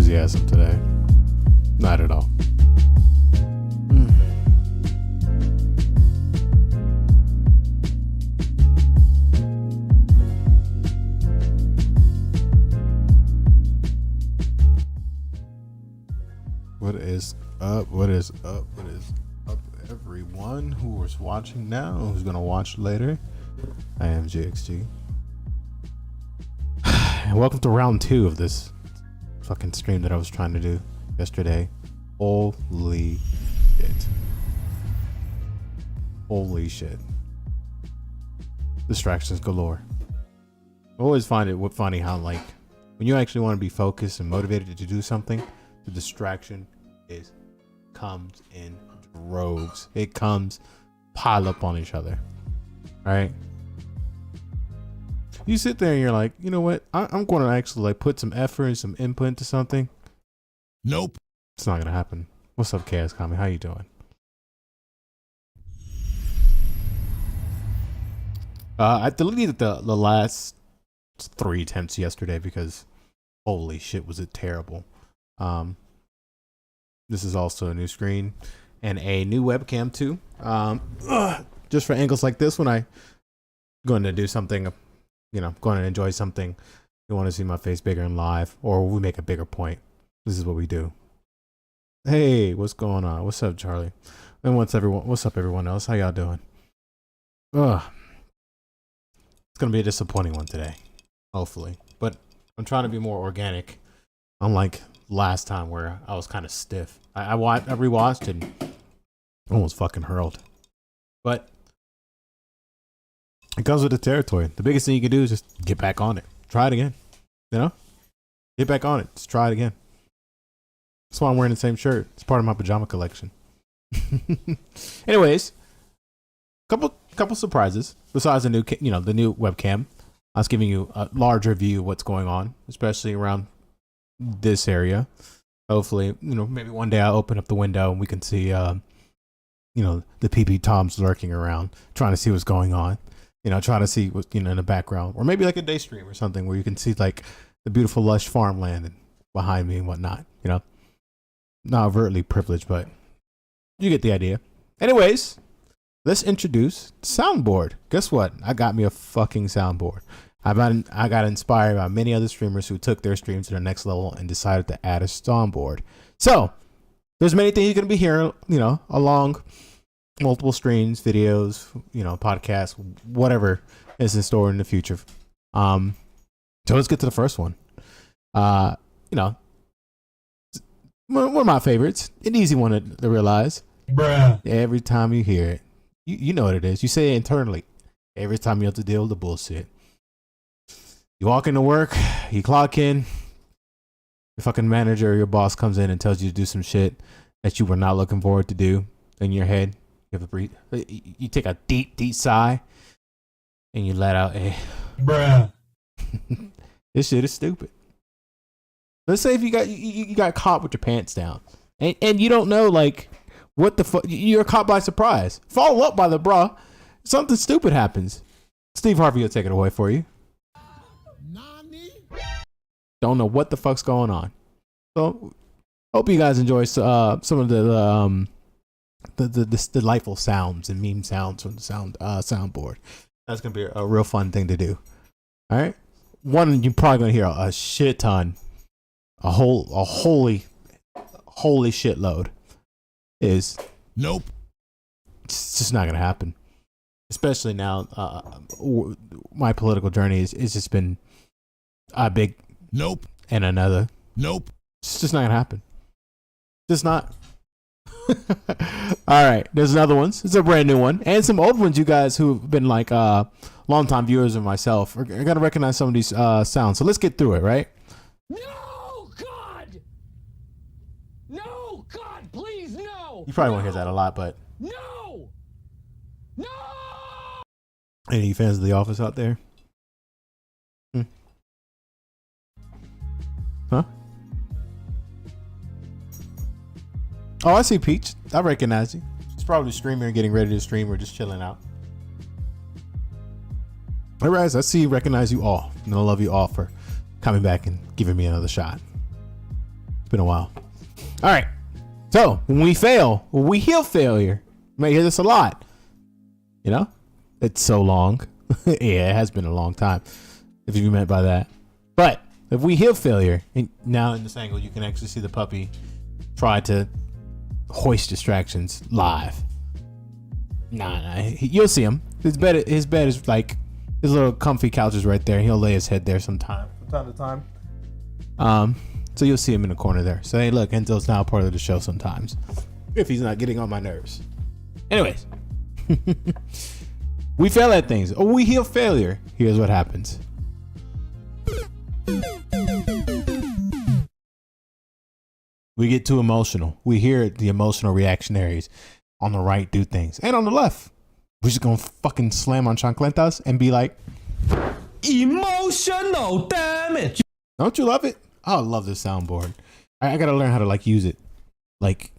enthusiasm today. Not at all. What is up? What is up? What is up, everyone who is watching now, who's gonna watch later? I am GXG. And welcome to round 2 of this fucking stream that I was trying to do yesterday. Holy shit. Holy shit. Distractions galore. I always find it funny how, like, when you actually want to be focused and motivated to do something, the distraction comes in droves. It comes pile up on each other. All right. You sit there and you're like, you know what? I'm going to actually like put some effort and some input into something. Nope. It's not going to happen. What's up, Chaos Kami? How you doing? I deleted the last 3 attempts yesterday because holy shit, was it terrible. This is also a new screen and a new webcam too. Just for angles like this when I going to do something, you know, going to enjoy something. You want to see my face bigger in live, or we make a bigger point. This is what we do. Hey, what's going on? What's up, Charlie? And what's up, everyone else? How y'all doing? It's gonna be a disappointing one today, hopefully. But I'm trying to be more organic, unlike last time where I was kind of stiff. I rewatched and almost fucking hurled. But it comes with the territory. The biggest thing you can do is just get back on it. Try it again. You know? Get back on it. Just try it again. That's why I'm wearing the same shirt. It's part of my pajama collection. Anyways, couple surprises besides the new webcam. I was giving you a larger view of what's going on, especially around this area. Hopefully, maybe one day I'll open up the window and we can see the PP Toms lurking around, trying to see what's going on. Trying to see what's in the background, or maybe like a day stream or something where you can see like the beautiful lush farmland behind me and whatnot. Not overtly privileged, but you get the idea. Anyways, let's introduce soundboard. Guess what? I got me a fucking soundboard. I got inspired by many other streamers who took their streams to the next level and decided to add a soundboard. So there's many things you're gonna be hearing, along multiple streams, videos, podcasts, whatever is in store in the future. So let's get to the first one. One of my favorites, an easy one to realize. Bruh. Every time you hear it, you know what it is. You say it internally. Every time you have to deal with the bullshit. You walk into work, you clock in, your fucking manager or your boss comes in and tells you to do some shit that you were not looking forward to do. In your head, you have to breathe. You take a deep, deep sigh, and you let out a bruh. This shit is stupid. Let's say if you got caught with your pants down, and you don't know like what the fuck, you're caught by surprise. Follow up by the bruh. Something stupid happens. Steve Harvey will take it away for you. Don't know what the fuck's going on. So hope you guys enjoy some of the delightful sounds and meme sounds from the soundboard. That's gonna be a real fun thing to do. All right, one you're probably gonna hear a shit ton, a holy shitload is nope. It's just not gonna happen. Especially now, my political journey is just been a big nope and another nope. It's just not gonna happen. Just not. All right, there's another one. It's a brand new one, and some old ones. You guys who've been like longtime viewers of myself are gonna recognize some of these sounds. So let's get through it, right? No, God! No, God, please, no! You probably won't hear that a lot, but no! No! Any fans of The Office out there? Huh? Oh, I see Peach. I recognize you. She's probably streaming, getting ready to stream, or just chilling out. All right, I see, recognize you all, and I love you all for coming back and giving me another shot. It's been a while. All right. So when we fail, when we heal failure, you may hear this a lot. You know, it's so long. Yeah, it has been a long time, if you meant by that. But if we heal failure, and now in this angle, you can actually see the puppy try to hoist distractions live. Nah, you'll see him. His bed is like, his little comfy couch is right there. He'll lay his head there from time to time. So you'll see him in the corner there. So hey, look, Enzo's now part of the show sometimes, if he's not getting on my nerves. Anyways, we fail at things. Oh, we heal failure. Here's what happens. We get too emotional. We hear the emotional reactionaries on the right do things, and on the left, we're just gonna fucking slam on chancletas and be like, Emotional damage. don't you love it? Oh, I love this soundboard. I gotta learn how to like use it like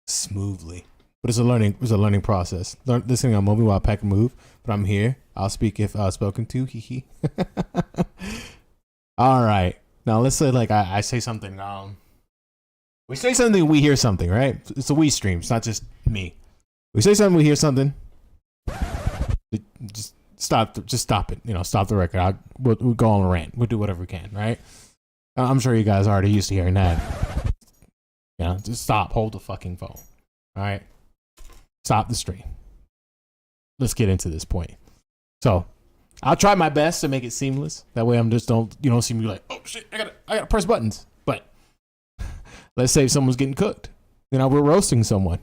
smoothly, but it's a learning process. Listening on Moby while I pack a move, but I'm here. I'll speak if spoken to. Hee. All right, now let's say like I say something. We say something, we hear something, right? It's a we stream. It's not just me. We say something, we hear something. Just stop it. You know, stop the record. We'll go on a rant. We'll do whatever we can, right? I'm sure you guys are already used to hearing that. You know, just stop. Hold the fucking phone. All right? Stop the stream. Let's get into this point. So, I'll try my best to make it seamless. That way, you don't see me like, oh shit, I gotta press buttons. But let's say someone's getting cooked. You know, we're roasting someone.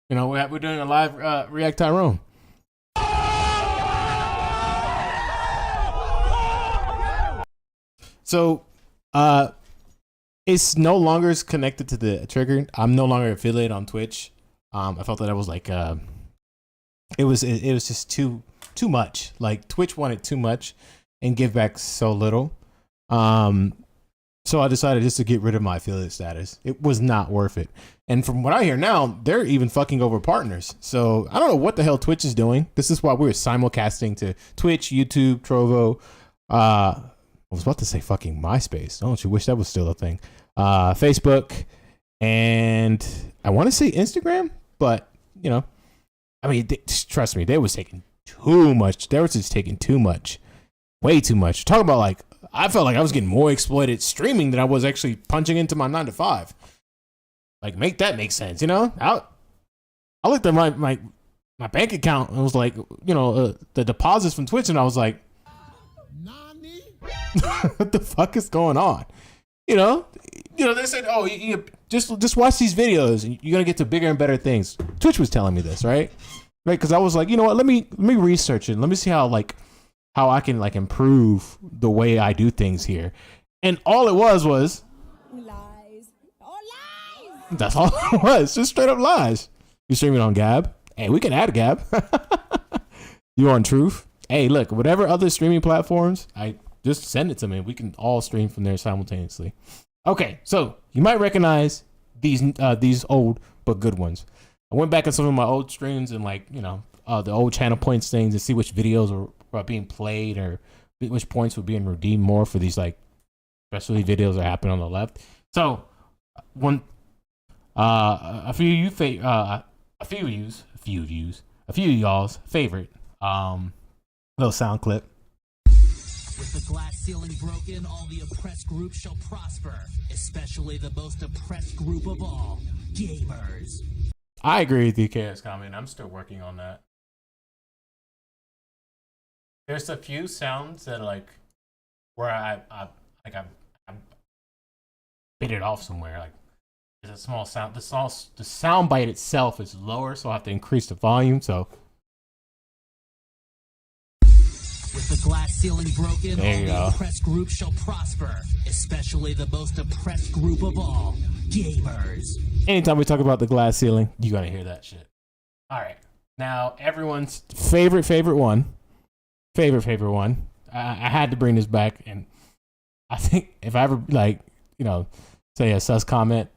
You know, we're doing a live React Tyrone. So, it's no longer connected to the trigger. I'm no longer affiliated on Twitch. I felt that I was like, it was just too much. Like Twitch wanted too much and give back so little. So I decided just to get rid of my affiliate status. It was not worth it. And from what I hear now, they're even fucking over partners. So I don't know what the hell Twitch is doing. This is why we're simulcasting to Twitch, YouTube, Trovo. I was about to say fucking MySpace. Don't you wish that was still a thing? Facebook, and I want to say Instagram, but you know, I mean, trust me, they was taking too much. They were just taking too much, way too much. Talk about like, I felt like I was getting more exploited streaming than I was actually punching into my 9 to 5. Like, make that make sense, you know? I looked at my bank account and was like, you know, the deposits from Twitch, and I was like, what the fuck is going on? You know, they said, oh, you just watch these videos and you're gonna get to bigger and better things. Twitch was telling me this, right? Because I was like, you know what? Let me research it. Let me see how I can like improve the way I do things here. And all it was lies. Oh, lies. That's all it was. Just straight up lies. You streaming on Gab? Hey, we can add Gab. You on Truth? Hey, look, whatever other streaming platforms, just send it to me. We can all stream from there simultaneously. Okay, so you might recognize these old but good ones. I went back at some of my old streams and like, you know, the old channel points things to see which videos were being played or which points were being redeemed more for these like especially videos that happen on the left. So one a few of y'all's favorite little sound clip. With the glass ceiling broken, all the oppressed groups shall prosper, especially the most oppressed group of all, gamers. I agree with DK's comment. I'm still working on that. There's a few sounds that like where I bit it off somewhere. Like there's a small sound. The sound bite itself is lower, so I have to increase the volume. So with the glass ceiling broken, there you all go. The oppressed group shall prosper, especially the most oppressed group of all, gamers. Anytime we talk about the glass ceiling, you gotta hear that shit. All right, now everyone's favorite one. I had to bring this back, and I think if I ever like, you know, say a sus comment,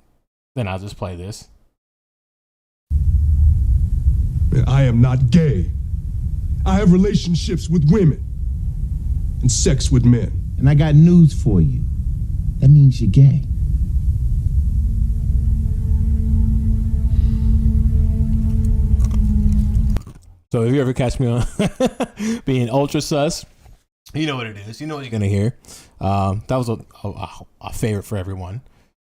then I'll just play this. I am not gay. I have relationships with women and sex with men. And I got news for you. That means you're gay. So if you ever catch me on being ultra sus, you know what it is. You know what you're gonna hear. That was a favorite for everyone.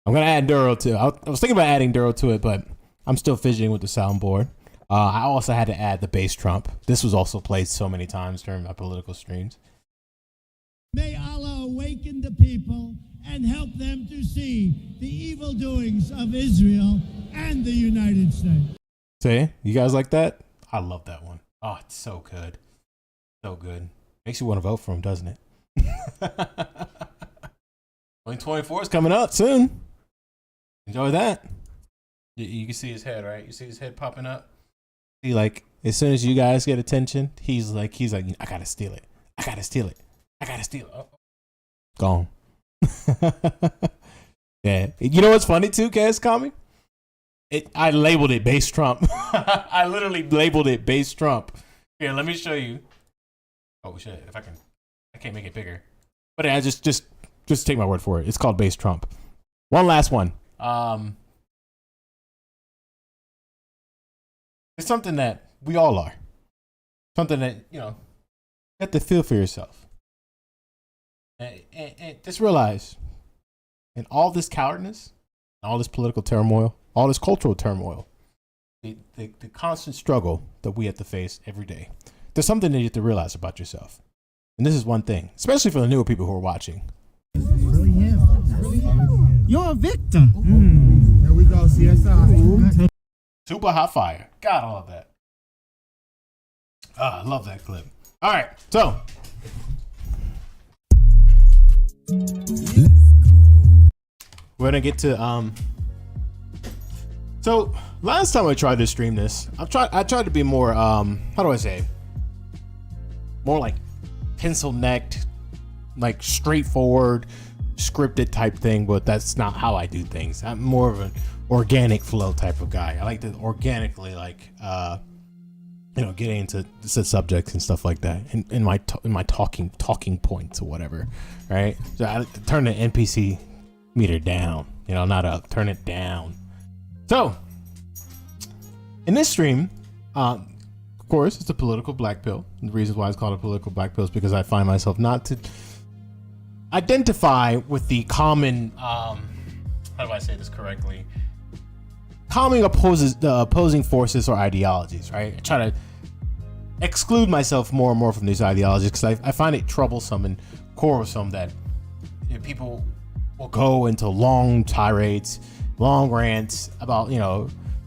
I'm gonna add Duro to. I was thinking about adding Duro to it, but I'm still fidgeting with the soundboard. I also had to add the bass trump. This was also played so many times during my political streams. May Allah awaken the people and help them to see the evil doings of Israel and the United States. See, you guys like that? I love that one. Oh, it's so good. So good. Makes you want to vote for him, doesn't it? 2024 is coming up soon. Enjoy that. You can see his head, right? You see his head popping up? See, like, as soon as you guys get attention, he's like, I gotta steal it. I gotta steal it. I gotta steal it. Oh. Gone. Yeah. You know what's funny too, Cass Kami? I labeled it bass trump. I literally labeled it bass trump. Here, let me show you. Oh shit! If I can't make it bigger. But I just take my word for it. It's called bass trump. One last one. It's something that we all are. Something that you have to feel for yourself. And just realize, in all this cowardness, all this political turmoil, all this cultural turmoil, the constant struggle that we have to face every day, there's something that you have to realize about yourself. And this is one thing, especially for the newer people who are watching. Really him. You're a victim. There we go, CSI. Super hot fire. God, I love that. I love that clip. All right, so we're gonna get to so last time I tried to stream this, I tried to be more how do I say, more like pencil necked, like straightforward scripted type thing, but that's not how I do things. I'm more of an organic flow type of guy. I like to organically get into the subjects and stuff like that in my talking points or whatever, right? So I turn the NPC meter down, not up, turn it down. So in this stream, of course, it's a political black pill. The reason why it's called a political black pill is because I find myself not to identify with the common how do I say this correctly? Common opposing forces or ideologies, right? I try to exclude myself more and more from these ideologies because I find it troublesome and quarrelsome that people will go into long tirades, long rants about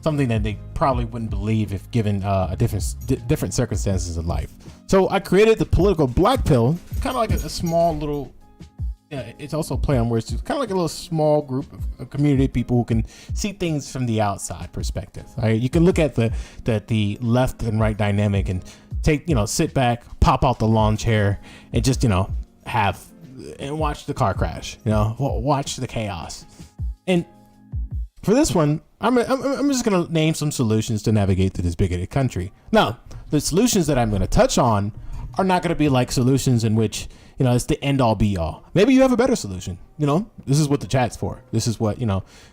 something that they probably wouldn't believe if given different circumstances of life. So I created the political black pill, kind of like a small little. It's also a play on words. It's kind of like a little small group of community of people who can see things from the outside perspective. Right? You can look at the left and right dynamic and sit back, pop out the lawn chair, and just and watch the car crash. Watch the chaos. And for this one, I'm just gonna name some solutions to navigate through this bigoted country. Now, the solutions that I'm gonna touch on are not gonna be like solutions in which it's the end all be all. Maybe you have a better solution. This is what the chat's for. This is what,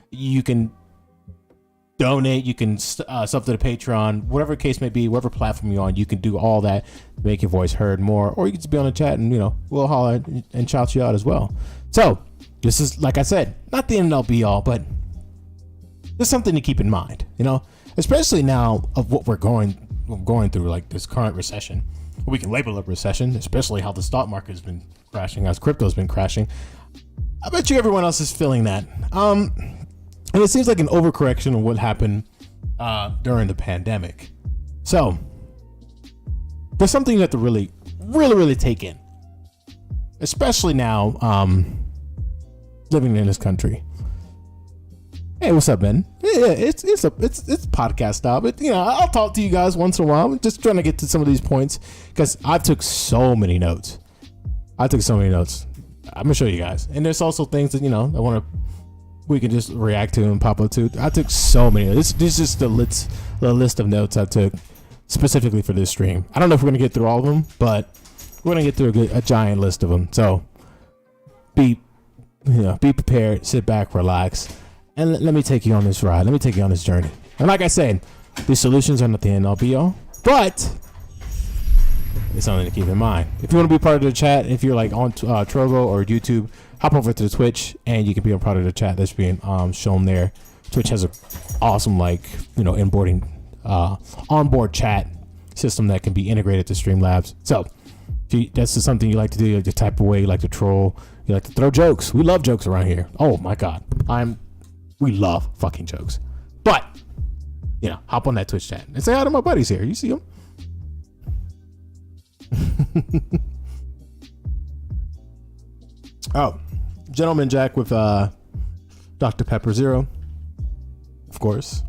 you can donate, you can sub to the Patreon, whatever the case may be, whatever platform you're on, you can do all that to make your voice heard more, or you can just be on the chat and, we'll holler and shout you out as well. So this is, like I said, not the end all be all, but there's something to keep in mind, especially now of what we're going through, like this current recession. We can label it a recession, especially how the stock market has been crashing, as crypto's been crashing. I bet you everyone else is feeling that. And it seems like an overcorrection of what happened during the pandemic. So there's something you have to really, really, really take in, especially now living in this country. Hey, what's up, man? Yeah, it's podcast style, but I'll talk to you guys once in a while. I'm just trying to get to some of these points because I took so many notes. I'm gonna show you guys, and there's also things that we can just react to and pop up to. I took so many. This is just the list of notes I took specifically for this stream. I don't know if we're gonna get through all of them, but we're gonna get through a giant list of them. So be prepared, sit back, relax. And let me take you on this ride. Let me take you on this journey. And like I said, these solutions are not the end all be all. But it's something to keep in mind. If you want to be part of the chat, if you're like on Trovo or YouTube, hop over to the Twitch and you can be a part of the chat that's being shown there. Twitch has a awesome onboard chat system that can be integrated to Streamlabs. So if that's just something you like to do, the type of way you like to troll, you like to throw jokes. We love jokes around here. Oh my god, we love fucking jokes. But hop on that Twitch chat and say hi to my buddies here. You see them? Oh, Gentleman Jack with Dr. Pepper Zero, of course.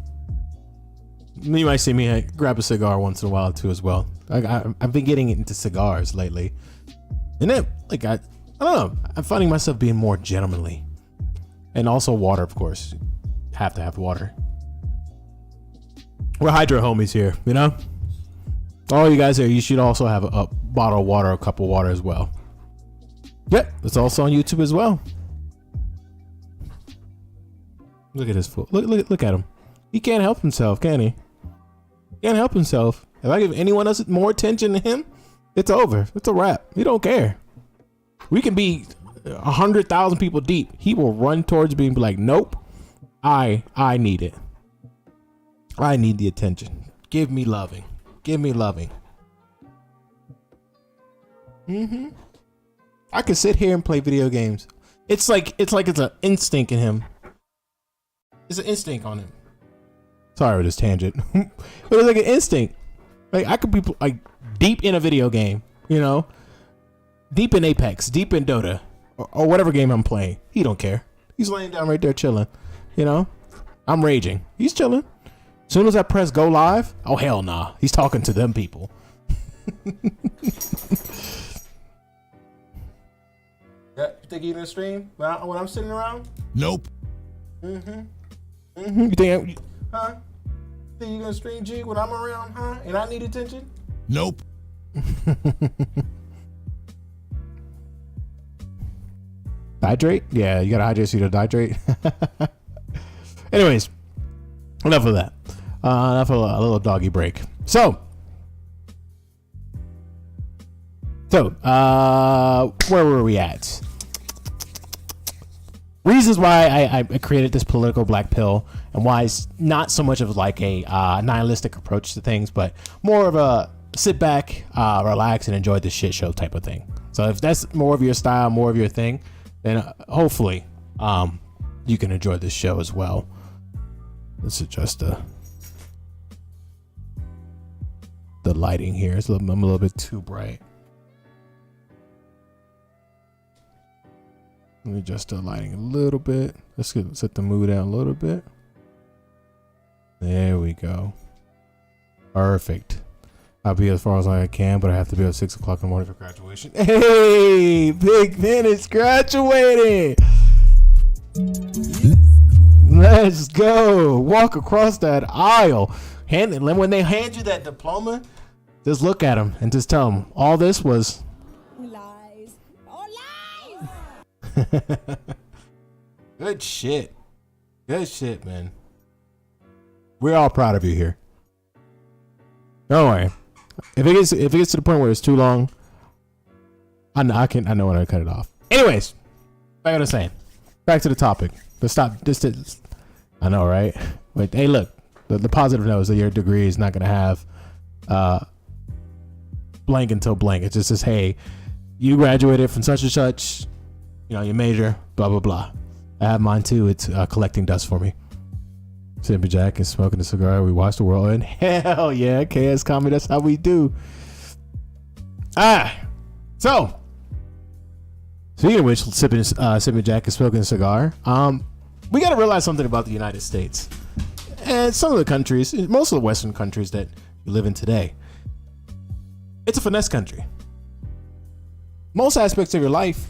You might see me grab a cigar once in a while too, as well. I've been getting into cigars lately, and then I don't know. I'm finding myself being more gentlemanly, and also water, of course. Have to have water. We're hydro homies here, all you guys here, you should also have a bottle of water, a cup of water as well. Yep, it's also on YouTube as well. Look at this fool. Look at him. He can't help himself, can he? Can't help himself. If I give anyone else more attention than him, it's over. It's a wrap. He don't care. We can be 100,000 people deep. He will run towards me and be like, nope, I need it. I need the attention. Give me loving. Give me loving. I could sit here and play video games. It's like it's an instinct in him. It's an instinct on him. Sorry for this tangent. But it's like an instinct. Like I could be like deep in a video game, deep in Apex, deep in Dota, or whatever game I'm playing. He don't care. He's laying down right there chilling. I'm raging. He's chilling. As soon as I press go live, oh hell nah. He's talking to them people. Yeah, you think you're gonna stream when I'm sitting around? Nope. You think huh? Think you gonna stream G when I'm around, huh? And I need attention? Nope. Hydrate? Yeah, you gotta hydrate so you don't hydrate. Anyways, enough of that. Enough of a little doggy break. So, where were we at? Reasons why I created this political black pill, and why it's not so much of like a nihilistic approach to things, but more of a sit back, relax, and enjoy the shit show type of thing. So if that's more of your style, more of your thing, then hopefully you can enjoy this show as well. Let's adjust the lighting here. I'm a little bit too bright. Let me adjust the lighting a little bit. Let's set the mood down a little bit. There we go. Perfect. I'll be as far as I can, but I have to be at 6 o'clock in the morning for graduation. Hey, Big Ben is graduating. Let's go. Walk across that aisle. When they hand you that diploma, just look at them and just tell them all this was lies. Oh, lies. Good shit. Good shit, man. We're all proud of you here. Don't worry. If it gets to the point where it's too long, I know when I cut it off. Anyways, like I was saying, back to the topic. Let's stop. I know, right? But hey, look. The positive note is that your degree is not going to have blank until blank. It just says, hey, you graduated from such and such, your major, blah, blah, blah. I have mine too. It's collecting dust for me. Sipping Jack and smoking a cigar. We watch the world, and hell yeah, KS Comedy, that's how we do. So speaking of which, sipping Jack and smoking a cigar, we got to realize something about the United States. And some of the countries, most of the Western countries that you live in today, it's a finesse country. Most aspects of your life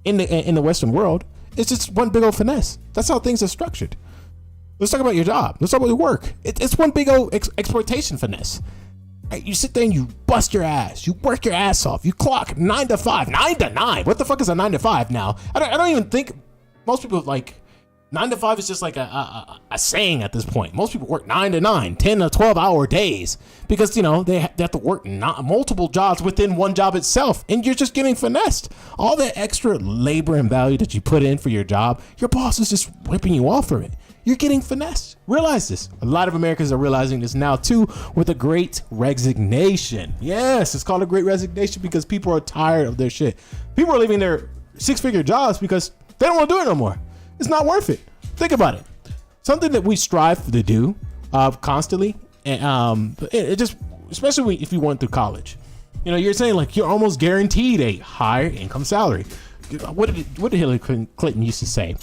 in the Western world, it's just one big old finesse. That's how things are structured. Let's talk about your job. Let's talk about your work. It's one big old exploitation finesse. Right? You sit there and you bust your ass. You work your ass off. You clock 9 to 5. 9 to 9. What the fuck is a 9 to 5 now? I don't even think most people 9 to 5 is just like a saying at this point. Most people work 9 to 9, 10 to 12-hour days because, you know, they have to work multiple jobs within one job itself. And you're just getting finessed. All that extra labor and value that you put in for your job, your boss is just ripping you off from it. You're getting finessed. Realize this. A lot of Americans are realizing this now too with a great resignation. Yes, it's called a great resignation because people are tired of their shit. People are leaving their 6-figure jobs because they don't want to do it no more. It's not worth it. Think about it. Something that we strive to do constantly, and it just, especially if you went through college. You know, you're saying like you're almost guaranteed a higher income salary. What did Hillary Clinton used to say?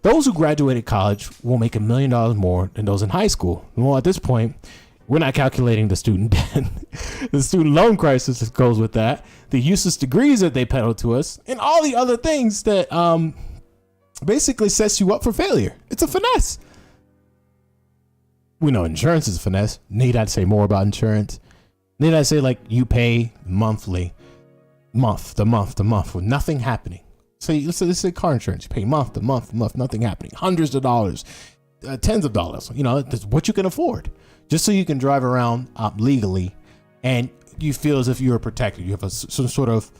Those who graduated college will make $1 million more than those in high school. Well, at this point, we're not calculating the student debt, the student loan crisis that goes with that, the useless degrees that they peddle to us, and all the other things that basically sets you up for failure. It's a finesse. We know insurance is a finesse. Need I say more about insurance? Need I say like you pay monthly, month to month with nothing happening? So let's say car insurance. You pay month to month, nothing happening. Hundreds of dollars, tens of dollars. You know, that's what you can afford, just so you can drive around legally, and you feel as if you are protected. You have some sort of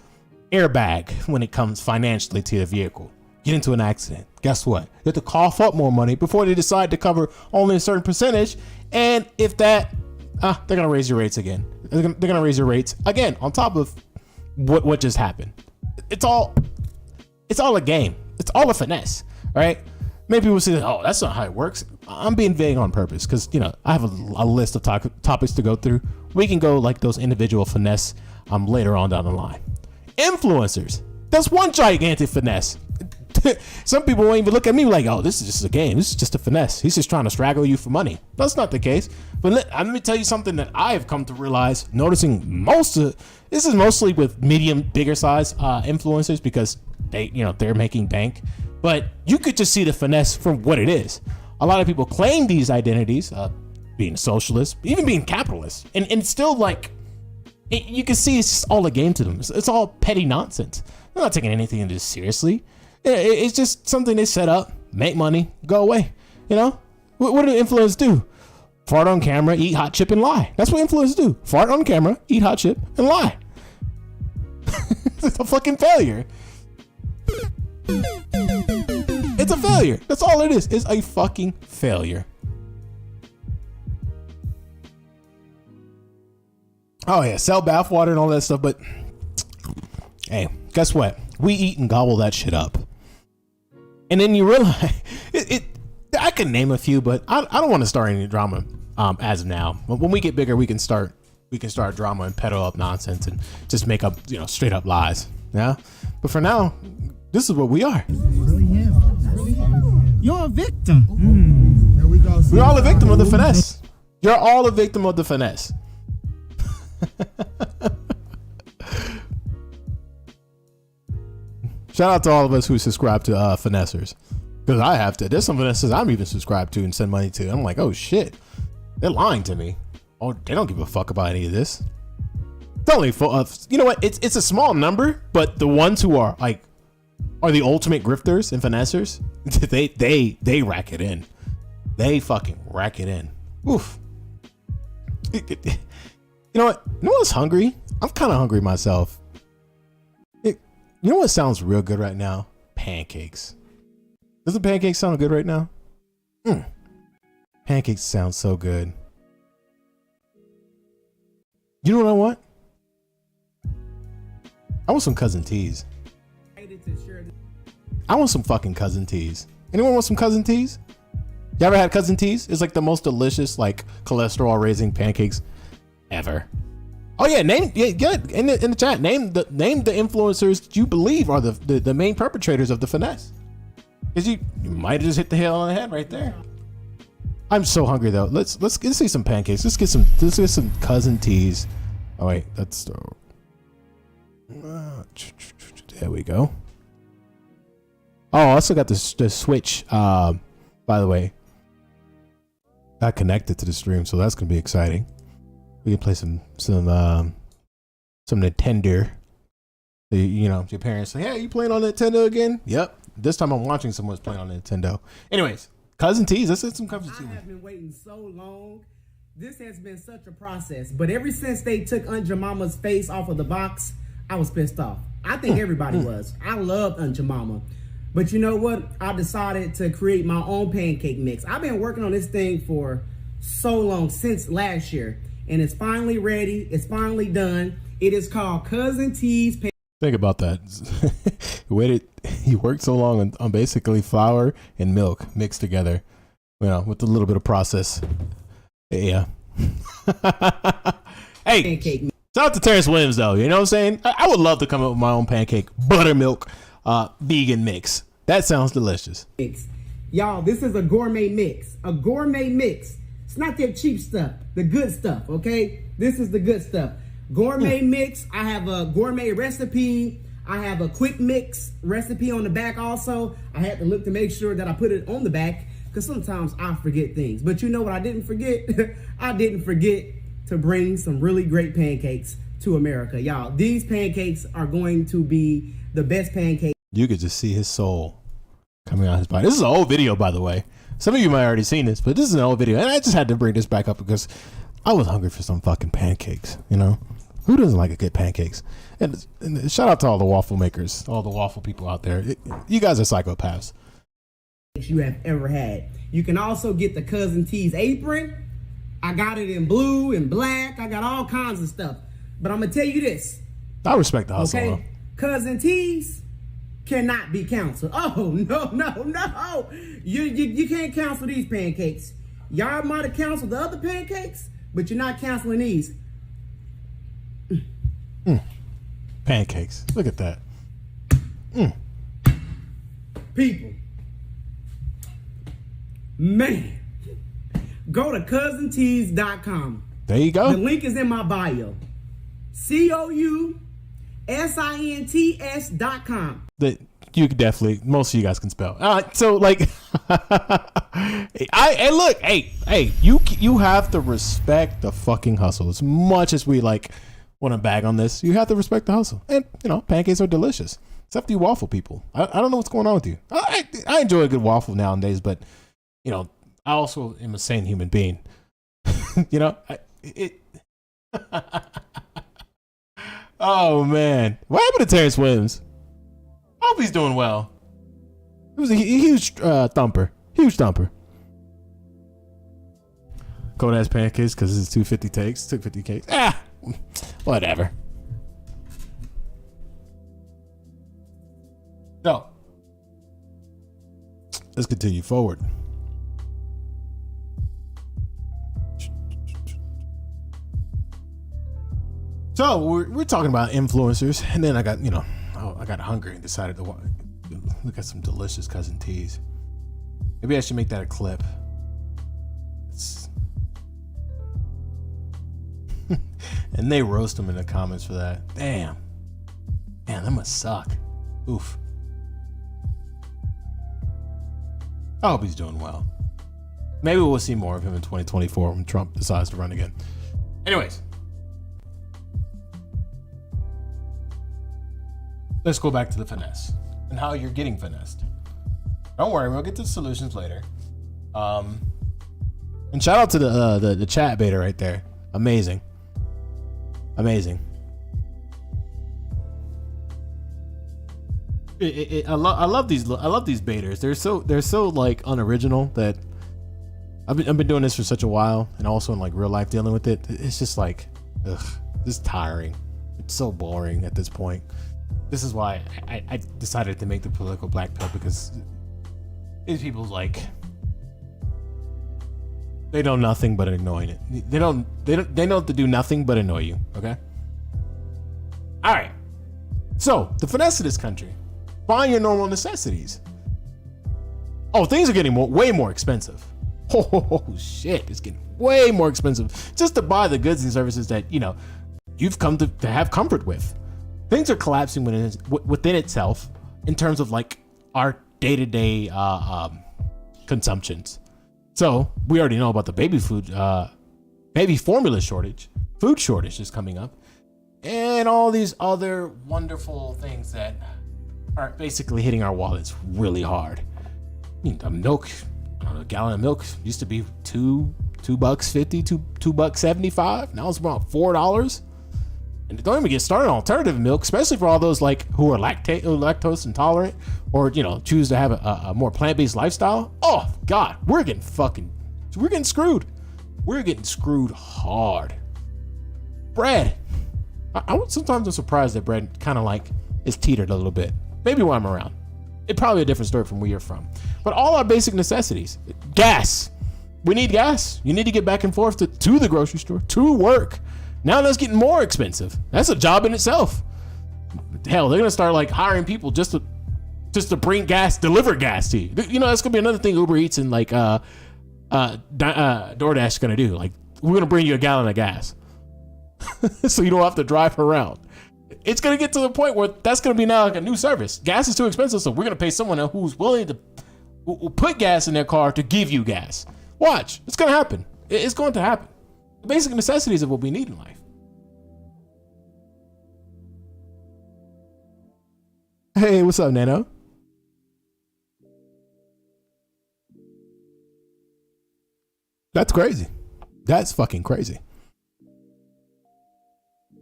airbag when it comes financially to your vehicle. Get into an accident. Guess what? You have to cough up more money before they decide to cover only a certain percentage. And if that, they're gonna raise your rates again. They're gonna raise your rates again on top of what just happened. It's all a game. It's all a finesse, right? Maybe people say, oh, that's not how it works. I'm being vague on purpose because, you know, I have a list of topics to go through. We can go like those individual finesse later on down the line. Influencers. That's one gigantic finesse. Some people won't even look at me like, oh, this is just a game. This is just a finesse. He's just trying to straggle you for money. That's not the case. But let me tell you something that I have come to realize, noticing this is mostly with medium, bigger size influencers because they're making bank. But you could just see the finesse from what it is. A lot of people claim these identities, being socialist, even being capitalist, and still like, you can see it's just all a game to them. It's all petty nonsense. They're not taking anything of this seriously. It's just something they set up, make money, go away. You know, what do influencers do? Fart on camera, eat hot chip, and lie. That's what influencers do. Fart on camera, eat hot chip, and lie. It's a fucking failure. It's a failure. That's all it is. It's a fucking failure. Oh yeah, sell bathwater and all that stuff, but hey, guess what? We eat and gobble that shit up. And then you realize I can name a few, but I don't want to start any drama as of now. But when we get bigger, we can start drama and peddle up nonsense and just make up, straight up lies. Yeah. But for now, this is what we are. You're a victim. Here we go. We're all a victim of the finesse. You're all a victim of the finesse. Shout out to all of us who subscribe to finessers, because I have to. There's some finessers I'm even subscribed to and send money to. I'm like, oh shit, they're lying to me. Oh, they don't give a fuck about any of this. It's only you know what? It's a small number, but the ones who are the ultimate grifters and finessers. They rack it in. They fucking rack it in. Oof. You know what? You know what's hungry? I'm kind of hungry myself. You know what sounds real good right now? Pancakes. Doesn't pancakes sound good right now? Pancakes sound so good. You know what I want? I want some cousin teas. I want some fucking cousin teas. Anyone want some cousin teas? You ever had cousin teas? It's like the most delicious, like, cholesterol raising pancakes ever. Oh yeah, good in the chat. Name the influencers that you believe are the main perpetrators of the finesse. Cause you might have just hit the nail on the head right there. I'm so hungry though. Let's see some pancakes. Let's get some cousin teas. Oh wait, that's there we go. Oh, I also got the Switch. By the way, got connected to the stream, so that's gonna be exciting. We can play some Nintendo. Your parents say, "Hey, you playing on Nintendo again?" Yep. This time I'm watching someone's playing on Nintendo. Anyways, Cousin T's. Let's hit some Cousin I T's. have been waiting so long. This has been such a process. But ever since they took Aunt Jemima's face off of the box, I was pissed off. I think everybody was. I loved Aunt Jemima. But you know what? I decided to create my own pancake mix. I've been working on this thing for so long, since last year. And it's finally ready. It's finally done. It is called Cousin T's Pancake. Think about that. He worked so long on basically flour and milk mixed together, with a little bit of process. Yeah. Hey, Pancake mix. shout out to Terrence Williams, though. You know what I'm saying? I would love to come up with my own pancake buttermilk vegan mix. That sounds delicious. Y'all, this is a gourmet mix. A gourmet mix. It's not that cheap stuff. The good stuff, okay? This is the good stuff. Gourmet mix. I have a gourmet recipe. I have a quick mix recipe on the back also. I had to look to make sure that I put it on the back because sometimes I forget things. But you know what I didn't forget? I didn't forget to bring some really great pancakes to America. Y'all, these pancakes are going to be the best pancakes. You could just see his soul coming out of his body. This is an old video, by the way. Some of you might have already seen this, but this is an old video. And I just had to bring this back up because I was hungry for some fucking pancakes, Who doesn't like a good pancakes? And shout out to all the waffle makers, all the waffle people out there. You guys are psychopaths. You have ever had. You can also get the Cousin T's apron. I got it in blue and black. I got all kinds of stuff. But I'm going to tell you this. I respect the hustle. Okay? Cousin T's cannot be canceled. Oh, no. You can't cancel these pancakes. Y'all might have canceled the other pancakes, but you're not canceling these. Pancakes. Look at that. People. Man. Go to cousintees.com. There you go. The link is in my bio. COUSINTS.com. That you could definitely, most of you guys can spell. So look, hey, you have to respect the fucking hustle. As much as we want to bag on this, you have to respect the hustle. And pancakes are delicious. Except you waffle people. I don't know what's going on with you. I enjoy a good waffle nowadays, but I also am a sane human being. Oh man, what happened to Terrence Williams? I hope he's doing well. It was a huge thumper. Cold ass pancakes because it's 250 takes. Took 50 takes. Whatever. So let's continue forward. So we're talking about influencers, and then I got I got hungry and decided to look at some delicious Cousin T's. Maybe I should make that a clip. And they roast them in the comments for that. Damn, man, that must suck. Oof. I hope he's doing well. Maybe we'll see more of him in 2024 when Trump decides to run again. Anyways. Let's go back to the finesse and how you're getting finessed. Don't worry, we'll get to the solutions later. And shout out to the chat beta right there. Amazing. I love these betas. They're so unoriginal that I've been doing this for such a while, and also in real life dealing with it. It's just just tiring. It's so boring at this point. This is why I decided to make the political black pill, because these people's they know nothing but annoying it. They know to do nothing but annoy you. Okay. All right. So the finesse of this country: buying your normal necessities. Oh, things are getting way more expensive. Oh shit, it's getting way more expensive just to buy the goods and services that you've come to have comfort with. Things are collapsing within itself in terms of our day-to-day consumptions. So we already know about the baby formula shortage, food shortage is coming up, and all these other wonderful things that are basically hitting our wallets really hard. Milk, a gallon of milk used to be $2.50, $2.75. Now it's about $4. And don't even get started on alternative milk, especially for all those like who are lactose intolerant, or choose to have a more plant-based lifestyle. Oh God, we're getting screwed. We're getting screwed hard. Bread. Sometimes I'm surprised that bread kind of like is teetered a little bit. Maybe when I'm around. It's probably a different story from where you're from. But all our basic necessities. Gas. We need gas. You need to get back and forth to the grocery store, to work. Now that's getting more expensive. That's a job in itself. Hell, they're gonna start like hiring people just to bring gas, deliver gas to you. That's gonna be another thing Uber Eats and like DoorDash is gonna do. Like, we're gonna bring you a gallon of gas, so you don't have to drive around. It's gonna get to the point where that's gonna be now like a new service. Gas is too expensive, so we're gonna pay someone who's willing to put gas in their car to give you gas. Watch, it's gonna happen. It's going to happen. The basic necessities of what we need in life. Hey, what's up, Nano? That's crazy. That's fucking crazy.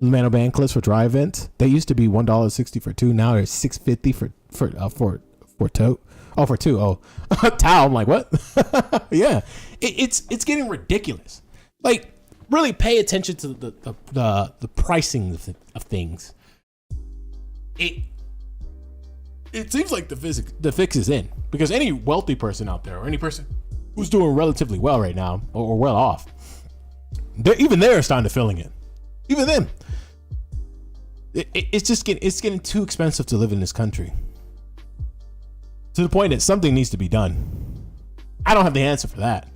Nano band clips for dry events. They used to be $1.60 for two. Now they're $6.50 for tote. Oh, for two. Oh, towel. I'm like, what? Yeah, it's getting ridiculous. Like, really pay attention to the pricing of things. It seems like the fix is in, because any wealthy person out there, or any person who's doing relatively well right now, or well off, they're starting to feeling it. Even them. It's getting too expensive to live in this country, to the point that something needs to be done. I don't have the answer for that.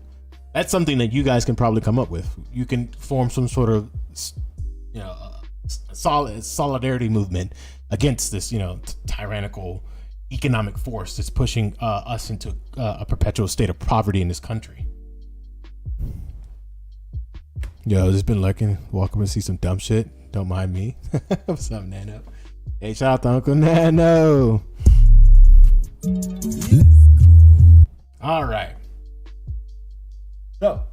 That's something that you guys can probably come up with. You can form some sort of solidarity movement against this tyrannical economic force that's pushing us into a perpetual state of poverty in this country. Yo, just been lurking. Welcome to see some dumb shit. Don't mind me. What's up, Nano? Hey, shout out to Uncle Nano. All right. So,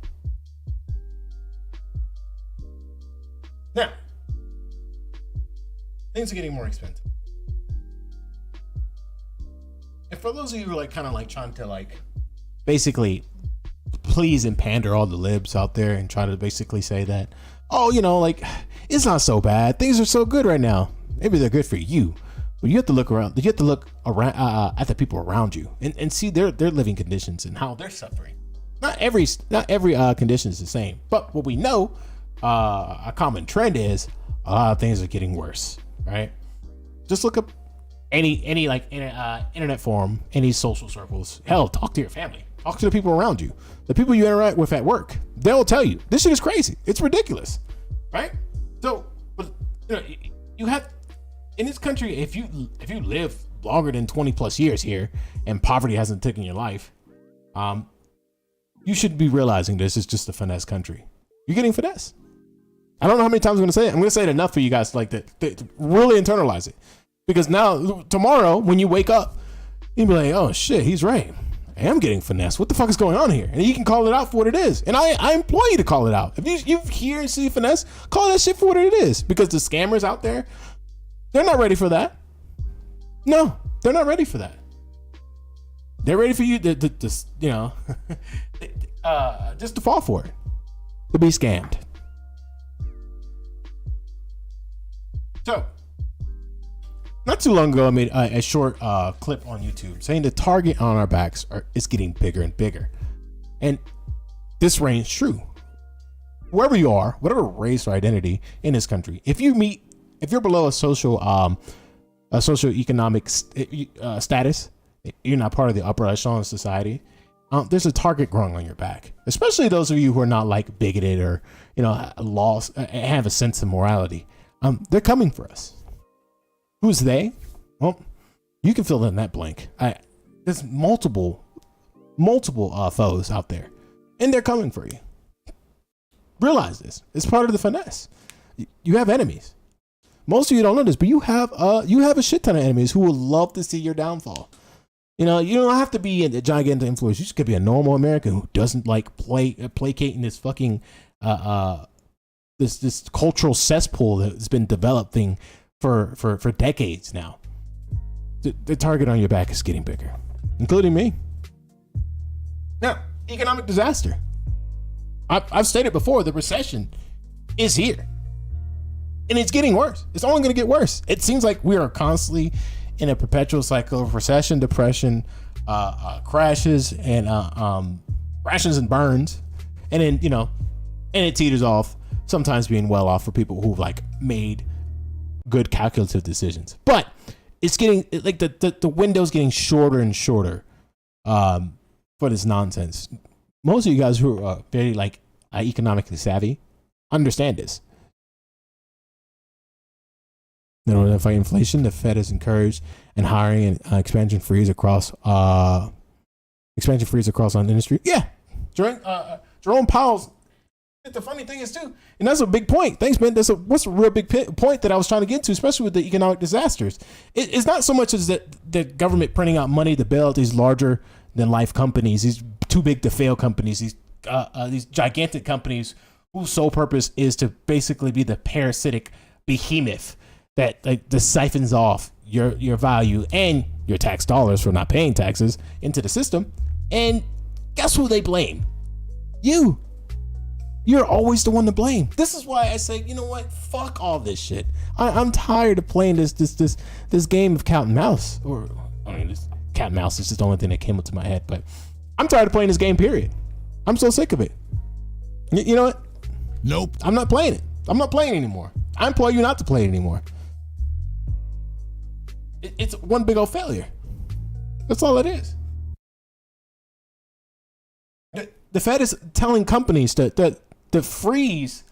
now, things are getting more expensive. And for those of you who are like kind of like trying to like basically please and pander all the libs out there and try to basically say that, oh, like it's not so bad. Things are so good right now. Maybe they're good for you. But you have to look around. You have to look around at the people around you and see their living conditions and how they're suffering. Not every condition is the same. But what we know, a common trend is a lot of things are getting worse, right? Just look up any like internet forum, any social circles. Hell, talk to your family. Talk to the people around you. The people you interact with at work. They'll tell you this shit is crazy. It's ridiculous, right? So, but you have in this country, if you live longer than 20 plus years here and poverty hasn't taken your life, you should be realizing this is just a finesse country. You're getting finesse. I don't know how many times I'm going to say it. I'm going to say it enough for you guys to really internalize it. Because now, tomorrow, when you wake up, you'll be like, oh shit, he's right. I am getting finesse. What the fuck is going on here? And you can call it out for what it is. And I implore you to call it out. If you hear and see finesse, call that shit for what it is. Because the scammers out there, they're not ready for that. No, they're not ready for that. They're ready for you to just to fall for it, to be scammed. So, not too long ago, I made a short clip on YouTube saying the target on our backs is getting bigger and bigger, and this reigns true. Wherever you are, whatever race or identity in this country, if you're below a socioeconomic status, you're not part of the upper echelon of society. There's a target growing on your back, especially those of you who are not like bigoted or lost, have a sense of morality. They're coming for us. Who's they? Well, you can fill in that blank. There's multiple foes out there, and they're coming for you. Realize this. It's part of the finesse. You have enemies, Most of you don't know this, but you have a shit ton of enemies who would love to see your downfall. You know, you don't have to be a gigantic influencer. You just could be a normal American who doesn't like placating this fucking this cultural cesspool that's been developing for decades now. The target on your back is getting bigger, including me. Now, economic disaster. I've stated before, the recession is here. And it's getting worse. It's only going to get worse. It seems like we are constantly in a perpetual cycle of recession, depression, crashes, and crashes and burns. And then, you know, and it teeters off, sometimes being well off for people who've like made good calculative decisions. But it's getting like the window's getting shorter and shorter for this nonsense. Most of you guys who are very like economically savvy understand this. In order to fight inflation, the Fed has encouraged and hiring and expansion freeze across on industry. Yeah, Jerome Powell's. The funny thing is too, and that's a big point. Thanks, man. What's a real big point that I was trying to get to, especially with the economic disasters. It's not so much as that the government printing out money to bail out these larger than life companies, these too big to fail companies, these gigantic companies whose sole purpose is to basically be the parasitic behemoth that like siphons off your value and your tax dollars for not paying taxes into the system. And guess who they blame? You. You're always the one to blame. This is why I say, you know what? Fuck all this shit. I'm tired of playing this game of cat and mouse. Or I mean, this cat and mouse is just the only thing that came up to my head. But I'm tired of playing this game. Period. I'm so sick of it. You know what? Nope. I'm not playing it. I'm not playing anymore. I implore you not to play it anymore. It's one big old failure. That's all it is. The Fed is telling companies to freeze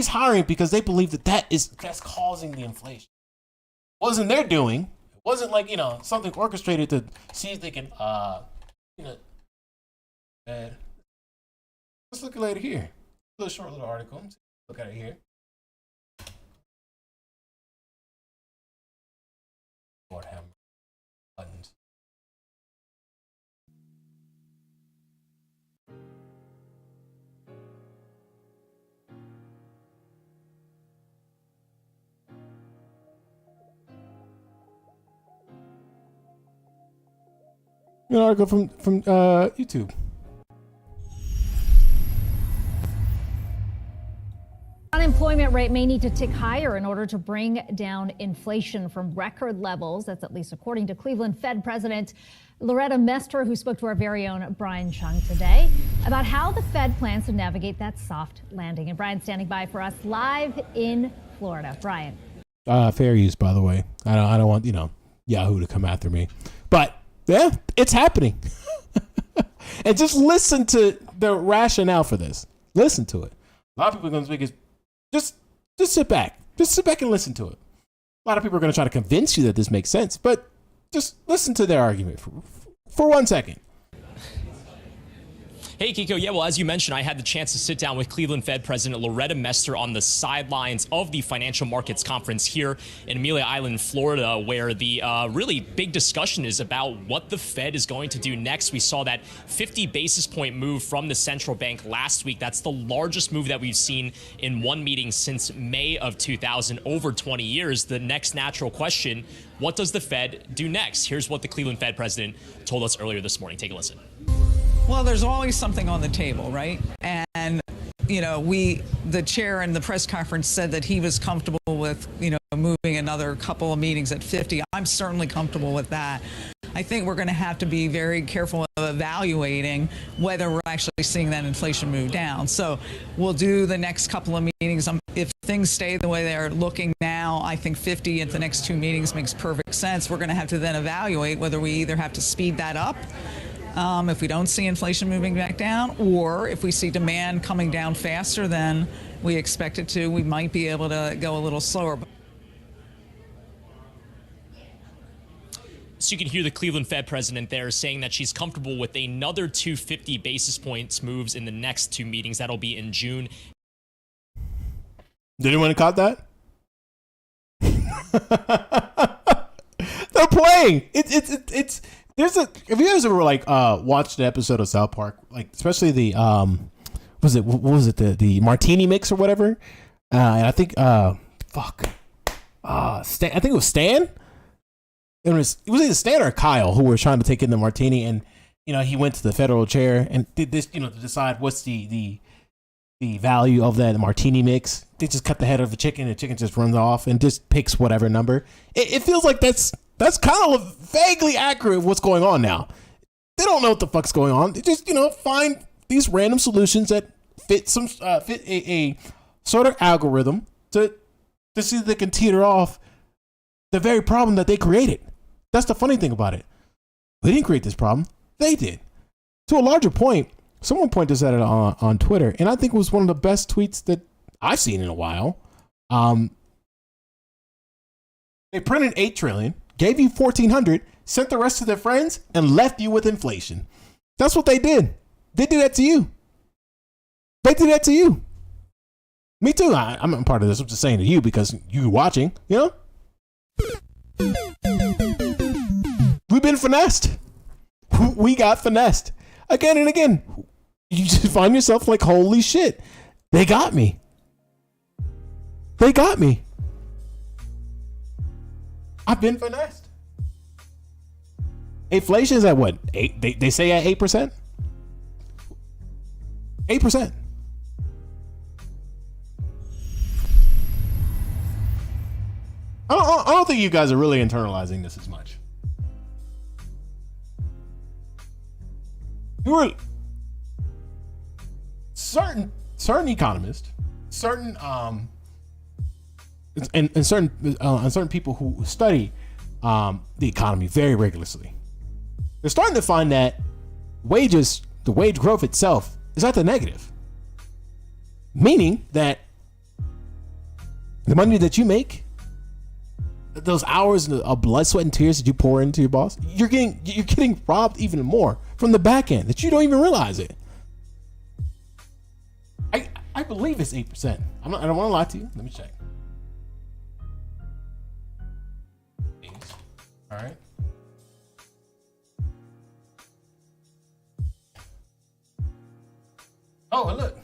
hiring because they believe that's causing the inflation. It wasn't their doing. It wasn't like, you know, something orchestrated to see if they can let's look at it here. A little short little article. Look at it here. Lord have buttons. An article from YouTube. Unemployment rate may need to tick higher in order to bring down inflation from record levels. That's at least according to Cleveland Fed President Loretta Mester, who spoke to our very own Brian Chung today about how the Fed plans to navigate that soft landing. And Brian's standing by for us live in Florida. Brian. Fair use, by the way. I don't want, you know, Yahoo to come after me. But yeah, it's happening. And just listen to the rationale for this. Listen to it. A lot of people are going to speak is just sit back. Just sit back and listen to it. A lot of people are going to try to convince you that this makes sense, but just listen to their argument for 1 second. Hey, Kiko. Yeah, well, as you mentioned, I had the chance to sit down with Cleveland Fed President Loretta Mester on the sidelines of the Financial Markets Conference here in Amelia Island, Florida, where the really big discussion is about what the Fed is going to do next. We saw that 50 basis point move from the central bank last week. That's the largest move that we've seen in one meeting since May of 2000, over 20 years. The next natural question, what does the Fed do next? Here's what the Cleveland Fed President told us earlier this morning. Take a listen. Well, there's always something on the table, right? And, you know, the chair in the press conference said that he was comfortable with, you know, moving another couple of meetings at 50. I'm certainly comfortable with that. I think we're going to have to be very careful of evaluating whether we're actually seeing that inflation move down. So we'll do the next couple of meetings. If things stay the way they're looking now, I think 50 at the next two meetings makes perfect sense. We're going to have to then evaluate whether we either have to speed that up if we don't see inflation moving back down, or if we see demand coming down faster than we expect it to, we might be able to go a little slower. So you can hear the Cleveland Fed president there saying that she's comfortable with another 250 basis points moves in the next two meetings. That'll be in June. Did anyone caught that? They're playing. It's there's a. If you guys ever like watched an episode of South Park, like especially the what was it the martini mix or whatever, and I think Stan, I think it was Stan. It was either Stan or Kyle who were trying to take in the martini, and he went to the federal chair and did this to decide what's the value of that martini mix. They just cut the head of the chicken, and the chicken just runs off and just picks whatever number. It feels like that's kind of vaguely accurate of what's going on now. They don't know what the fuck's going on. They just find these random solutions that fit a sort of algorithm to see that they can teeter off the very problem that they created. That's the funny thing about it. We didn't create this problem. They did. To a larger point, someone pointed this at it on Twitter, and I think it was one of the best tweets that I've seen in a while. They printed $8 trillion, gave you 1,400, sent the rest to their friends, and left you with inflation. That's what they did. They did that to you. They did that to you. Me too. I'm a part of this. I'm just saying to you because you're watching, We've been finessed. We got finessed again and again. You just find yourself like, holy shit, they got me. They got me. I've been finessed. Inflation is at what? 8? They say at 8%? 8%. I don't think you guys are really internalizing this as much. You were certain economists, certain certain people who study the economy very rigorously. They're starting to find that the wage growth itself is at the negative, meaning that the money that you make, those hours of blood, sweat, and tears that you pour into your boss, you're getting robbed even more from the back end that you don't even realize it. I believe it's 8%. I don't want to lie to you. Let me check. All right. Oh, look.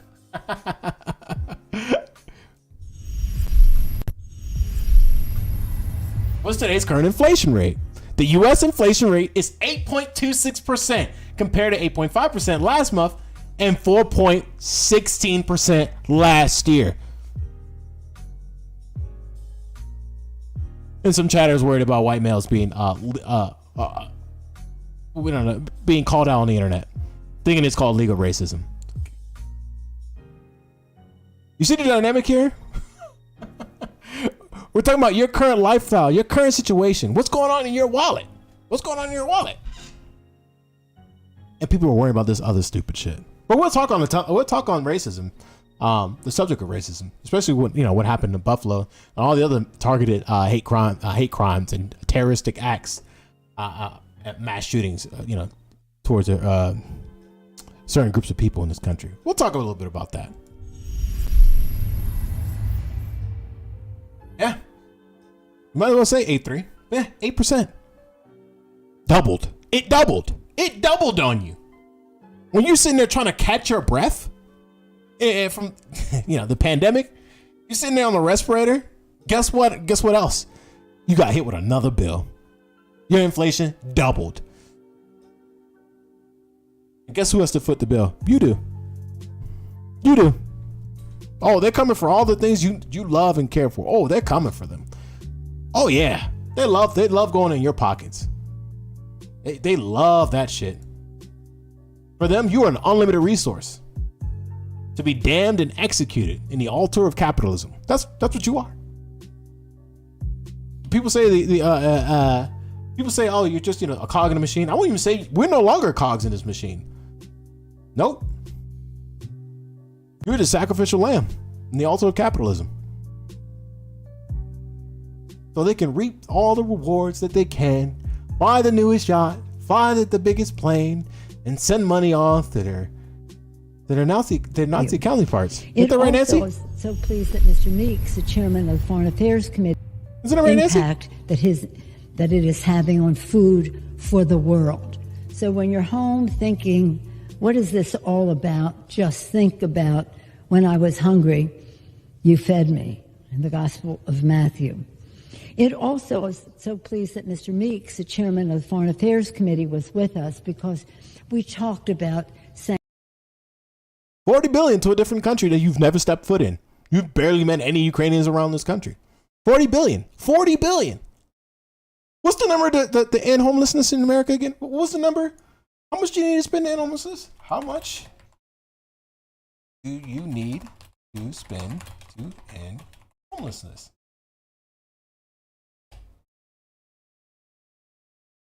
What's today's current inflation rate? The U.S. inflation rate is 8.26% compared to 8.5% last month and 4.16% last year. And some chatters worried about white males being being called out on the internet, thinking it's called legal racism. You see the dynamic here? We're talking about your current lifestyle, your current situation. What's going on in your wallet? What's going on in your wallet? And people are worrying about this other stupid shit. But we'll talk on racism, the subject of racism, especially what happened in Buffalo and all the other targeted hate crimes and terroristic acts, mass shootings, towards certain groups of people in this country. We'll talk a little bit about that. Yeah. You might as well say 8.3. Yeah, 8%. Doubled. It doubled. It doubled on you. When you're sitting there trying to catch your breath from the pandemic, you're sitting there on the respirator. Guess what? Guess what else? You got hit with another bill. Your inflation doubled. And guess who has to foot the bill? You do. You do. Oh, they're coming for all the things you love and care for. Oh, they're coming for them. Oh yeah, they love going in your pockets. They love that shit. For them, you are an unlimited resource to be damned and executed in the altar of capitalism. That's what you are. People say people say, oh, you're just a cog in a machine. I won't even say we're no longer cogs in this machine. Nope. You're the sacrificial lamb in the altar of capitalism. So they can reap all the rewards that they can, buy the newest yacht, fly the biggest plane, and send money off to their Nazi counterparts. Isn't that right, Nancy? so pleased that Mr. Meeks, the chairman of the Foreign Affairs Committee, isn't it right, Nancy? impact that it is having on food for the world. So when you're home thinking, what is this all about? Just think about when I was hungry, you fed me, in the Gospel of Matthew. It also is so pleased that Mr. Meeks, the chairman of the Foreign Affairs Committee, was with us because we talked about saying $40 billion to a different country that you've never stepped foot in. You've barely met any Ukrainians around this country. $40 billion. $40 billion. What's the number to end homelessness in America again? What was the number? How much do you need to spend to end homelessness? How much do you need to spend to end homelessness?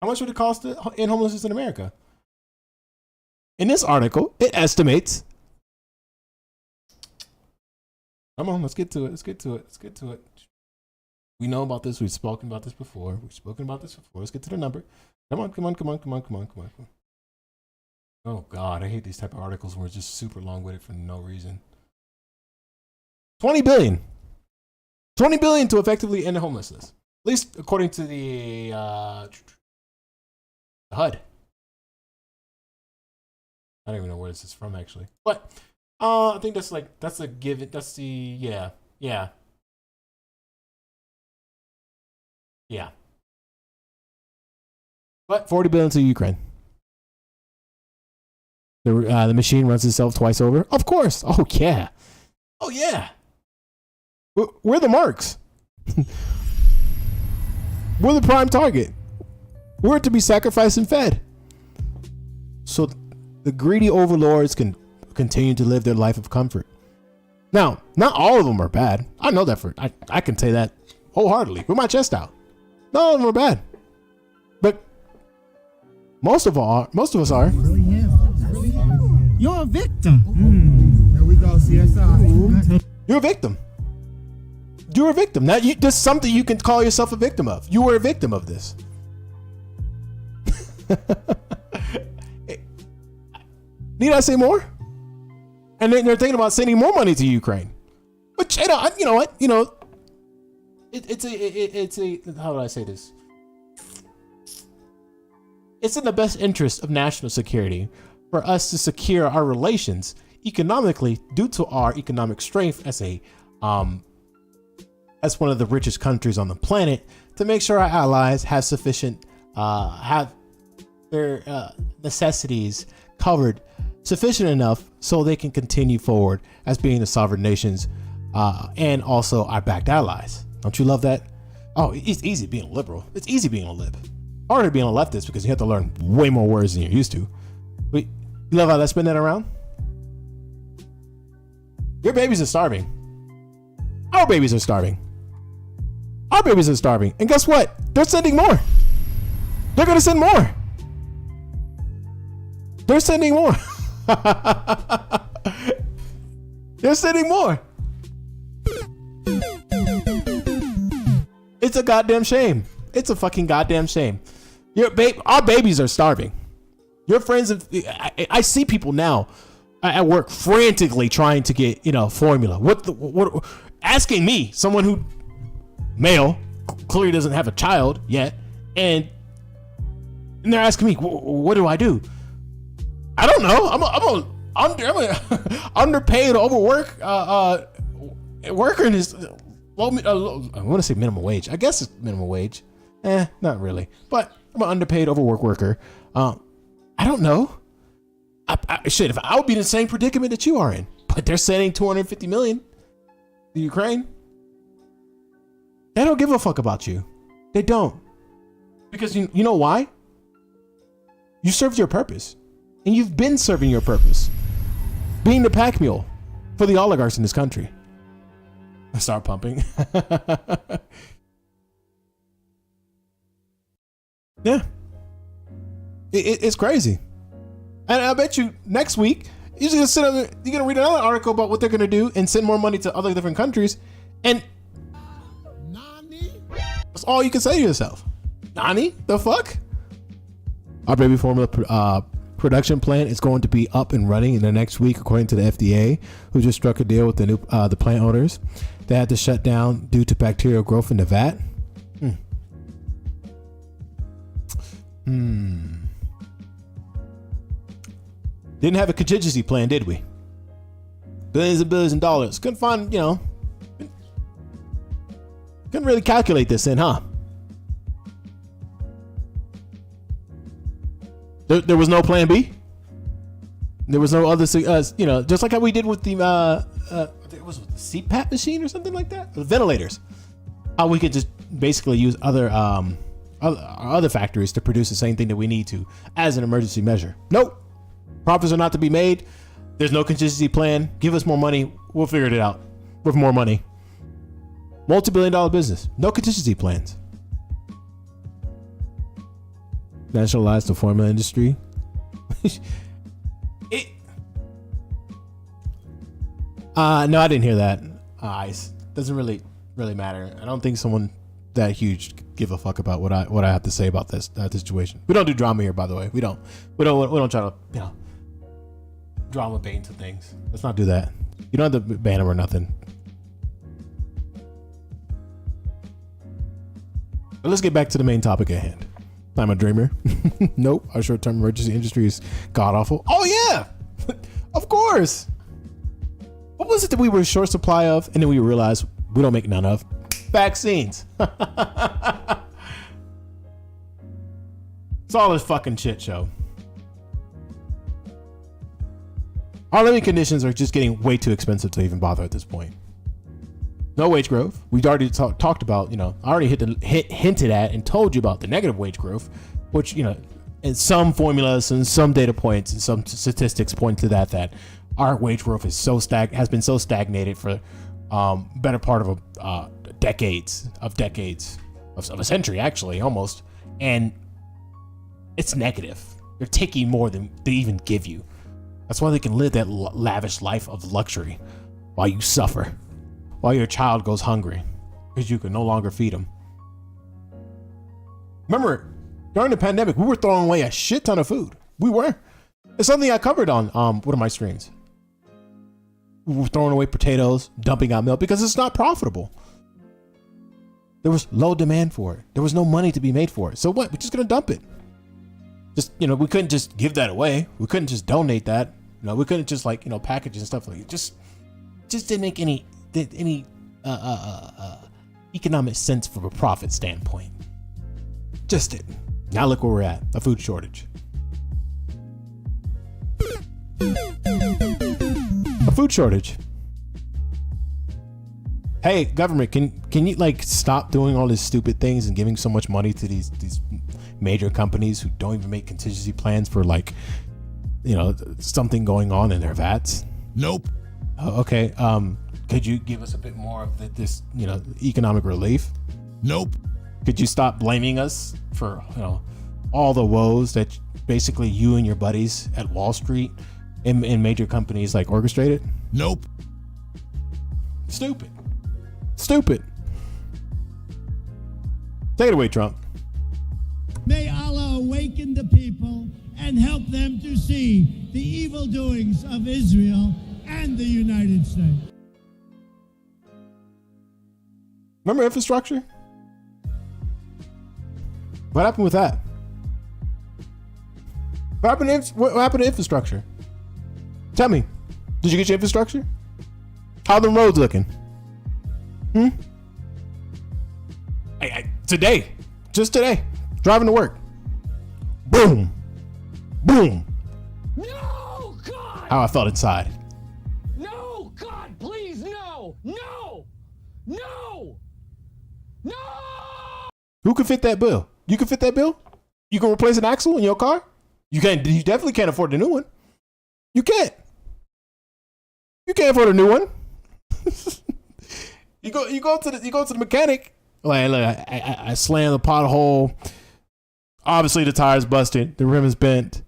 How much would it cost to end homelessness in America? In this article, it estimates. Come on, let's get to it. We know about this. We've spoken about this before. Let's get to the number. Come on. Oh, God, I hate these type of articles where it's just super long-winded for no reason. $20 billion. $20 billion to effectively end homelessness. At least according to the HUD. I don't even know where this is from, actually. But I think that's a given. That's the, yeah. But $40 billion to Ukraine. The machine runs itself twice over. Of course. Oh yeah. We're the marks. We're the prime target. We're to be sacrificed and fed. So the greedy overlords can continue to live their life of comfort. Now, not all of them are bad. I know that I can say that wholeheartedly with my chest out. Not all of them are bad. But most of us are. You're a victim. There we go, CSI. You're a victim. You're a victim. Now, there's something you can call yourself a victim of. You were a victim of this. Need I say more? And then they're thinking about sending more money to Ukraine. But you know what? It's a how do I say this? It's in the best interest of national security for us to secure our relations economically due to our economic strength as one of the richest countries on the planet, to make sure our allies have sufficient have their necessities covered sufficient enough so they can continue forward as being the sovereign nations and also our backed allies. Don't you love that? Oh, it's easy being a liberal. It's easy being a lib. Harder being a leftist because you have to learn way more words than you're used to. You love how they spin that around? Your babies are starving. Our babies are starving. Our babies are starving. And guess what? They're sending more. They're going to send more. They're sending more. They're sending more. It's a goddamn shame. It's a fucking goddamn shame. Our babies are starving. Your friends, I see people now at work frantically trying to get, formula. What asking me, someone who male, clearly doesn't have a child yet, and they're asking me, what do I do? I don't know. I'm an underpaid, overwork worker in this. I want to say minimum wage. I guess it's minimum wage. Not really. But I'm an underpaid, overwork worker. I don't know. Shit, if I would be in the same predicament that you are in, but they're sending $250 million to Ukraine. They don't give a fuck about you. They don't. Because you know why? You served your purpose. And you've been serving your purpose. Being the pack mule for the oligarchs in this country. I start pumping. Yeah. It's crazy. And I bet you next week, you're going to read another article about what they're going to do and send more money to other different countries. And that's all you can say to yourself. Nani? The fuck? Our baby formula production plant is going to be up and running in the next week, according to the FDA, who just struck a deal with the plant owners. They had to shut down due to bacterial growth in the vat. Didn't have a contingency plan, did we? Billions and billions of dollars. Couldn't find, couldn't really calculate this in, huh? There was no plan B. There was no other, just like how we did with the, it was the CPAP machine or something like that. The ventilators. How we could just basically use other factories to produce the same thing that we need to as an emergency measure. Nope. Profits are not to be made. There's no contingency plan. Give us more money. We'll figure it out with more money. Multi-billion-dollar business. No contingency plans. Nationalize the formula industry. No, I didn't hear that. Ice doesn't really matter. I don't think someone that huge give a fuck about what I have to say about this situation. We don't do drama here, by the way. We don't try to drama bait into things. Let's not do that. You don't have to ban them or nothing. But let's get back to the main topic at hand. I'm a dreamer. Nope. Our short-term emergency industry is god awful. Oh yeah, of course. What was it that we were short supply of, and then we realized we don't make none of? Vaccines. It's all this fucking shit show. Our living conditions are just getting way too expensive to even bother at this point. No wage growth. We've already talked about, I already hinted at and told you about the negative wage growth, which, in some formulas and some data points and some statistics point to that our wage growth is has been so stagnated for better part of decades of a century, actually, almost. And it's negative. They're taking more than they even give you. That's why they can live that lavish life of luxury while you suffer, while your child goes hungry because you can no longer feed them. Remember, during the pandemic, we were throwing away a shit ton of food. We were. It's something I covered on one of my streams. We were throwing away potatoes, dumping out milk because it's not profitable. There was low demand for it. There was no money to be made for it. So what? We're just gonna dump it. Just, we couldn't just give that away. We couldn't just donate that. We couldn't just package and stuff like it. Just didn't make any economic sense from a profit standpoint. Just didn't. Now look where we're at, a food shortage. A food shortage. Hey, government, can you stop doing all these stupid things and giving so much money to these major companies who don't even make contingency plans for something going on in their vats? Nope. Okay. Could you give us a bit more of this economic relief? Nope. Could you stop blaming us for all the woes that basically you and your buddies at Wall Street and major companies orchestrated? Nope. Stupid. Take it away, Trump. May Allah awaken the people and help them to see the evil doings of Israel and the United States. Remember infrastructure? What happened with that? What happened to infrastructure? Tell me. Did you get your infrastructure? How are the roads looking? Today. Just today. Driving to work. Boom. Boom. No, God! How I felt inside. No, God, please, no! No! No! No! Who can fit that bill? You can fit that bill? You can replace an axle in your car? You definitely can't afford a new one. You can't. You can't afford a new one. You go to the mechanic. Look, I slammed the pothole. Obviously the tire's busted. The rim is bent.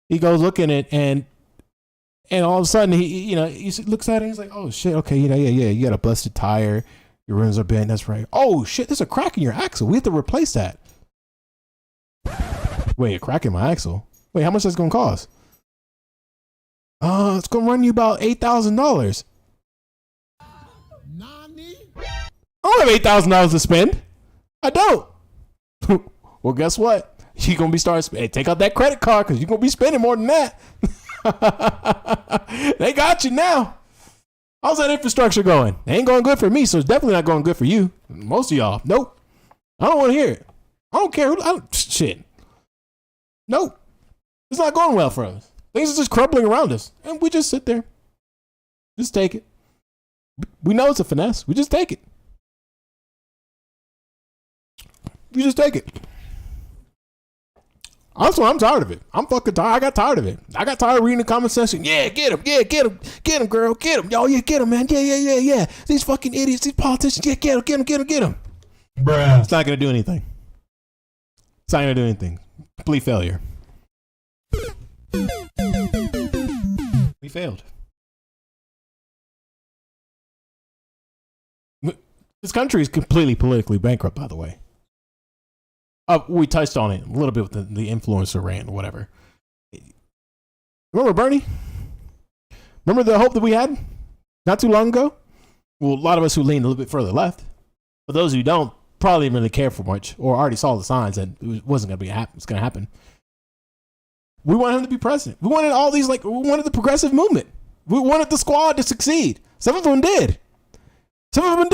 He goes looking at it, and all of a sudden he looks at it and he's like, oh shit, okay, yeah, you got a busted tire. Your rims are bent. That's right. Oh shit, there's a crack in your axle. We have to replace that. Wait, a crack in my axle? Wait, how much that's gonna cost? It's gonna run you about $8,000. I don't have $8,000 to spend. I don't. Well, guess what? You're gonna be take out that credit card because you're gonna be spending more than that. They got you now. How's that infrastructure going? It ain't going good for me, so it's definitely not going good for you. Most of y'all, nope. I don't want to hear it. I don't care. Shit. Nope. It's not going well for us. Things are just crumbling around us, and we just sit there. Just take it. We know it's a finesse. We just take it. You just take it. Also, I'm tired of it. I'm fucking tired. I got tired of it. I got tired of reading the comment section. Yeah, get him. Yeah, get him. Get him, girl. Get him. Yo, yeah, get him, man. Yeah. These fucking idiots, these politicians. Yeah, get him. Bruh. It's not going to do anything. It's not going to do anything. Complete failure. We failed. This country is completely politically bankrupt, by the way. We touched on it a little bit with the influencer rant or whatever. Remember Bernie? Remember the hope that we had not too long ago? Well, a lot of us who leaned a little bit further left. But those who don't probably didn't really care for much or already saw the signs that it wasn't going to it's going to happen. We wanted him to be president. We wanted all these, we wanted the progressive movement. We wanted the squad to succeed. Some of them did. And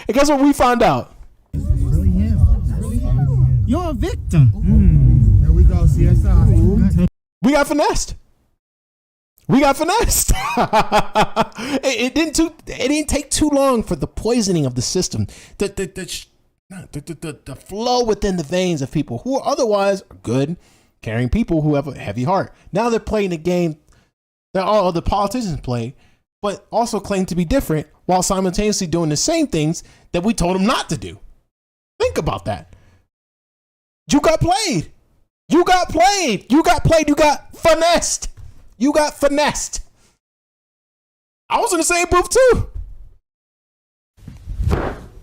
guess what we found out? You're a victim. Here we go, CSI. We got finessed. It didn't take too long for the poisoning of the system, the flow within the veins of people who are otherwise good, caring people who have a heavy heart. Now they're playing the game that all the politicians play, but also claim to be different while simultaneously doing the same things that we told them not to do. Think about that. You got played. You got finessed. I was in the same booth too.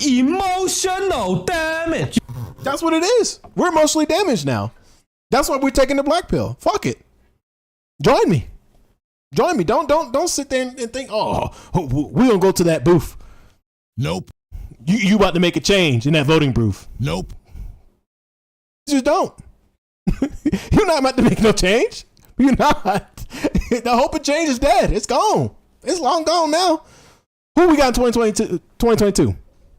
Emotional damage. That's what it is. We're emotionally damaged now. That's why we're taking the black pill. Fuck it. Join me. Don't sit there and think, we gonna go to that booth. Nope. You about to make a change in that voting booth. Nope. Just don't. You're not about to make no change. You're not. The hope of change is dead. It's gone. It's long gone now. Who we got in 2022?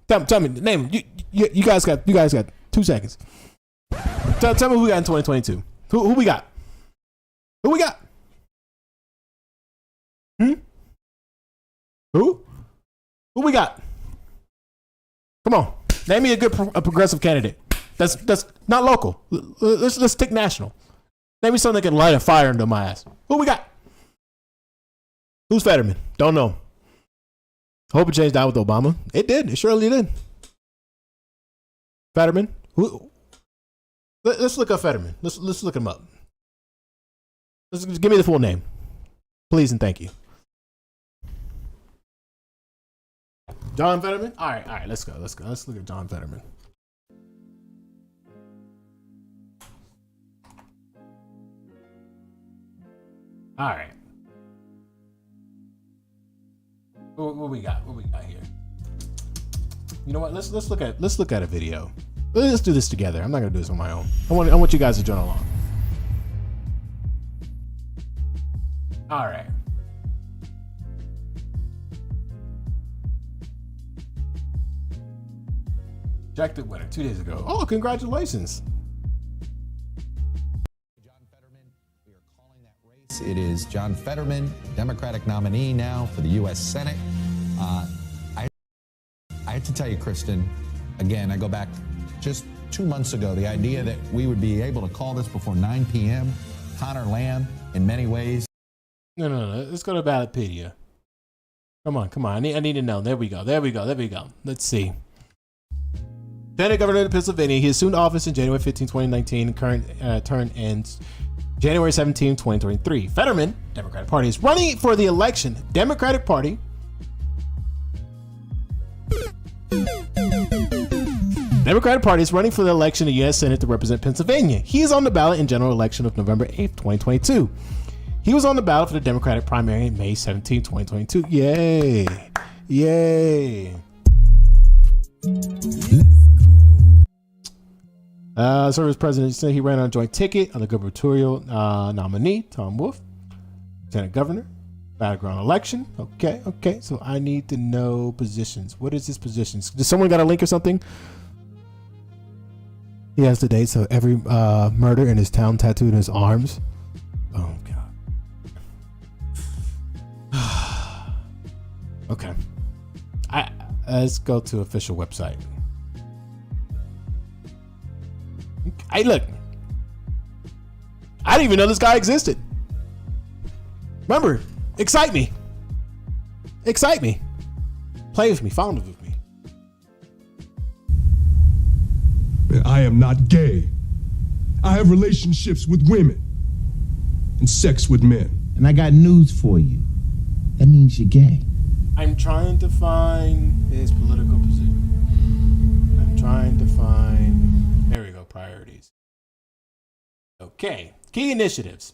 Tell me, name them. You guys got 2 seconds. Tell me who we got in 2022. Who we got? Who we got? Who we got? Come on. Name me a progressive candidate. That's not local. Let's stick national. Name me something that can light a fire under my ass. Who we got? Who's Fetterman? Don't know. Hope it changed out with Obama. It did. It surely did. Fetterman? Who? Let's look up Fetterman. Let's look him up. Give me the full name, please and thank you. John Fetterman. All right. Let's go. Let's look at John Fetterman. All right. What we got here? You know what? Let's look at a video. Let's do this together. I'm not gonna do this on my own. I want you guys to join along. All right. Jack the winner 2 days ago. Oh, congratulations. It is John Fetterman, Democratic nominee now for the U.S. Senate. I have to tell you, Kristen, again, I go back just 2 months ago, the idea that we would be able to call this before 9 p.m., Connor Lamb, in many ways. No. Let's go to Ballotpedia. Come on. I need to know. There we go. Let's see. Lieutenant Governor of Pennsylvania, he assumed office in January 15, 2019. Current term ends January 17, 2023. Fetterman, Democratic Party, is running for the election. Democratic Party. Democratic Party is running for the election in the U.S. Senate to represent Pennsylvania. He is on the ballot in general election of November 8th, 2022. He was on the ballot for the Democratic primary in May 17, 2022. Yay. Yay. Serve as president, said he ran on a joint ticket on the gubernatorial nominee, Tom Wolf, lieutenant governor, battleground election. Okay. So I need to know positions. What is his positions? Does someone got a link or something? He has the dates of every murder in his town tattooed in his arms. Oh God. Okay. Let's go to official website. Look. I didn't even know this guy existed. Remember, excite me. Play with me, fond with me. I am not gay. I have relationships with women and sex with men. And I got news for you. That means you're gay. I'm trying to find his political position. There we go, priorities. Okay, key initiatives.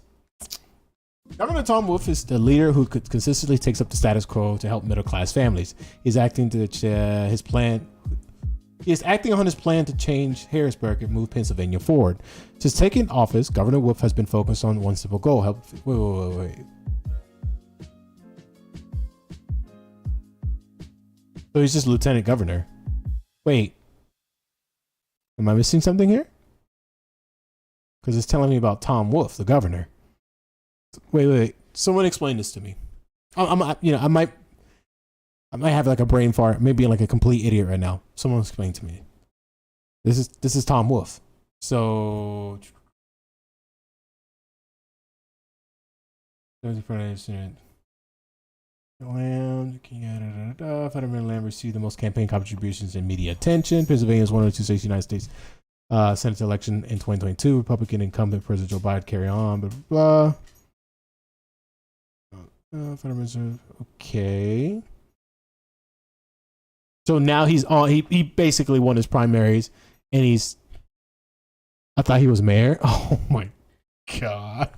Governor Tom Wolf is the leader who consistently takes up the status quo to help middle-class families. He's acting on his plan to change Harrisburg and move Pennsylvania forward. Since taking office, Governor Wolf has been focused on one simple goal. Wait. So he's just lieutenant governor. Wait. Am I missing something here? Because it's telling me about Tom Wolf, the governor. Wait. Someone explain this to me. I might have like a brain fart, maybe like a complete idiot right now. Someone explain to me. This is Tom Wolf. So Fetterman Lamb received the most campaign contributions and media attention. Pennsylvania is one of the 2 states in the United States Senate election in 2022. Republican incumbent President Joe Biden carry on, blah, blah. Fetterman's okay. So now he's on. He basically won his primaries, and he's. I thought he was mayor. Oh my God.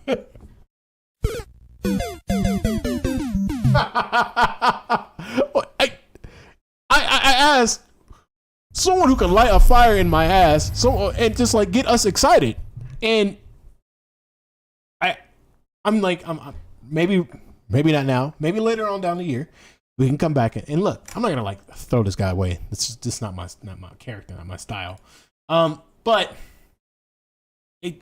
I asked someone who can light a fire in my ass, and just like get us excited, and I'm maybe not now, maybe later on down the year we can come back and look. I'm not gonna like throw this guy away. It's just not my character, not my style. But I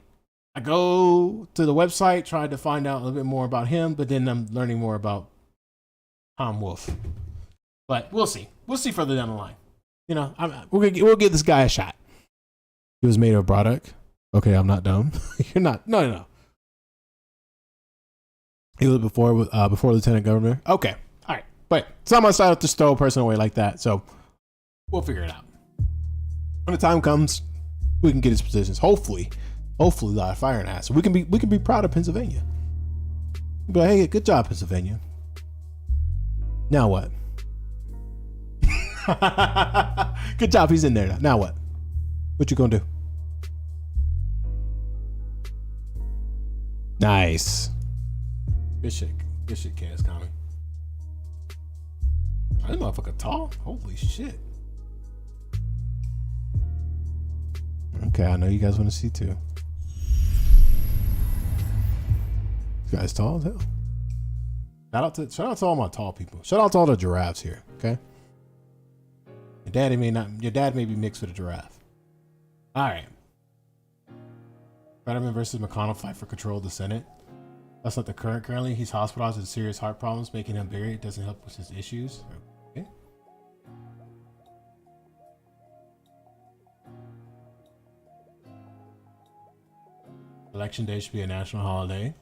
go to the website, try to find out a little bit more about him, but then I'm learning more about Tom Wolf. But we'll see. We'll see further down the line. You know, we'll give this guy a shot. He was made of Broderick. Okay, I'm not dumb. You're not. No. He was before lieutenant governor. Okay, all right. But it's not my style to just throw a person away like that. So we'll figure it out. When the time comes, we can get his positions. Hopefully light a fire in ass. So we can be proud of Pennsylvania. But hey, good job, Pennsylvania. Now what? Good job, he's in there now. Now what? What you gonna do? Nice. Good shit, Cass Common. This motherfucker tall. Holy shit. Okay, I know you guys want to see too. This guy's tall as hell. Shout out to all my tall people. Shout out to all the giraffes here, okay? Your dad may be mixed with a giraffe. Alright. Fetterman versus McConnell fight for control of the Senate. That's not the currently. He's hospitalized with serious heart problems, making him buried. It doesn't help with his issues. Okay. Election day should be a national holiday.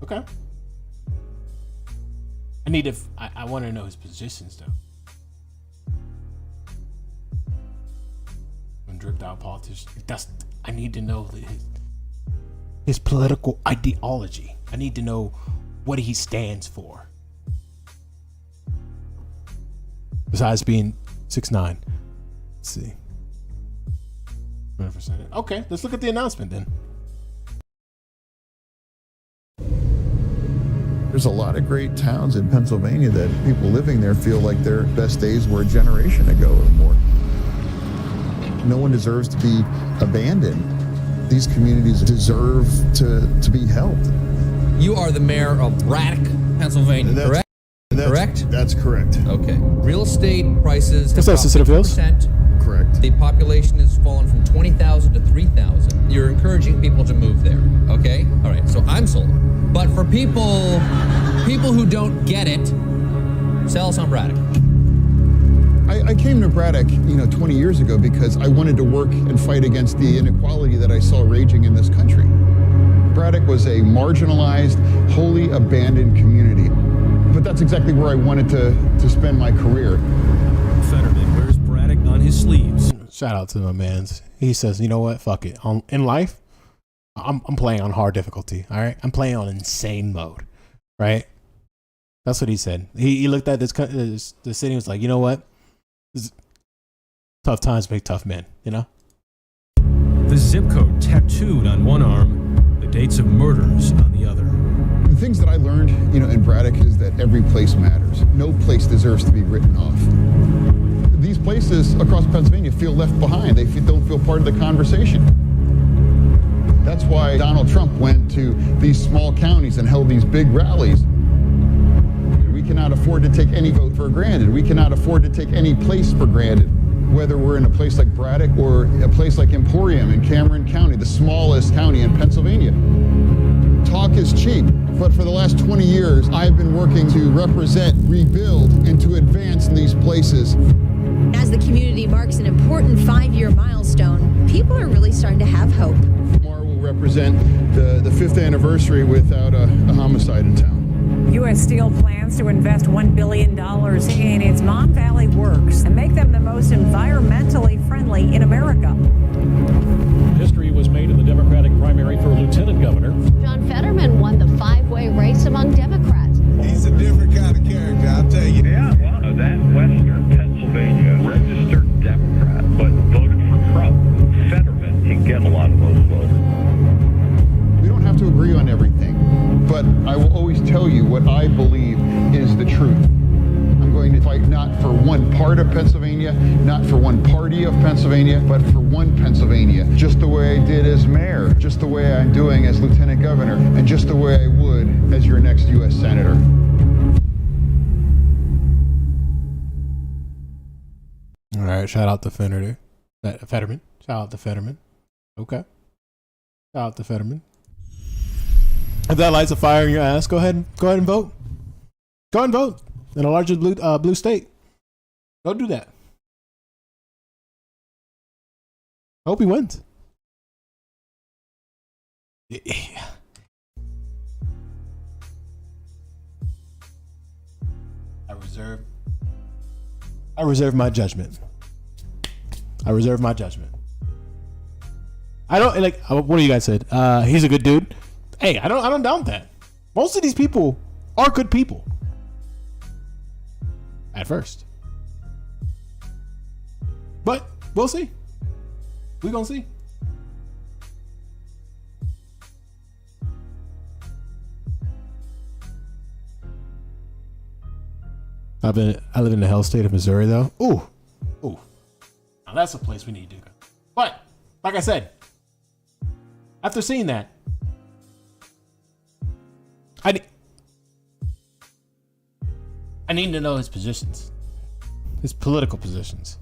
Okay. I want to know his positions though. When dripped out politician, I need to know his political ideology. I need to know what he stands for. Besides being 6'9". Let's see. 100%. Okay, let's look at the announcement then. There's a lot of great towns in Pennsylvania that people living there feel like their best days were a generation ago or more. No one deserves to be abandoned. These communities deserve to be helped. You are the mayor of Braddock, Pennsylvania, correct? Correct? That's correct. Okay. Real estate prices have What's that, dropped 50%. Correct. The population has fallen from 20,000 to 3,000. You're encouraging people to move there. Okay? All right. So I'm sold. But for people who don't get it, sell us on Braddock. I came to Braddock, 20 years ago because I wanted to work and fight against the inequality that I saw raging in this country. Braddock was a marginalized, wholly abandoned community. But that's exactly where I wanted to spend my career. Fetterman wears Braddock on his sleeves. Shout out to my man. He says, you know what? Fuck it. In life, I'm playing on hard difficulty. All right. I'm playing on insane mode. Right. That's what he said. He looked at the city and was like, you know what? Tough times make tough men, you know? The zip code tattooed on one arm, the dates of murders on the other. The things that I learned, in Braddock is that every place matters. No place deserves to be written off. These places across Pennsylvania feel left behind. They don't feel part of the conversation. That's why Donald Trump went to these small counties and held these big rallies. We cannot afford to take any vote for granted. We cannot afford to take any place for granted. Whether we're in a place like Braddock or a place like Emporium in Cameron County, the smallest county in Pennsylvania. Talk is cheap, but for the last 20 years, I've been working to represent, rebuild, and to advance these places. As the community marks an important 5-year milestone, people are really starting to have hope. Tomorrow will represent the 5th anniversary without a homicide in town. U.S. Steel plans to invest $1 billion in its Mon Valley works and make them the most environmentally friendly in America. History was made in the Democratic primary for lieutenant governor. John Fetterman won the 5-way race among Democrats. He's a different kind of character, I'll tell you. Yeah, well, that Western Pennsylvania registered Democrat, but voted for Trump. Fetterman can get a lot of those votes. We don't have to agree on everything, but I will always tell you what I believe is the truth. I'm going to fight not for one part of Pennsylvania, not for one party of Pennsylvania, but for one Pennsylvania, just the way I did as mayor, just the way I'm doing as lieutenant governor, and just the way I would as your next U.S. senator. All right. Shout out to Fetterman. Shout out to Fetterman. Okay. Shout out to Fetterman. If that lights a fire in your ass, go ahead and vote. Go ahead and vote in a larger blue state. Go do that. I hope he wins. Yeah. I reserve my judgment. I reserve my judgment. I don't like what do you guys said? He's a good dude. Hey, I don't doubt that. Most of these people are good people. At first. But we'll see. We're gonna see. I live in the hell state of Missouri though. Ooh. Now that's a place we need to go. But like I said, after seeing that, I need to know his positions, his political positions,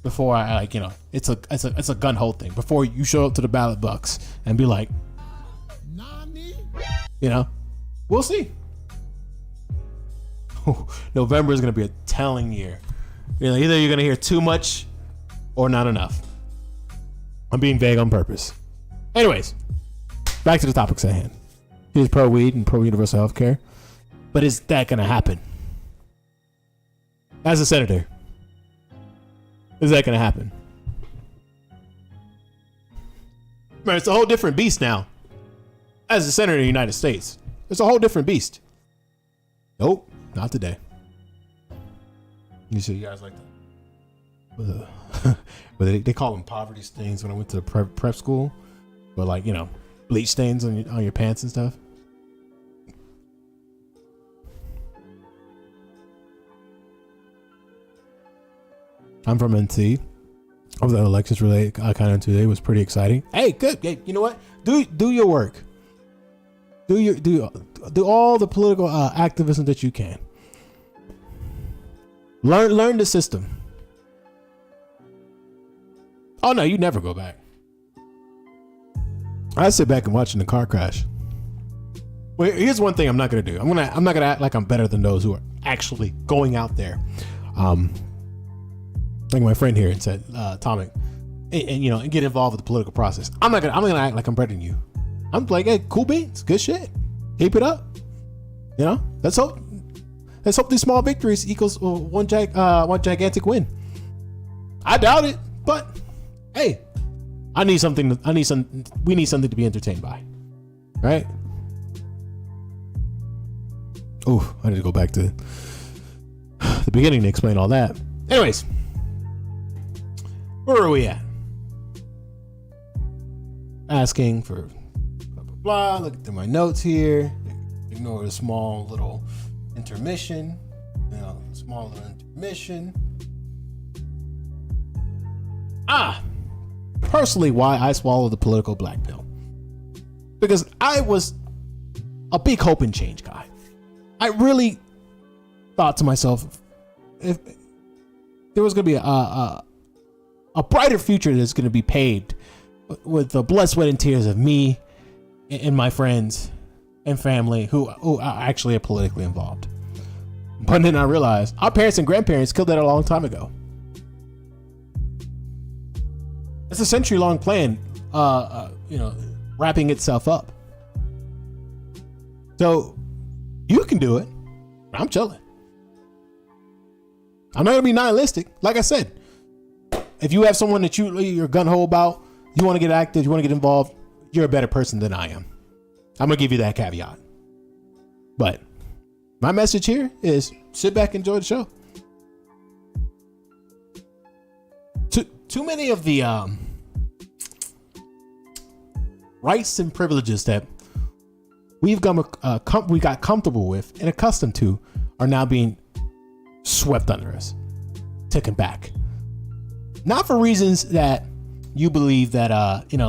before I it's a gun hole thing. Before you show up to the ballot box and be like, we'll see. November is gonna be a telling year. Either you're gonna hear too much or not enough. I'm being vague on purpose. Anyways, back to the topics at hand. He's pro weed and pro universal health care. But is that going to happen? As a senator, is that going to happen? Man, it's a whole different beast now. As a senator of the United States, it's a whole different beast. Nope, not today. You see, you guys like that? But they call them poverty stains when I went to the prep school. But bleach stains on your pants and stuff. I'm from NC. Of the elections relay kind of today was pretty exciting. Hey, good. Hey, you know what? Do your work. Do all the political activism that you can. Learn the system. Oh no, you never go back. I sit back and watching the car crash. Well, here's one thing I'm not gonna do. I'm not gonna act like I'm better than those who are actually going out there. Like my friend here said, Tomic, and you know, and get involved with the political process. I'm gonna act like I'm better than you. I'm like, hey, cool beans, good shit. Keep it up. You know, let's hope these small victories equals one gigantic win. I doubt it, but hey, we need something to be entertained by, right? Oh, I need to go back to the beginning to explain all that. Anyways, where are we at? Asking for blah blah blah. Look at my notes here. Ignore the small little intermission. Small little intermission. Personally, why I swallowed the political black pill? Because I was a big hope and change guy. I really thought to myself, if there was going to be a brighter future that's going to be paved with the blood, sweat, and tears of me and my friends and family who are actually politically involved. But then I realized our parents and grandparents killed that a long time ago. It's a century-long plan, wrapping itself up. So you can do it. I'm chilling. I'm not gonna be nihilistic. Like I said, if you have someone that you're gun-ho about, you want to get active, you want to get involved, you're a better person than I am. I'm gonna give you that caveat. But my message here is sit back and enjoy the show. Too many of the rights and privileges that we got comfortable with and accustomed to are now being swept under us, taken back. Not for reasons that you believe that how do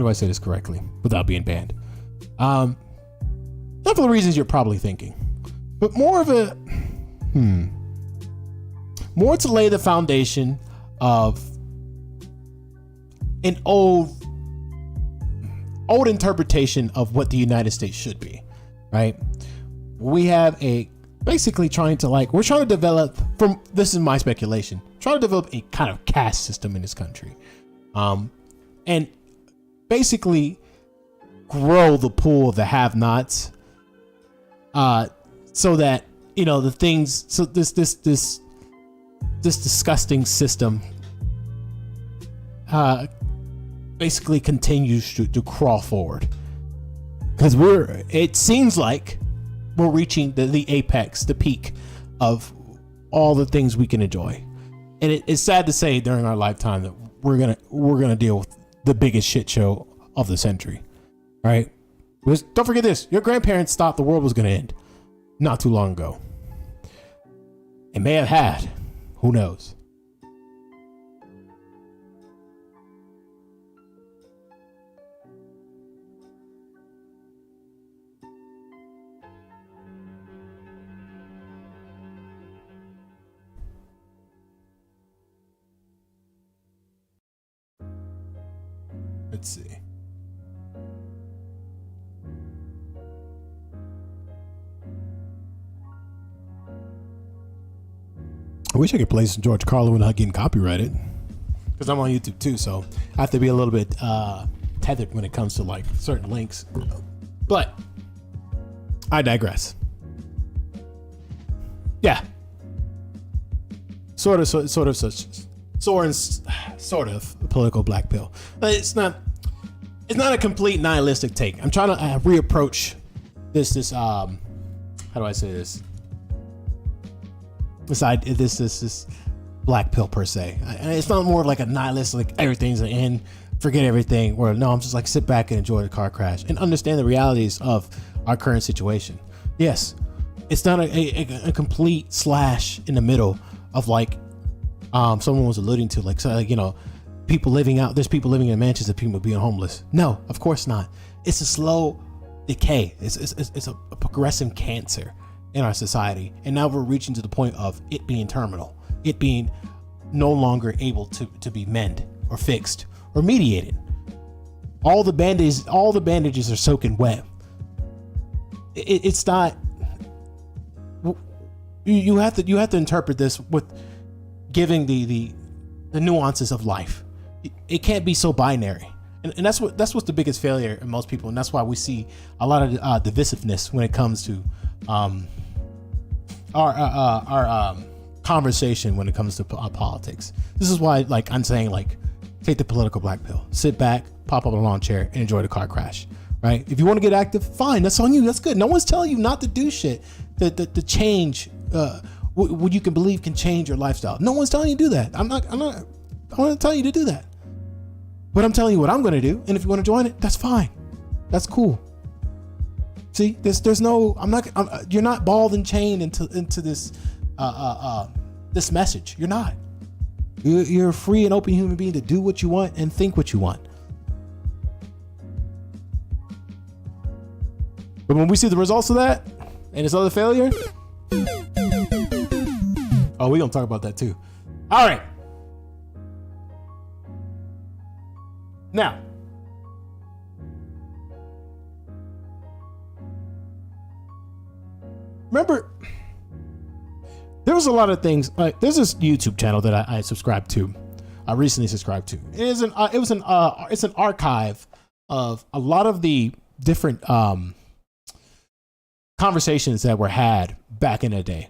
I say this correctly without being banned? Not for the reasons you're probably thinking, but more to lay the foundation of an old interpretation of what the United States should be, right? We have we're trying to develop, this is my speculation, trying to develop a kind of caste system in this country. And basically grow the pool of the have-nots, so that, this disgusting system basically continues to crawl forward, because it seems like we're reaching the apex, the peak of all the things we can enjoy. And it's sad to say during our lifetime that we're gonna deal with the biggest shit show of the century, right? Because don't forget this: your grandparents thought the world was gonna end not too long ago. It may have had. Who knows? Let's see. I wish I could play some George Carlin without getting copyrighted, because I'm on YouTube too, so I have to be a little bit tethered when it comes to like certain links. But I digress. Yeah, sort of political black pill. But it's not a complete nihilistic take. I'm trying to reapproach this how do I say this? This black pill per se. It's not more like a nihilist, like everything's an end, forget everything. Or no, I'm just like sit back and enjoy the car crash and understand the realities of our current situation. Yes, It's not a complete slash in the middle of like someone was alluding to, like, so, like, you know, people living out. There's people living in mansions and people being homeless. No, of course not. It's a slow decay. It's a progressive cancer in our society, and now we're reaching to the point of it being terminal, it being no longer able to be mended or fixed or mediated. All the bandages are soaking wet. It's not. You have to interpret this with giving the nuances of life. It can't be so binary, and that's what's the biggest failure in most people, and that's why we see a lot of divisiveness when it comes to our conversation when it comes to politics. This is why, like, I'm saying, like, take the political black pill, sit back, pop up a lawn chair, and enjoy the car crash. Right? If you want to get active, fine. That's on you. That's good. No one's telling you not to do shit to change what you can believe can change your lifestyle. No one's telling you to do that. I'm not telling you to do that. But I'm telling you what I'm going to do. And if you want to join it, that's fine. That's cool. See, there's no. You're not balled and chained into this this message. You're not. You're a free and open human being to do what you want and think what you want. But when we see the results of that and it's other failure, oh, we're gonna talk about that too. All right. Now, remember, there was a lot of things. Like, there's this YouTube channel that I subscribed to. I recently subscribed to. It's an archive of a lot of the different conversations that were had back in the day,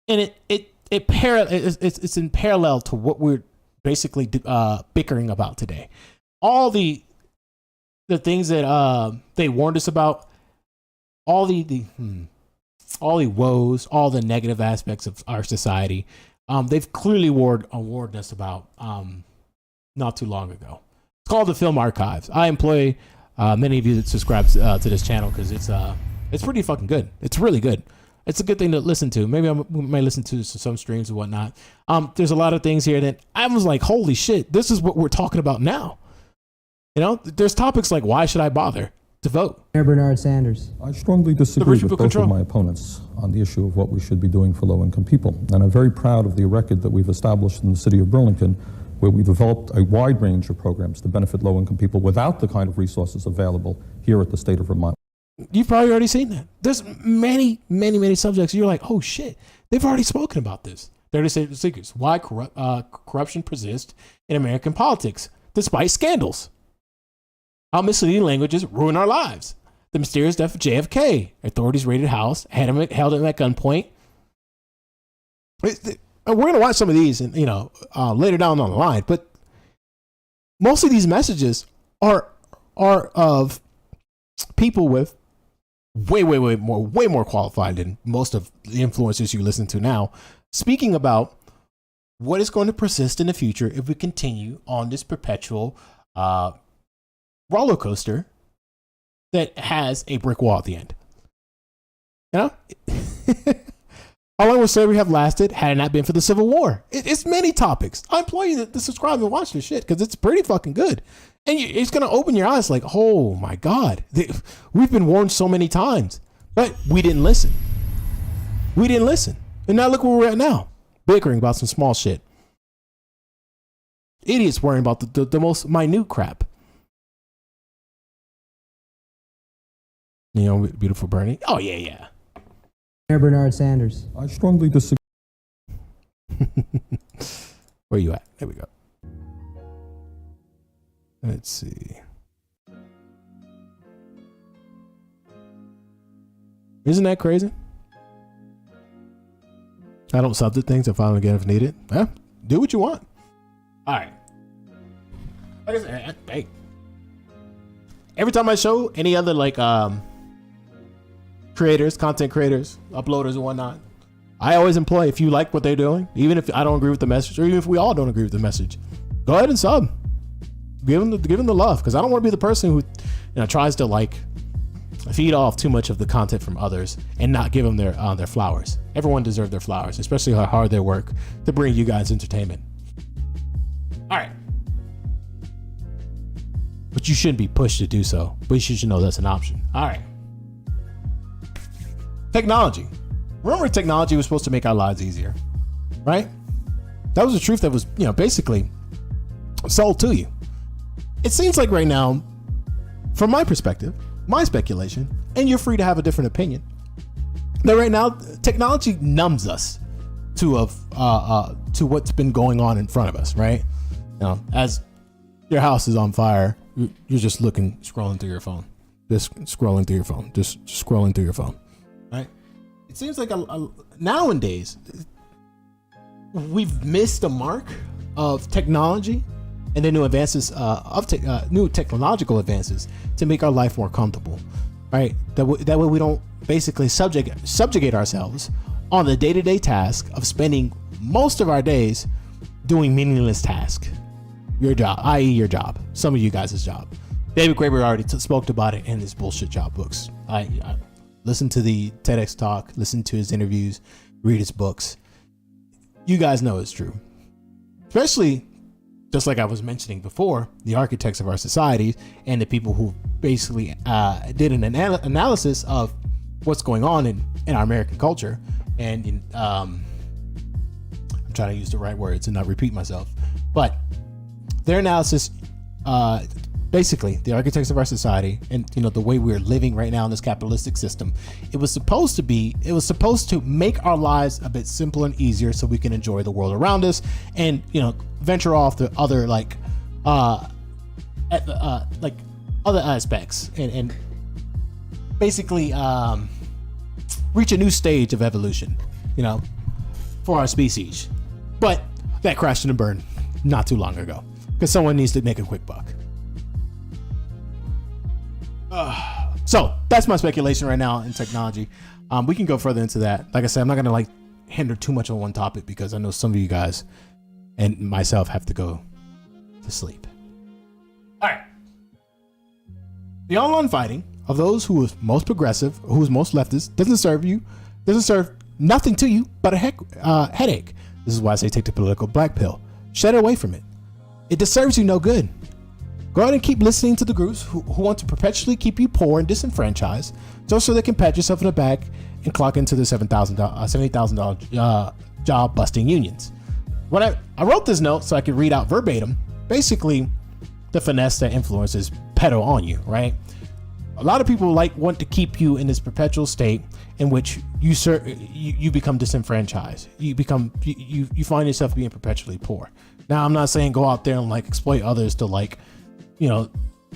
and it's in parallel to what we're basically bickering about today. All the things that they warned us about, all the woes, all the negative aspects of our society, they've clearly warned us about not too long ago. It's called the Film Archives. I employ many of you that subscribe to this channel because it's pretty fucking good. It's really good. It's a good thing to listen to. Maybe I might listen to some streams and whatnot. There's a lot of things here that I was like, holy shit, this is what we're talking about now. You know, there's topics like, why should I bother to vote? Mayor Bernard Sanders. I strongly disagree with both of my opponents on the issue of what we should be doing for low-income people. And I'm very proud of the record that we've established in the city of Burlington, where we developed a wide range of programs to benefit low-income people without the kind of resources available here at the state of Vermont. You've probably already seen that. There's many, many, many subjects. You're like, oh shit, they've already spoken about this. 30 secrets. Why corruption persists in American politics despite scandals. How misleading languages ruin our lives. The mysterious death of JFK. Authorities raided house, held him at gunpoint. We're going to watch some of these, and later down on the line. But most of these messages are of people with way more qualified than most of the influencers you listen to now, speaking about what is going to persist in the future if we continue on this perpetual roller coaster that has a brick wall at the end. You know, how long would slavery have lasted had it not been for the Civil War? It's many topics. I implore you to subscribe and watch this shit because it's pretty fucking good. And it's going to open your eyes like, oh my God, we've been warned so many times, but we didn't listen. We didn't listen. And now look where we're at now, bickering about some small shit. Idiots worrying about the most minute crap. You know, beautiful Bernie. Oh, yeah. Mayor Bernard Sanders. I strongly disagree. Where you at? There we go. Let's see. Isn't that crazy? I don't sub the things and finally get if needed. Do what you want. All right. Like I said, hey. Every time I show any other creators, content creators, uploaders and whatnot, I always employ, if you like what they're doing, even if I don't agree with the message, or even if we all don't agree with the message, go ahead and sub. Give them the love, because I don't want to be the person who tries to feed off too much of the content from others and not give them their flowers. Everyone deserves their flowers, especially how hard they work to bring you guys entertainment. All right. But you shouldn't be pushed to do so. But you should know that's an option. All right. Technology. Remember, technology was supposed to make our lives easier, right? That was the truth that was, basically sold to you. It seems like right now, from my perspective, my speculation, and you're free to have a different opinion, that right now technology numbs us to what's been going on in front of us, right? As your house is on fire, you're just scrolling through your phone, right? It seems like nowadays we've missed the mark of technology and the new advances new technological advances to make our life more comfortable, right? That way we don't basically subjugate ourselves on the day-to-day task of spending most of our days doing meaningless tasks. Your job, i.e. your job, some of you guys' job. David Graeber already spoke about it in his bullshit job books. I listen to the TEDx talk, listen to his interviews, read his books. You guys know it's true. Especially, just like I was mentioning before, the architects of our society and the people who basically did an analysis of what's going on in our American culture. And I'm trying to use the right words and not repeat myself. But their analysis, basically the architects of our society and the way we're living right now in this capitalistic system, it was supposed to make our lives a bit simpler and easier so we can enjoy the world around us and venture off to other other aspects and basically reach a new stage of evolution for our species. But that crashed and burned not too long ago because someone needs to make a quick buck. So that's my speculation right now in technology. We can go further into that. Like I said, I'm not gonna hinder too much on one topic because I know some of you guys and myself have to go to sleep. All right. The online fighting of those who is most progressive, who is most leftist, doesn't serve nothing to you but a headache. This is why I say take the political black pill. Shed away from it. It serves you no good. Go ahead and keep listening to the groups who want to perpetually keep you poor and disenfranchised just so they can pat yourself in the back and clock into the $70,000 job busting unions. When I wrote this note so I could read out verbatim, basically the finesse that influences peddle on you, right? A lot of people want to keep you in this perpetual state in which you become disenfranchised. You find yourself being perpetually poor. Now, I'm not saying go out there and exploit others to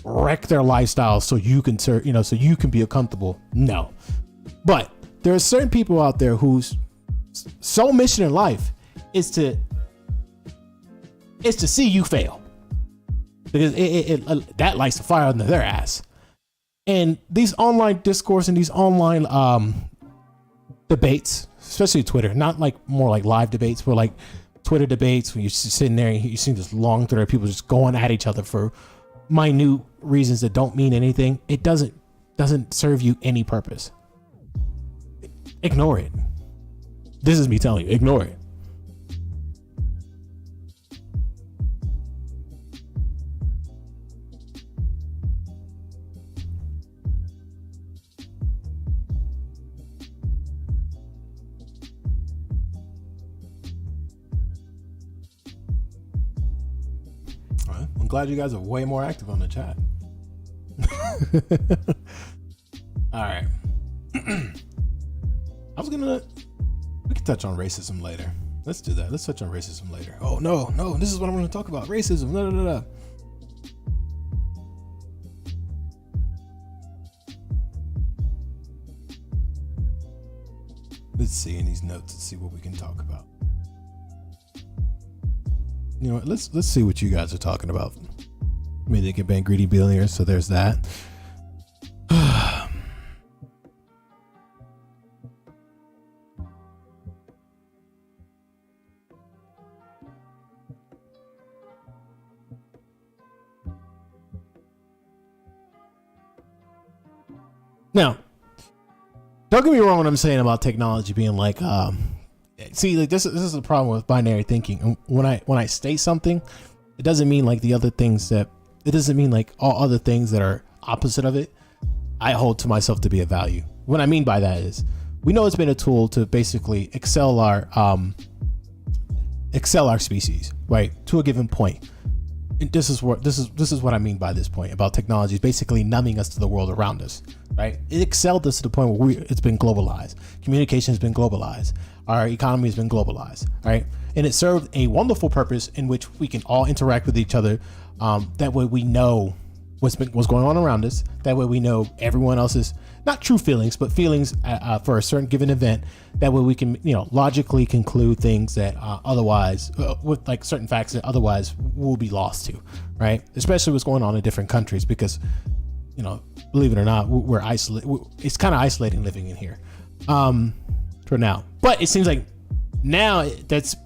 wreck their lifestyle so you can so you can be comfortable. No, but there are certain people out there whose sole mission in life is to see you fail because that lights the fire under their ass. And these online discourse and these online debates, especially Twitter, not more like live debates, but Twitter debates when you're sitting there and you see this long thread of people just going at each other for minute reasons that don't mean anything. It doesn't serve you any purpose. Ignore it. This is me telling you, ignore it. I'm glad you guys are way more active on the chat. All right. We can touch on racism later. Let's do that. Let's touch on racism later. Oh, no, this is what I'm going to talk about. Racism. No. Let's see in these notes and see what we can talk about. You know what? Let's see what you guys are talking about. I mean, they can ban greedy billionaires, so there's that. Now, don't get me wrong when I'm saying about technology being like, see, like this is the problem with binary thinking. When I state something, it doesn't mean like the other things that, it doesn't mean like all other things that are opposite of it, I hold to myself to be a value. What I mean by that is, we know it's been a tool to basically excel our species, right, to a given point. And this is what I mean by this point about technology is basically numbing us to the world around us, right? It excelled us to the point where it's been globalized. Communication has been globalized. Our economy has been globalized, right? And it served a wonderful purpose in which we can all interact with each other. That way we know what's going on around us. That way we know everyone else's, not true feelings, but feelings for a certain given event. That way we can, logically conclude things that otherwise, with like certain facts that otherwise will be lost to, right? Especially what's going on in different countries, because, believe it or not, we're isolated. It's kind of isolating living in here, for now. But it seems like now that's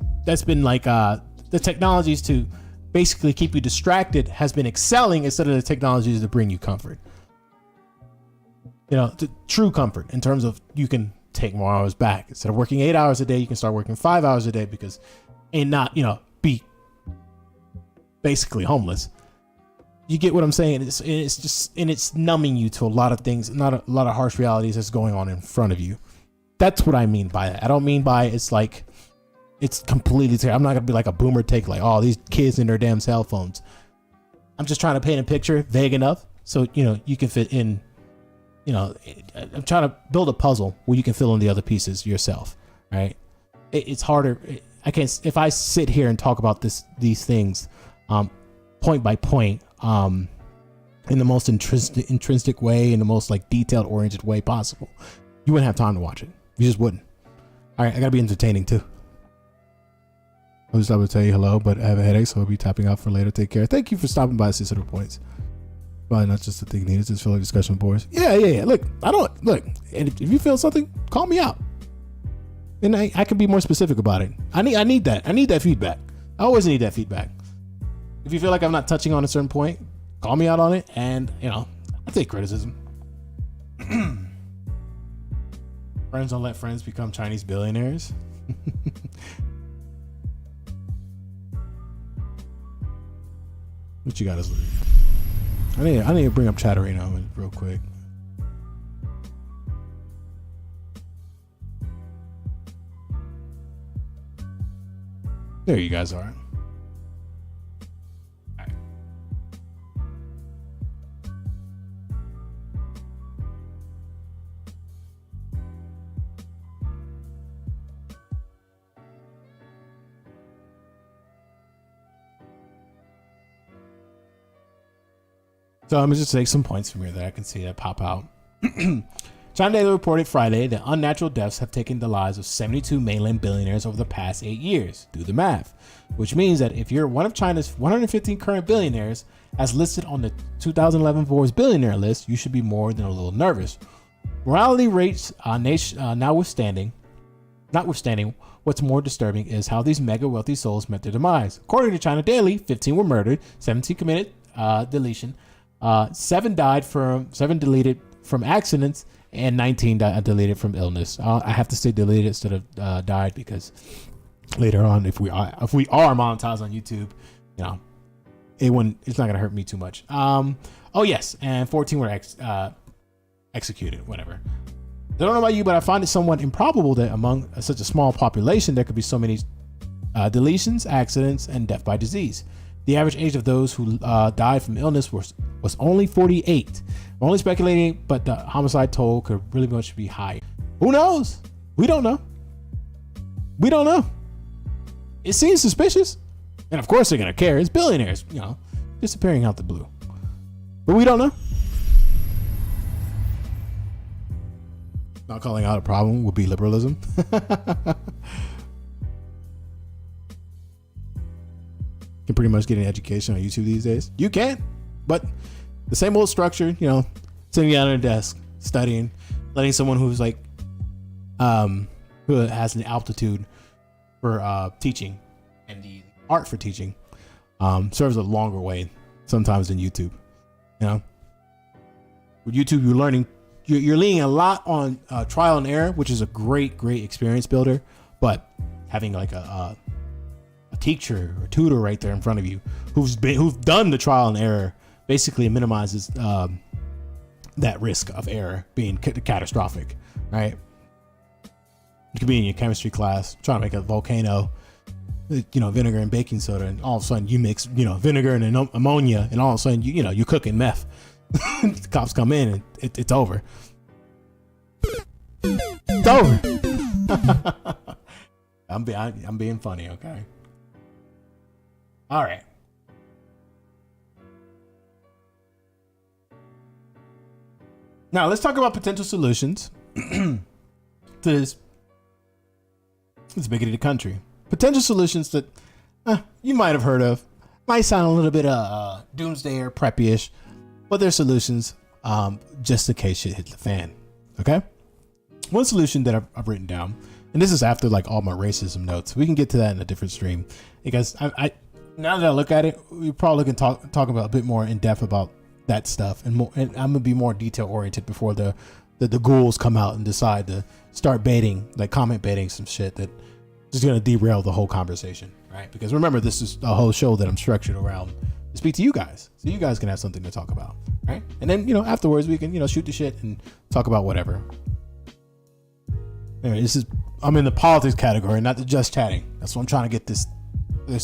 been like the technologies to basically keep you distracted has been excelling instead of the technologies to bring you comfort. True comfort in terms of you can take more hours back. Instead of working 8 hours a day, you can start working 5 hours a day and not, be basically homeless. You get what I'm saying? It's numbing you to a lot of things, not a lot of harsh realities that's going on in front of you. That's what I mean by that. I don't mean by it's like, it's completely, I'm not gonna be like a boomer take like, oh, these kids in their damn cell phones. I'm just trying to paint a picture vague enough so, you can fit in, I'm trying to build a puzzle where you can fill in the other pieces yourself, right? It's harder. I can't, if I sit here and talk about these things, point by point, in the most intrinsic way, in the most like detailed oriented way possible, you wouldn't have time to watch it. You just wouldn't. All right. I gotta be entertaining too. I would tell you hello, but I have a headache, so I'll be tapping out for later. Take care. Thank you for stopping by 600 points. Probably not just a thing needed, just feel like discussion boards. Yeah. Look, and if you feel something, call me out. And I can be more specific about it. I need that. I need that feedback. I always need that feedback. If you feel like I'm not touching on a certain point, call me out on it, and I take criticism. Friends don't let friends become Chinese billionaires. What you got us? I need to bring up Chatterino real quick. There you guys are. All right. So I'm just take some points from here that I can see that pop out. China Daily reported Friday that unnatural deaths have taken the lives of 72 mainland billionaires over the past 8 years. Do the math. Which means that if you're one of China's 115 current billionaires, as listed on the 2011 Forbes billionaire list, you should be more than a little nervous. Morality rates notwithstanding, what's more disturbing is how these mega wealthy souls met their demise. According to China Daily, 15 were murdered, 17 committed deletion, 7 deleted from accidents, and 19 deleted from illness. I have to say deleted instead of died, because later on, if we are monetized on YouTube, it's not gonna hurt me too much. Oh yes, and 14 were executed. Whatever. I don't know about you, but I find it somewhat improbable that among such a small population there could be so many deletions, accidents, and death by disease. The average age of those who died from illness was only 48. We're only speculating, but the homicide toll could really much be higher. Who knows? We don't know. It seems suspicious. And of course they're going to care. It's billionaires, disappearing out the blue. But we don't know. Not calling out a problem would be liberalism. Can pretty much get an education on YouTube these days. You can, but the same old structure, sitting down at a desk, studying, letting someone who's like, who has an aptitude for teaching and the art for teaching, serves a longer way sometimes than YouTube. With YouTube, you're learning you're leaning a lot on trial and error, which is a great experience builder. But having like a teacher or tutor right there in front of you who's done the trial and error basically minimizes that risk of error being catastrophic, right? You could be in your chemistry class trying to make a volcano, vinegar and baking soda, and all of a sudden you mix, vinegar and ammonia, and all of a sudden you're cooking meth. The cops come in and it's over. It's over. I'm being funny, okay? All right. Now let's talk about potential solutions to this bigoted country. Potential solutions that you might have heard of. Might sound a little bit doomsday or preppy-ish, but they're solutions just in case shit hit the fan. Okay? One solution that I've written down, and this is after like all my racism notes. We can get to that in a different stream because I now that I look at it, we probably can talk about a bit more in depth about that stuff, and I'm gonna be more detail oriented before the ghouls come out and decide to start baiting, like comment baiting some shit that is gonna derail the whole conversation, right? Because remember, this is a whole show that I'm structured around to speak to you guys, so you guys can have something to talk about, right? And then afterwards we can shoot the shit and talk about whatever. Anyway, I'm in the politics category, not the just chatting. That's what I'm trying to get this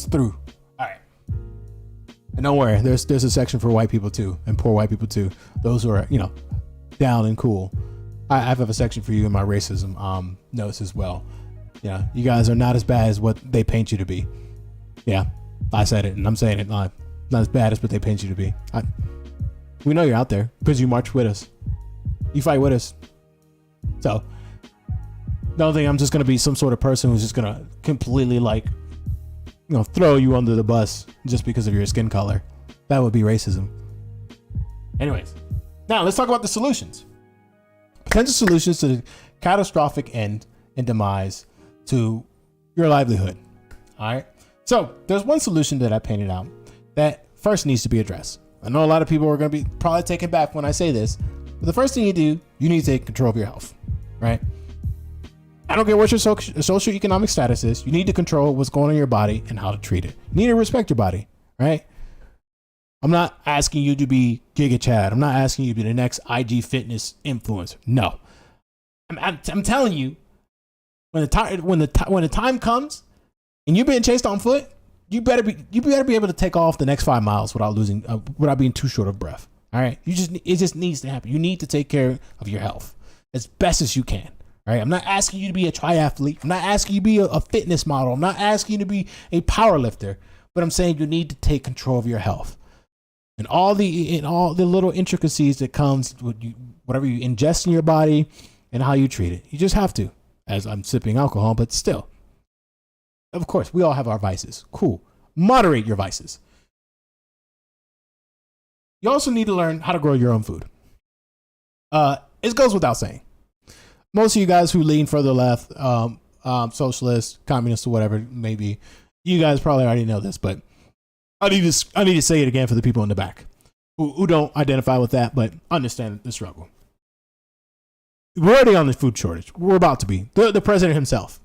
through. All right. And don't worry, there's a section for white people too, and poor white people too. Those who are down and cool. I have a section for you in my racism notes as well. Yeah, you guys are not as bad as what they paint you to be. Yeah, I said it, and I'm saying it live. Not as bad as what they paint you to be. We know you're out there because you march with us. You fight with us. So don't think I'm just gonna be some sort of person who's just gonna completely throw you under the bus just because of your skin color. That would be racism. Anyways, now let's talk about the solutions. Potential solutions to the catastrophic end and demise to your livelihood. All right. So there's one solution that I painted out that first needs to be addressed. I know a lot of people are going to be probably taken back when I say this, but the first thing you do, you need to take control of your health, right? I don't care what your socioeconomic status is. You need to control what's going on in your body and how to treat it. You need to respect your body, right? I'm not asking you to be Giga Chad. I'm not asking you to be the next IG fitness influencer. No, I'm telling you, when the time comes and you're being chased on foot, you better be able to take off the next 5 miles without being too short of breath. All right, it just needs to happen. You need to take care of your health as best as you can. All right, I'm not asking you to be a triathlete. I'm not asking you to be a fitness model. I'm not asking you to be a power lifter. But I'm saying you need to take control of your health and all the little intricacies that comes with whatever you ingest in your body and how you treat it. You just have to. As I'm sipping alcohol, but still, of course, we all have our vices. Cool. Moderate your vices. You also need to learn how to grow your own food. It goes without saying. Most of you guys who lean further left, socialist, communist, or whatever it may be, you guys probably already know this, but I need to say it again for the people in the back who don't identify with that, but understand the struggle. We're already on the food shortage. We're about to be. The president himself,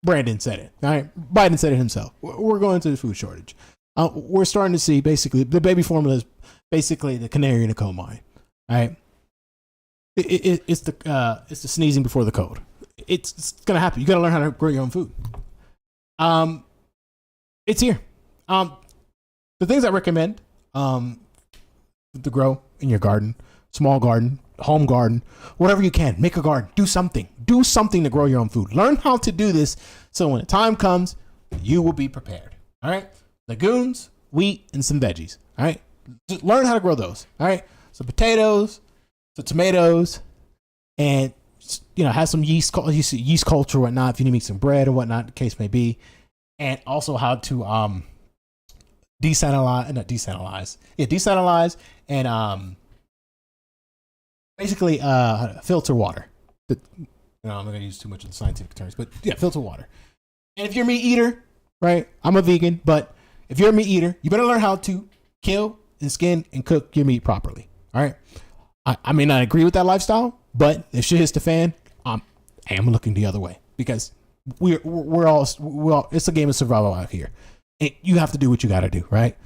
Brandon, said it. All right, Biden said it himself. We're going to the food shortage. We're starting to see basically the baby formula is basically the canary in the coal mine. All right. It's the sneezing before the cold. It's gonna happen. You gotta learn how to grow your own food. It's here. The things I recommend to grow in your garden, small garden, home garden, whatever you can, make a garden, do something to grow your own food. Learn how to do this so when the time comes, you will be prepared. All right. Legumes, wheat, and some veggies. All right. Just learn how to grow those. All right. Some potatoes, some tomatoes, and have some yeast culture or whatnot if you need to make some bread or whatnot, the case may be. And also how to desanitize and basically filter water. I'm not going to use too much of the scientific terms, but yeah, filter water. And if you're a meat eater, right? I'm a vegan, but if you're a meat eater, you better learn how to kill and skin and cook your meat properly. All right. I may not agree with that lifestyle, But if shit hits the fan, I am looking the other way because we're all it's a game of survival out here. You have to do what you got to do, right?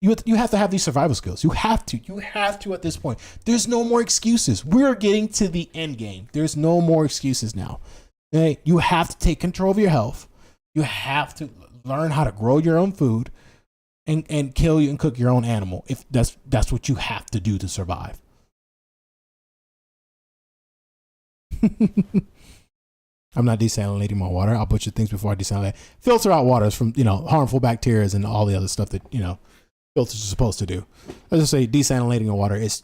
You have to have these survival skills. You have to at this point. There's no more excuses. We're getting to the end game. There's no more excuses now. Okay? You have to take control of your health. You have to learn how to grow your own food and kill you and cook your own animal. If that's what you have to do to survive. I'm not desalinating my water. I'll butcher things before I desalinate. Filter out waters from, harmful bacteria and all the other stuff that, filters are supposed to do. Let's just say desalinating your water is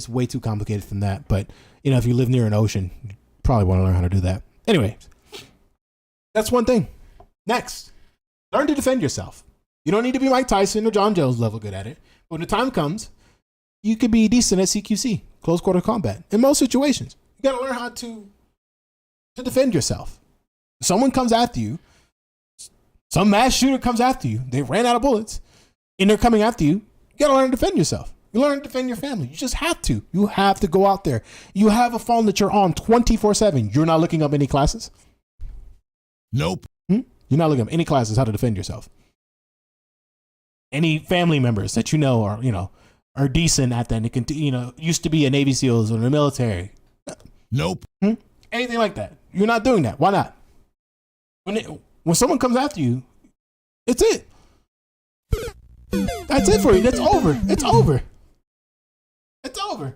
way too complicated from that. But, if you live near an ocean, you probably want to learn how to do that. Anyway, that's one thing. Next, learn to defend yourself. You don't need to be Mike Tyson or John Jones level good at it. But when the time comes, you could be decent at CQC, close quarter combat. In most situations, you got to learn how to defend yourself. If someone comes after you, some mass shooter comes after you, they ran out of bullets, and they're coming after you, you got to learn to defend yourself. You learn to defend your family. You just have to. You have to go out there. You have a phone that you're on 24/7. You're not looking up any classes? Nope. You're not looking up any classes how to defend yourself. Any family members that are decent at that and can, used to be a Navy SEALs or in the military. Nope. Anything like that. You're not doing that. Why not? When someone comes after you, it's it. That's it for you. That's over. It's over. It's over.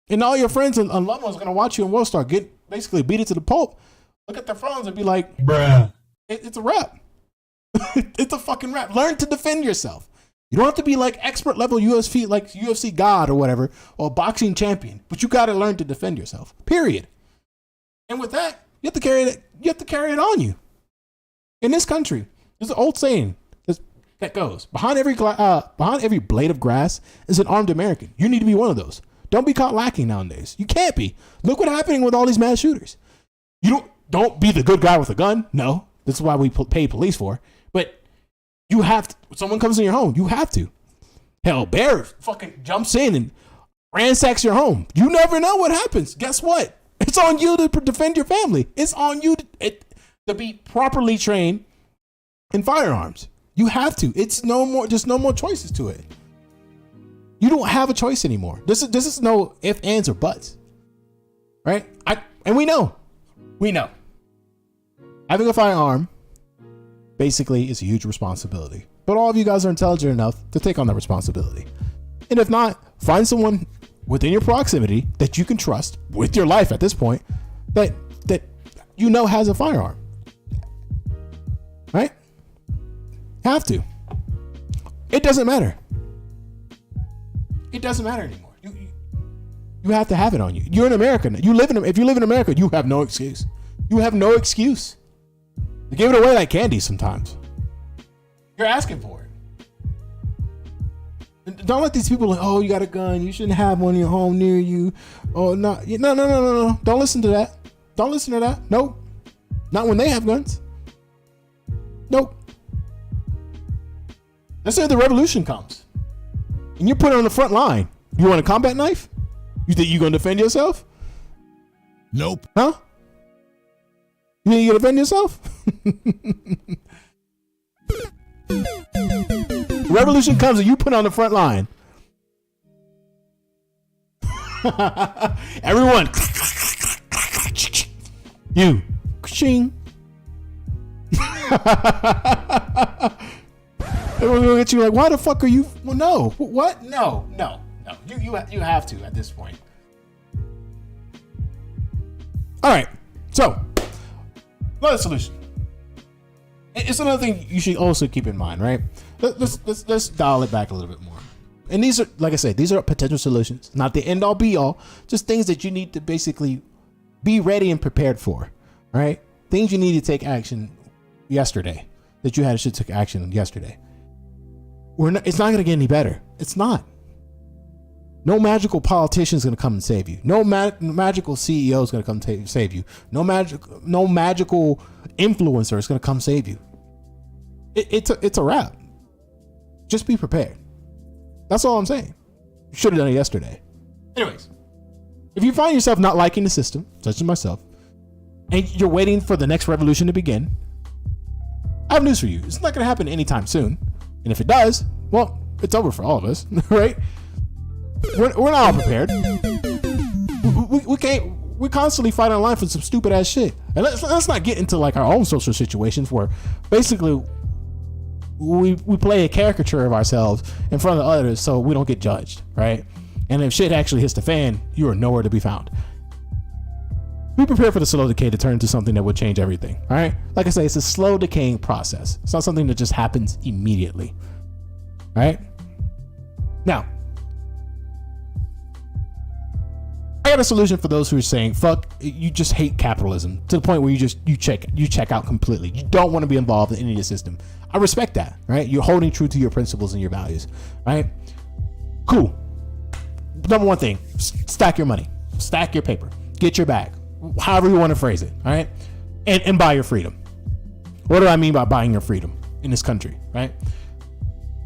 And all your friends and loved ones are going to watch you in World Star get basically beat it to the pulp. Look at their phones and be like, bruh, it's a wrap. It's a fucking wrap. Learn to defend yourself. You don't have to be like expert level UFC, like UFC god or whatever, or boxing champion, but you got to learn to defend yourself. Period. And with that, you have to carry it. You have to carry it on you. In this country, there's an old saying that goes behind every blade of grass is an armed American. You need to be one of those. Don't be caught lacking nowadays. You can't be. Look what's happening with all these mass shooters. You don't be the good guy with a gun. No, that's why we pay police for. But you have to, when someone comes in your home, you have to. Hell, Bear fucking jumps in and ransacks your home. You never know what happens. Guess what? It's on you to defend your family. It's on you to be properly trained in firearms. You have to. It's no more. There's no more choices to it. You don't have a choice anymore. This is no ifs, ands, or buts. Right? And we know. Having a firearm basically is a huge responsibility. But all of you guys are intelligent enough to take on that responsibility. And if not, find someone within your proximity that you can trust with your life at this point that has a firearm. Right? Have to. It doesn't matter. It doesn't matter anymore. You have to have it on you. You're in America. If you live in America, you have no excuse. You have no excuse. They give it away like candy sometimes. You're asking for it. Don't let these people like, you got a gun. You shouldn't have one in your home near you. Oh, no. No. Don't listen to that. Nope. Not when they have guns. Nope. Let's say the revolution comes and you're put on the front line. You want a combat knife? You think you're going to defend yourself? Nope. Huh? You think you're going to defend yourself? Revolution comes and you put on the front line. Everyone. You. Ching. Everyone's gonna get you like, why the fuck are you? Well, no. What? No. You have to at this point. All right. So, another solution. It's another thing you should also keep in mind, right? Let's dial it back a little bit more. And these are, like I said, these are potential solutions, not the end all be all. Just things that you need to basically be ready and prepared for. All right, things you need to take action yesterday that you should take action yesterday. It's not going to get any better. It's not. No magical politician is going to come and save you. No magical CEO is going to come save you. No magical influencer is going to come save you. It's a wrap. Just be prepared. That's all I'm saying. You should have done it yesterday. Anyways, If you find yourself not liking the system, such as myself, and you're waiting for the next revolution to begin, I have news for you. It's not going to happen anytime soon. And if it does, well, it's over for all of us, right? We're not all prepared. We can't. We constantly fight online for some stupid ass shit. And let's not get into like our own social situations where basically we play a caricature of ourselves in front of others so we don't get judged, right? And if shit actually hits the fan, you are nowhere to be found. Be prepared for the slow decay to turn into something that would change everything. All right. Like I say, it's a slow decaying process. It's not something that just happens immediately. All right. Now, I got a solution for those who are saying, fuck, you just hate capitalism to the point where you check out completely. You don't want to be involved in any of the system. I respect that, right? You're holding true to your principles and your values, right? Cool. Number one thing, stack your money, stack your paper, get your bag, however you want to phrase it, all right? And buy your freedom. What do I mean by buying your freedom in this country, right?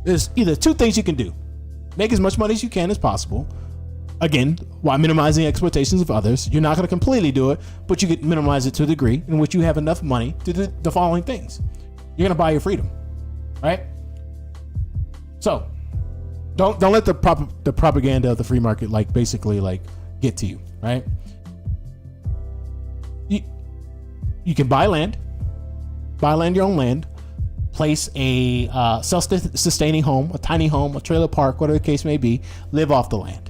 There's either two things you can do. Make as much money as you can as possible. Again, while minimizing exploitations of others. You're not going to completely do it, but you can minimize it to a degree in which you have enough money to do the following things. You're going to buy your freedom, right? So, don't let the propaganda of the free market basically get to you, right? You can buy land, your own land, place a self-sustaining home, a tiny home, a trailer park, whatever the case may be, live off the land,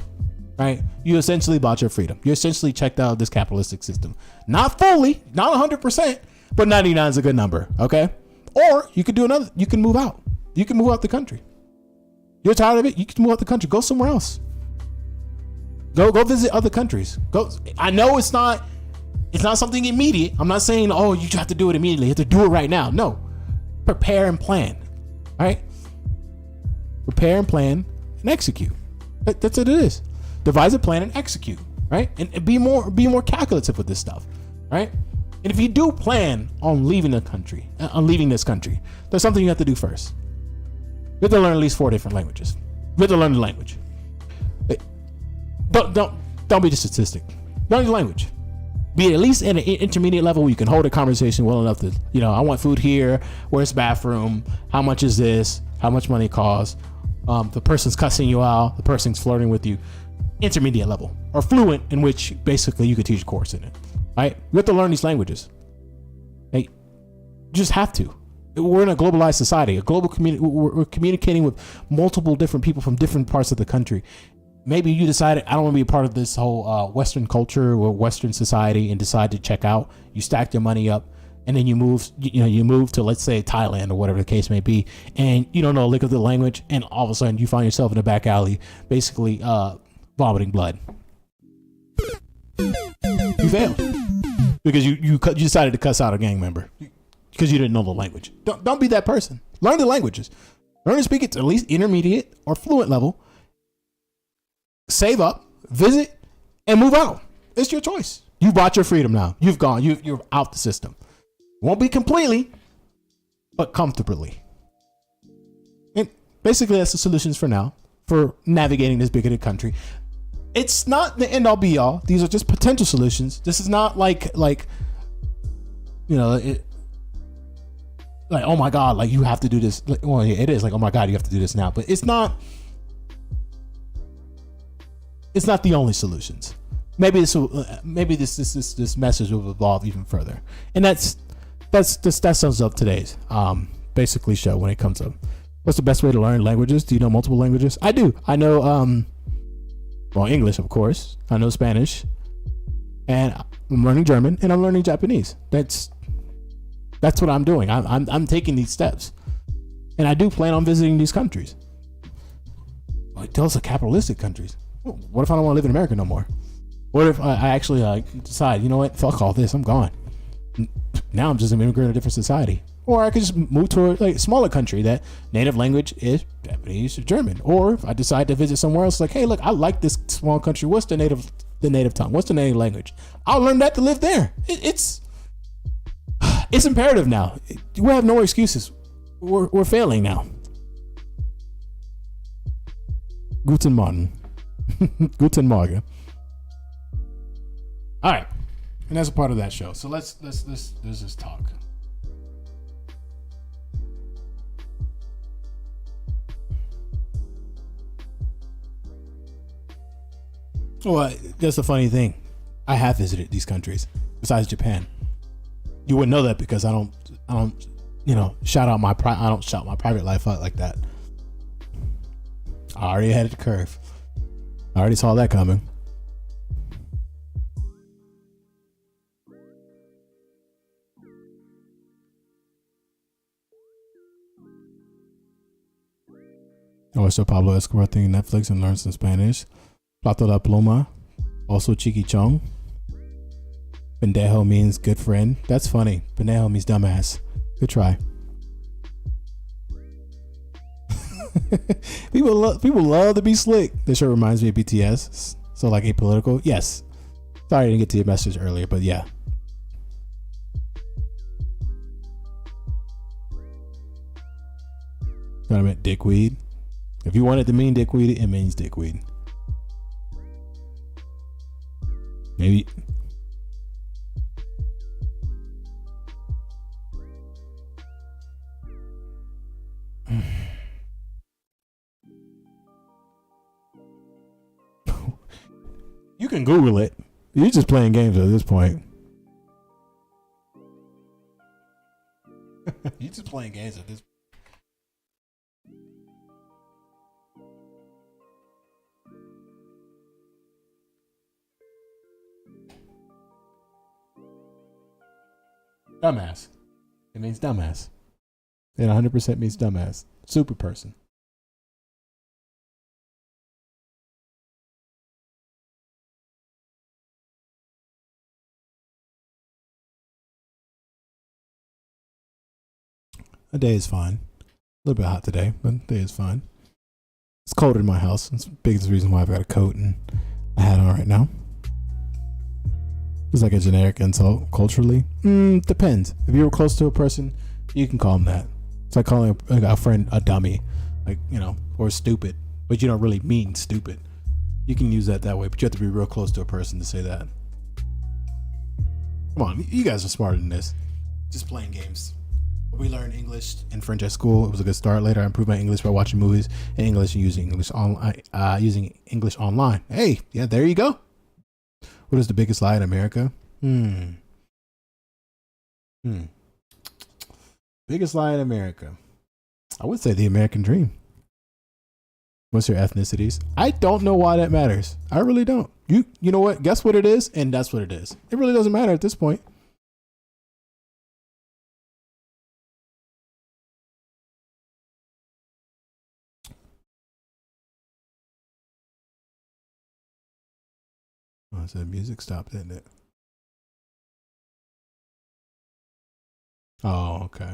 right? You essentially bought your freedom. You essentially checked out this capitalistic system. Not fully, not 100%, but 99 is a good number, okay? Or you could do another, you can move out. You can move out the country. You're tired of it, you can move out the country. Go somewhere else. Go visit other countries. Go. I know it's not something immediate. I'm not saying, oh, you have to do it immediately. You have to do it right now. No. Prepare and plan. All right? Prepare and plan and execute. That's what it is. Devise a plan and execute. Right? And be more calculative with this stuff. Right? And if you do plan on leaving this country, there's something you have to do first. You have to learn at least 4 different languages. You have to learn the language. Don't be a statistic. Learn the language. Be at least at an intermediate level where you can hold a conversation well enough to, I want food here. Where's the bathroom? How much is this? How much money it costs? The person's cussing you out. The person's flirting with you. Intermediate level or fluent, in which basically you could teach a course in it. Right? You have to learn these languages. Hey, you just have to. We're in a globalized society, a global community. We're communicating with multiple different people from different parts of the country. Maybe you decided, I don't want to be a part of this whole Western culture or Western society, and decide to check out. You stacked your money up, and then you move to, let's say, Thailand or whatever the case may be, and you don't know a lick of the language, and all of a sudden you find yourself in a back alley, basically vomiting blood. You failed because you decided to cuss out a gang member because you didn't know the language. Don't be that person. Learn the languages. Learn to speak it to at least intermediate or fluent level. Save up, visit, and move out. It's your choice. You bought your freedom now. You've gone. You're out the system. Won't be completely, but comfortably. And basically, that's the solutions for now for navigating this bigoted country. It's not the end all be all. These are just potential solutions. This is not like oh my God, like you have to do this. Well, yeah, it is like, oh my God, you have to do this now. But it's not the only solutions. Maybe this message will evolve even further. And that sums up today's basically show when it comes up. What's the best way to learn languages? Do you know multiple languages? I do. I know English, of course. I know Spanish, and I'm learning German, and I'm learning Japanese. That's what I'm doing. I'm taking these steps, and I do plan on visiting these countries. Like, those are capitalistic countries. What if I don't want to live in America no more? What if I actually decide, you know what, fuck all this, I'm gone. Now I'm just an immigrant in a different society. Or I could just move to a smaller country that native language is Japanese or German. Or if I decide to visit somewhere else, like, hey, look, I like this small country. What's the native tongue? What's the native language? I'll learn that to live there. It's imperative now. We have no excuses. We're failing now. Guten Morgen. Guten Morgen. All right, and that's a part of that show. So let's just talk. Well, that's a funny thing. I have visited these countries besides Japan. You wouldn't know that because I don't, shout out my I don't shout my private life out like that. I already ahead of the curve. I already saw that coming. I watched the Pablo Escobar thing on Netflix and learned some Spanish. Plato la pluma, also chiquichong. Pendejo means good friend. That's funny. Pendejo means dumbass. Good try. People love to be slick. This sure reminds me of BTS. So like apolitical. Yes. Sorry I didn't get to your message earlier, but yeah. I meant dickweed. If you want it to mean dickweed, it means dickweed. Maybe. You can Google it. You're just playing games at this point. You're just playing games at this point. Dumbass. It means dumbass. It 100% means dumbass. Super person. A day is fine. A little bit hot today, but the day is fine. It's cold in my house. It's the biggest reason why I've got a coat and a hat on right now. It's like a generic insult culturally. Depends. If you were close to a person, you can call them that. It's like calling a friend a dummy, or stupid, but you don't really mean stupid. You can use that way, but you have to be real close to a person to say that. Come on, you guys are smarter than this. Just playing games. We learned English and French at school. It was a good start. Later, I improved my English by watching movies in English and using English online. Hey, yeah, there you go. What is the biggest lie in America? Biggest lie in America. I would say the American dream. What's your ethnicities? I don't know why that matters. I really don't. You know what? Guess what it is, and that's what it is. It really doesn't matter at this point. Oh, so the music stopped, didn't it? Oh, okay.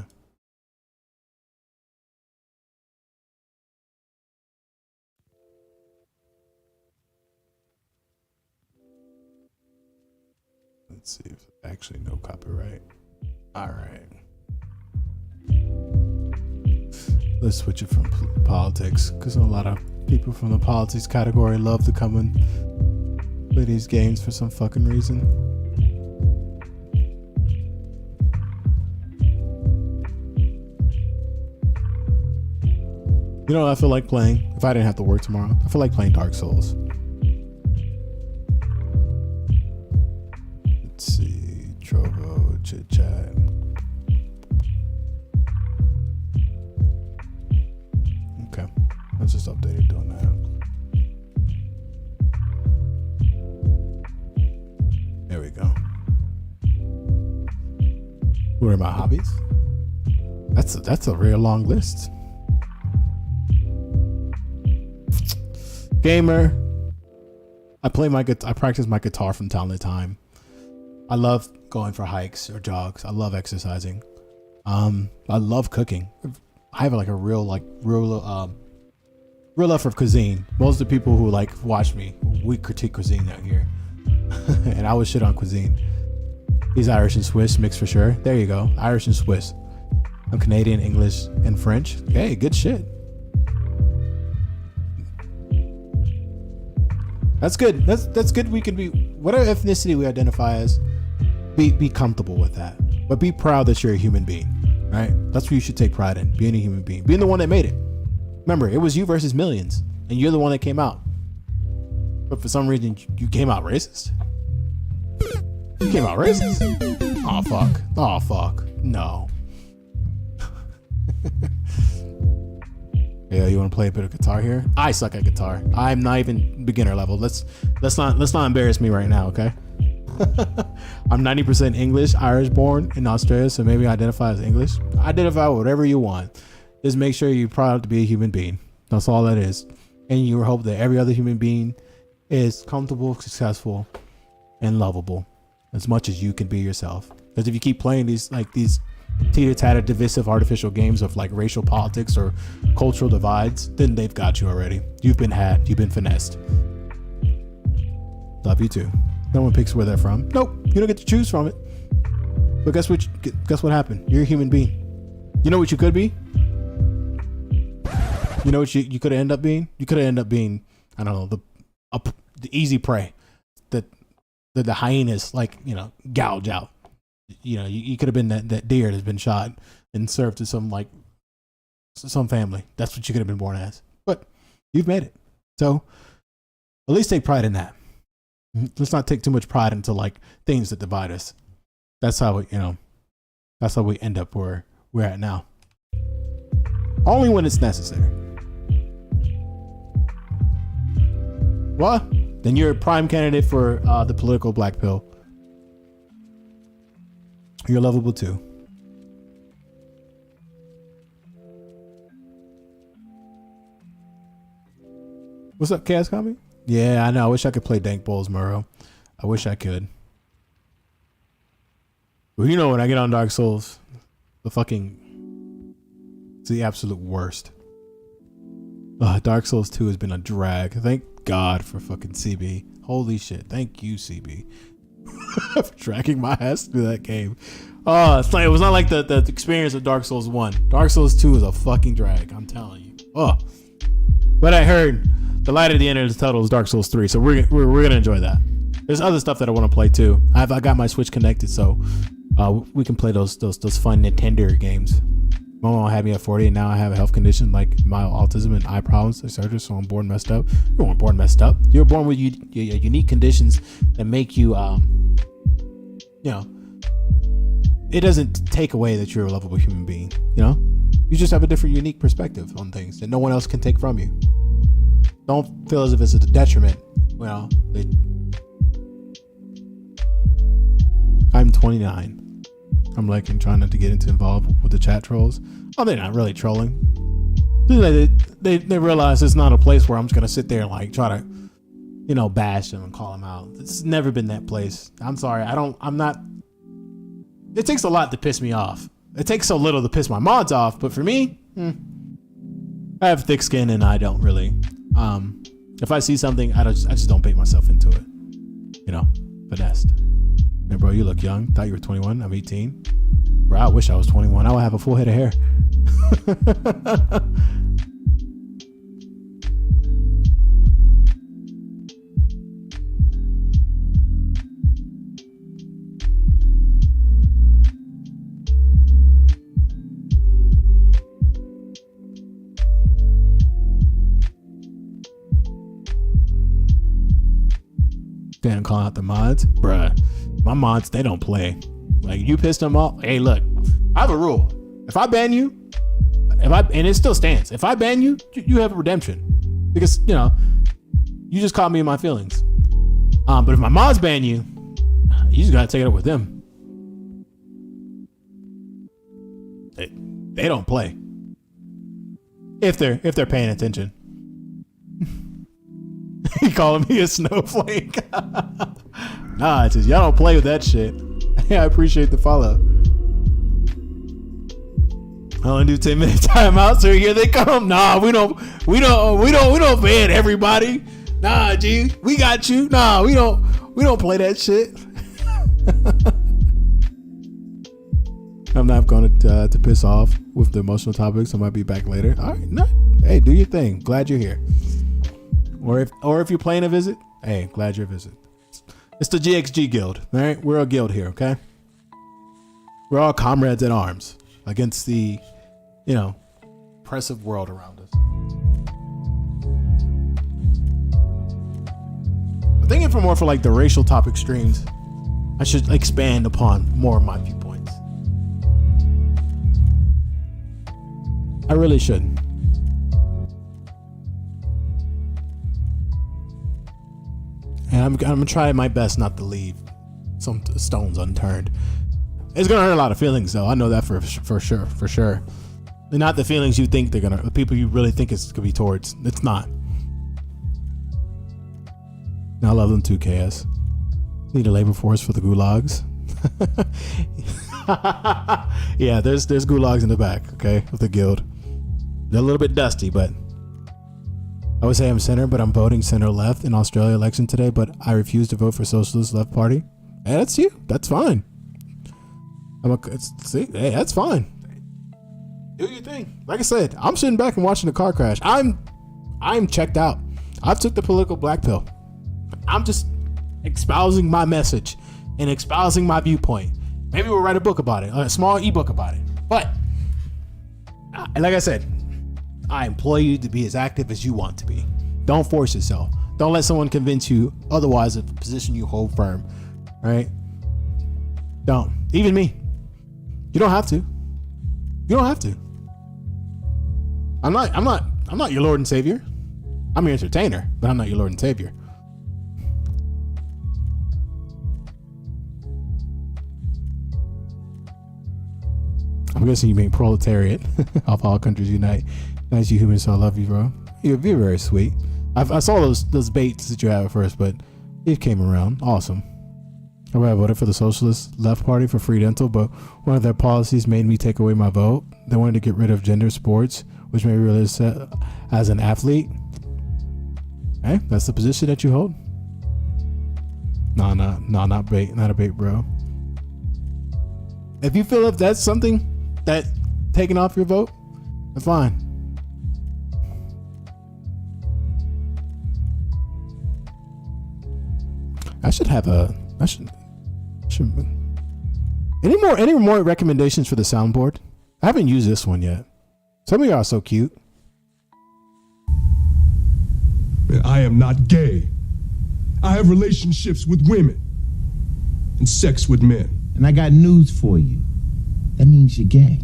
Let's see if actually no copyright. All right. Let's switch it from politics because a lot of people from the politics category love to come and play these games for some fucking reason. You know what I feel like playing? If I didn't have to work tomorrow, I feel like playing Dark Souls. Let's see. Trovo, Chit Chat. Okay. Let's just update it doing that. There we go. What are my hobbies? That's a real long list. Gamer. I practice my guitar from time to time. I love going for hikes or jogs. I love exercising. I love cooking. I have like a real love for cuisine. Most of the people who watch me, we critique cuisine out here. And I would shit on cuisine. He's Irish and Swiss mixed for sure. There you go. Irish and Swiss. I'm Canadian, English, and French. Hey, good shit. That's good. That's good. We can be whatever ethnicity we identify as, be comfortable with that. But be proud that you're a human being, right? That's what you should take pride in, being a human being, being the one that made it. Remember, it was you versus millions, and you're the one that came out. But for some reason, you came out racist. You came out racist? Oh, fuck. Oh, fuck. No. Yeah, you want to play a bit of guitar here? I suck at guitar. I'm not even beginner level. Let's not embarrass me right now, okay? I'm 90% English, Irish born in Australia, so maybe I identify as English. Identify whatever you want. Just make sure you're proud to be a human being. That's all that is. And you hope that every other human being is comfortable, successful, and lovable as much as you can be yourself. Because if you keep playing these teeter-tatter divisive artificial games of like racial politics or cultural divides, then they've got you already. You've been had. You've been finessed. Love you too. No one picks where they're from. Nope, you don't get to choose from it. But guess what happened? You're a human being. You know what you could be? You know what you could end up being? You could end up being, I don't know, the easy prey that the hyenas gouge out. You could have been that deer that's been shot and served to some family. That's what you could have been born as. But you've made it. So at least take pride in that. Let's not take too much pride into things that divide us. That's how we end up where we're at now. Only when it's necessary. What? Then you're a prime candidate for the political black pill. You're lovable too. What's up, Chaos Comic? Yeah, I know. I wish I could play Dank Bowls, Murrow. I wish I could. Well, when I get on Dark Souls, it's the absolute worst. Dark Souls 2 has been a drag. Thank God for fucking CB. Holy shit. Thank you, CB. For dragging my ass through that game. It was not like the experience of Dark Souls 1. Dark Souls 2 is a fucking drag. I'm telling you. But I heard the light at the end of the tunnel is Dark Souls 3, so we're gonna enjoy that. There's other stuff that I want to play too. I got my Switch connected, so we can play those fun Nintendo games. My mom had me at 40, and now I have a health condition like mild autism and eye problems, etc. So I'm born messed up. You weren't born messed up. You're born with unique conditions that make you, it doesn't take away that you're a lovable human being. You just have a different, unique perspective on things that no one else can take from you. Don't feel as if it's a detriment. I'm 29. I'm trying not to get involved with the chat trolls. Oh, they're not really trolling. They realize it's not a place where I'm just gonna sit there and try to, bash them and call them out. It's never been that place. I'm sorry. I'm not. It takes a lot to piss me off. It takes so little to piss my mods off. But for me, I have thick skin and I don't really. If I see something, I just don't bait myself into it. Finessed. Man, bro, you look young. Thought you were 21. I'm 18. Bro, I wish I was 21. I would have a full head of hair. Dan calling out the mods. Bruh, my mods, they don't play. You pissed them off. Hey, look, I have a rule. If I ban you, and it still stands. If I ban you, you have a redemption. Because, you just caught me in my feelings. But if my mods ban you, you just gotta take it up with them. They don't play. If they're paying attention. He calling me a snowflake. Nah, it's just y'all don't play with that shit. I appreciate the follow. I only do 10-minute timeouts, so here they come. Nah, we don't ban everybody. Nah, G, we got you. Nah, we don't play that shit. I'm not going to piss off with the emotional topics. I might be back later. All right, no. Hey, do your thing. Glad you're here. Or if you're playing a visit, hey, glad you're a visit. It's the GXG Guild, all right? We're a guild here, okay? We're all comrades at arms against the, oppressive world around us. I'm thinking for like the racial topic streams, I should expand upon more of my viewpoints. I really should. And I'm gonna try my best not to leave some stones unturned. It's gonna hurt a lot of feelings, though. I know that for sure. They're not the feelings you think the people you really think it's gonna be towards. It's not. I love them too, KS. Need a labor force for the gulags. Yeah, there's gulags in the back, okay, of the guild. They're a little bit dusty, but I would say I'm center, but I'm voting center left in Australia election today, but I refuse to vote for Socialist Left Party. Hey, that's you. That's fine. Hey, that's fine. Do your thing. Like I said, I'm sitting back and watching the car crash. I'm checked out. I've took the political black pill. I'm just espousing my message and espousing my viewpoint. Maybe we'll write a book about it, a small ebook about it. But like I said, I implore you to be as active as you want to be. Don't force yourself. Don't let someone convince you otherwise of the position you hold firm. Right? Don't. Even me. You don't have to. You don't have to. I'm not your Lord and Savior. I'm your entertainer, but I'm not your Lord and Savior. I'm guessing you mean proletariat of all countries unite. Nice, you humans. So I love you, bro. You're very sweet. I saw those baits that you had at first, but it came around. Awesome. I voted for the Socialist Left Party for free dental, but one of their policies made me take away my vote. They wanted to get rid of gender sports, which made me realize as an athlete. Hey, that's the position that you hold. Not bait, not a bait, bro. If you feel if that's something that taking off your vote, that's fine. I should any more recommendations for the soundboard? I haven't used this one yet. Some of y'all are so cute. I am not gay. I have relationships with women and sex with men. And I got news for you. That means you're gay.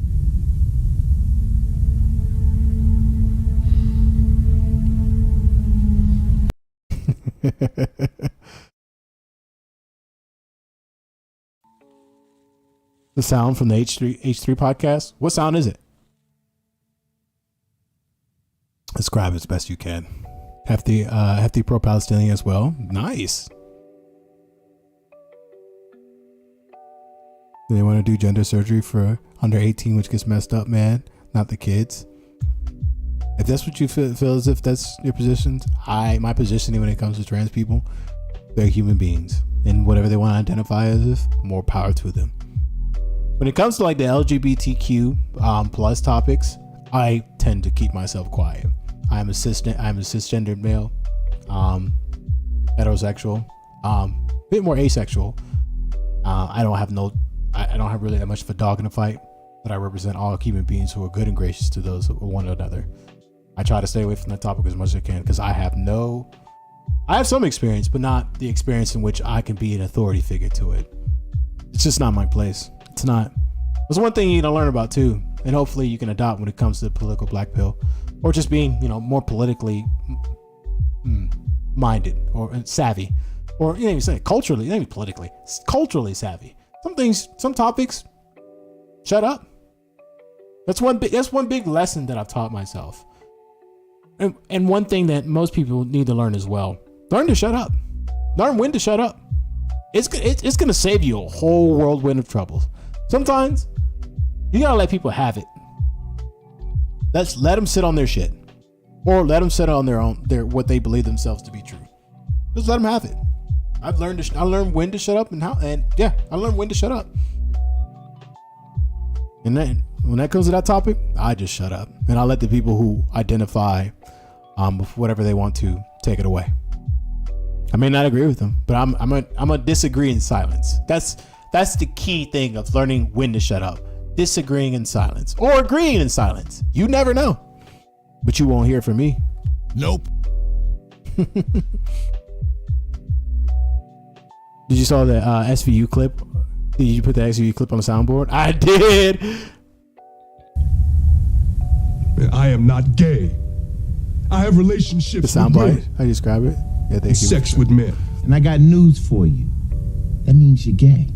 The sound from the H3 podcast. What sound is it? Describe it as best you can. Hefty pro-Palestinian as well. Nice. They want to do gender surgery for under 18, which gets messed up, man. Not the kids. If that's what you feel as if that's your position, my positioning when it comes to trans people, they're human beings, and whatever they want to identify as, if more power to them. When it comes to like the LGBTQ plus topics, I tend to keep myself quiet. I'm a cisgendered male, heterosexual, a bit more asexual. I don't have really that much of a dog in the fight, but I represent all human beings who are good and gracious to those of one another. I try to stay away from that topic as much as I can because I have some experience, but not the experience in which I can be an authority figure to it. It's just not my place. It's not. There's one thing you need to learn about too, and hopefully you can adopt when it comes to the political black pill, or just being, more politically minded or savvy, or you even say culturally, maybe politically, culturally savvy. Some topics, shut up. That's one big lesson that I've taught myself, and one thing that most people need to learn as well: learn to shut up. Learn when to shut up. It's gonna save you a whole whirlwind of troubles. Sometimes you gotta let people have it. Let them sit on their shit, or let them sit on their what they believe themselves to be true. Just let them have it. I learned when to shut up I learned when to shut up. And then when that comes to that topic, I just shut up and I let the people who identify with whatever they want to take it away. I may not agree with them, but I'm gonna disagree in silence. That's the key thing of learning when to shut up. Disagreeing in silence or agreeing in silence. You never know, but you won't hear from me. Nope. Did you saw the SVU clip? Did you put the SVU clip on the soundboard? I did. I am not gay. I have relationships The with soundbite. women How do you describe it? Yeah, thank and you. sex with men. And I got news for you. That means you're gay.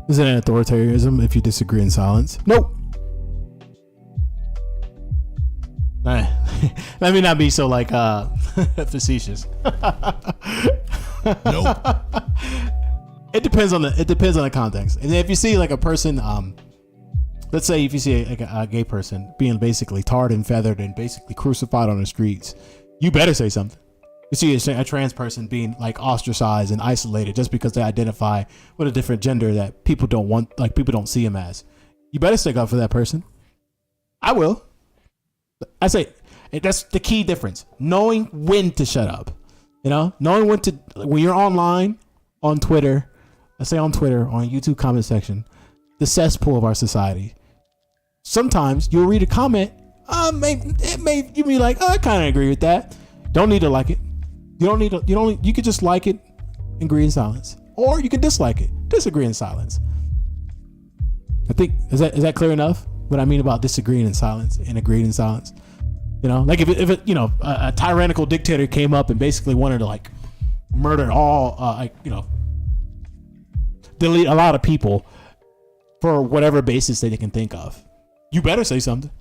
Is it an authoritarianism if you disagree in silence? Nope. Let me not be so like facetious. Nope. It depends on the context. And if you see like a person, let's say if you see a gay person being basically tarred and feathered and basically crucified on the streets, you better say something. You see a trans person being like ostracized and isolated just because they identify with a different gender that people don't want, like people don't see them as. You better stick up for that person. I will. I say that's the key difference. Knowing when to shut up. You know, knowing when you're online, on Twitter, let's say on Twitter, on YouTube comment section, the cesspool of our society. Sometimes you'll read a comment, you be like, I kind of agree with that. Don't need to like it. You could just like it and agree in silence. Or you can dislike it, disagree in silence. I think, is that clear enough? What I mean about disagreeing in silence and agreeing in silence? You know, like if it a tyrannical dictator came up and basically wanted to like murder all, delete a lot of people for whatever basis they can think of. You better say something.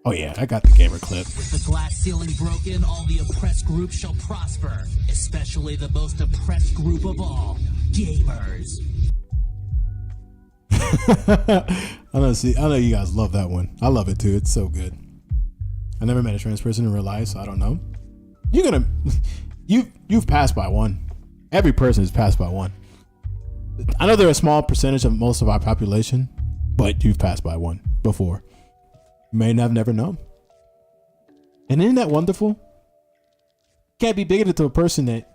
Oh yeah, I got the gamer clip. With the glass ceiling broken, all the oppressed groups shall prosper, especially the most oppressed group of all, gamers. I know you guys love that one. I love it too. It's so good. I never met a trans person in real life, so I don't know. You've passed by one. Every person has passed by one. I know they're a small percentage of most of our population, but you've passed by one before. You may have never known. And isn't that wonderful? You can't be bigoted to a person that,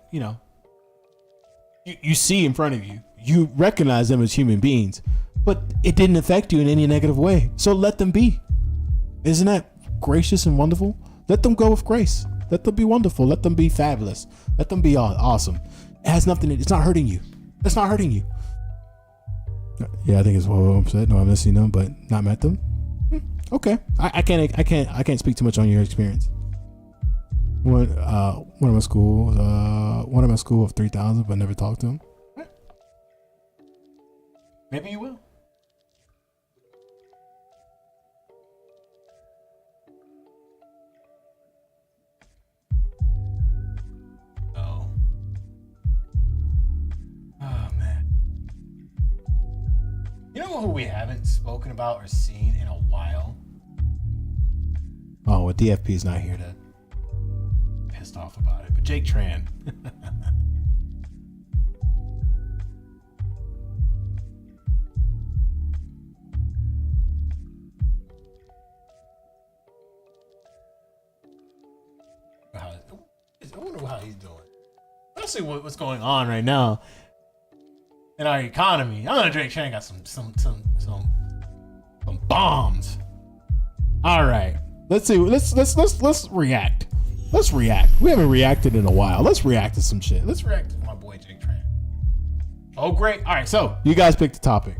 you see in front of you. You recognize them as human beings, but it didn't affect you in any negative way. So let them be. Isn't that gracious and wonderful? Let them go with grace. Let them be wonderful. Let them be fabulous. Let them be awesome. It has nothing. It's not hurting you. It's not hurting you. Yeah, I think it's what I'm saying. No, I've seen them, but not met them. Okay, I can't speak too much on your experience. One of my school of 3,000, but never talked to him. Maybe you will. Oh man. You know who we haven't spoken about or seen in a while? Oh, well, DFP's not here to pissed off about it, but Jake Tran. I wonder how he's doing. Let's see what's going on right now in our economy. I know Drake Tran got some bombs. All right, let's see. Let's react. Let's react. We haven't reacted in a while. Let's react to some shit. Let's react to my boy Jake Tran. Oh, great. All right, so you guys picked the topic.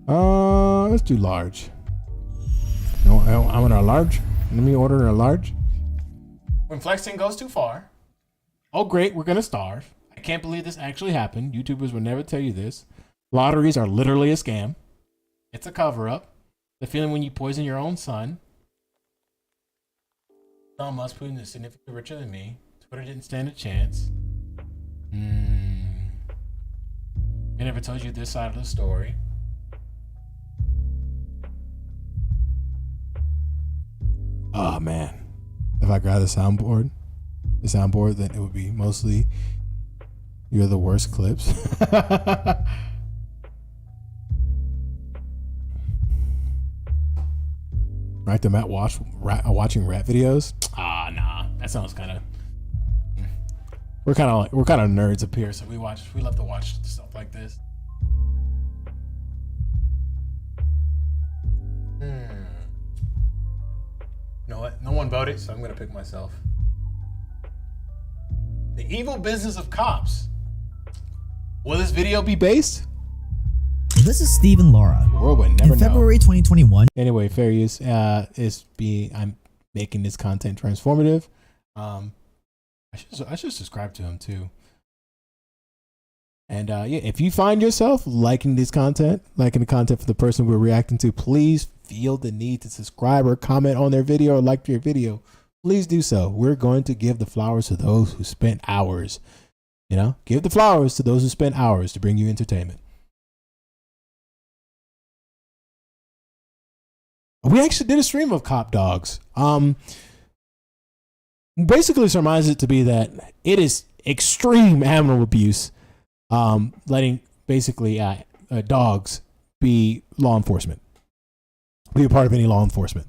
Let's do large. No, I want a large. Let me order a large. When flexing goes too far. Oh, great. We're going to starve. I can't believe this actually happened. YouTubers would never tell you this. Lotteries are literally a scam. It's a cover-up. The feeling when you poison your own son. Elon Musk Putin is significantly richer than me. Twitter didn't stand a chance. I never told you this side of the story. Oh man, if I grab the soundboard, then it would be mostly You're the worst clips. Right, the Matt watching rat videos. Nah, that sounds kind of. We're kind of nerds up here, so we love to watch stuff like this. You know what? No one voted, so I'm gonna pick myself. The evil business of cops. Will this video be based? This is Steve and Laura. World would never in February 2021. Anyway, fair use. I'm making this content transformative. I should subscribe to him too. And yeah, if you find yourself liking the content for the person we're reacting to, please feel the need to subscribe or comment on their video or like their video. Please do so. We're going to give the flowers to those who spent hours. Give the flowers to those who spent hours to bring you entertainment. We actually did a stream of cop dogs. Basically surmise it to be that it is extreme animal abuse, letting basically dogs be law enforcement, be a part of any law enforcement,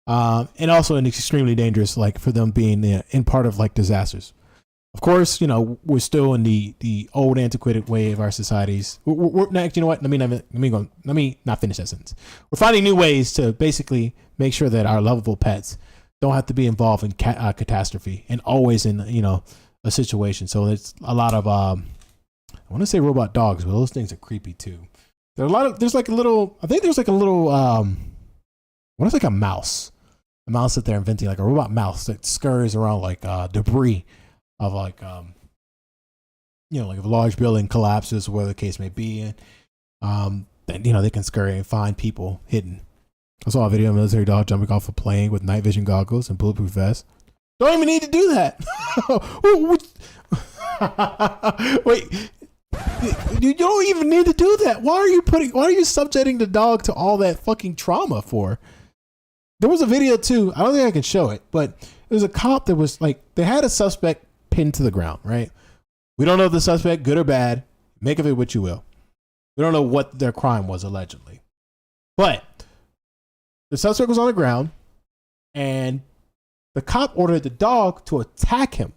and also an extremely dangerous, like for them being in part of like disasters. Of course, we're still in the old antiquated way of our societies. We're next. You know what? Let me not finish that sentence. We're finding new ways to basically make sure that our lovable pets don't have to be involved in catastrophe and always in a situation. So it's a lot of I want to say robot dogs, but those things are creepy too. There's like a little what is like a mouse that they're inventing, like a robot mouse that scurries around like debris of like like if a large building collapses, whatever the case may be, and then they can scurry and find people hidden. I saw a video of a military dog jumping off a plane with night vision goggles and bulletproof vest. Don't even need to do that. Wait, you don't even need to do that. Why are you subjecting the dog to all that fucking trauma for? There was a video too. I don't think I can show it, but it was a cop that was like, they had a suspect pinned to the ground, right? We don't know if the suspect, good or bad. Make of it what you will. We don't know what their crime was, allegedly. But the suspect was on the ground, and the cop ordered the dog to attack him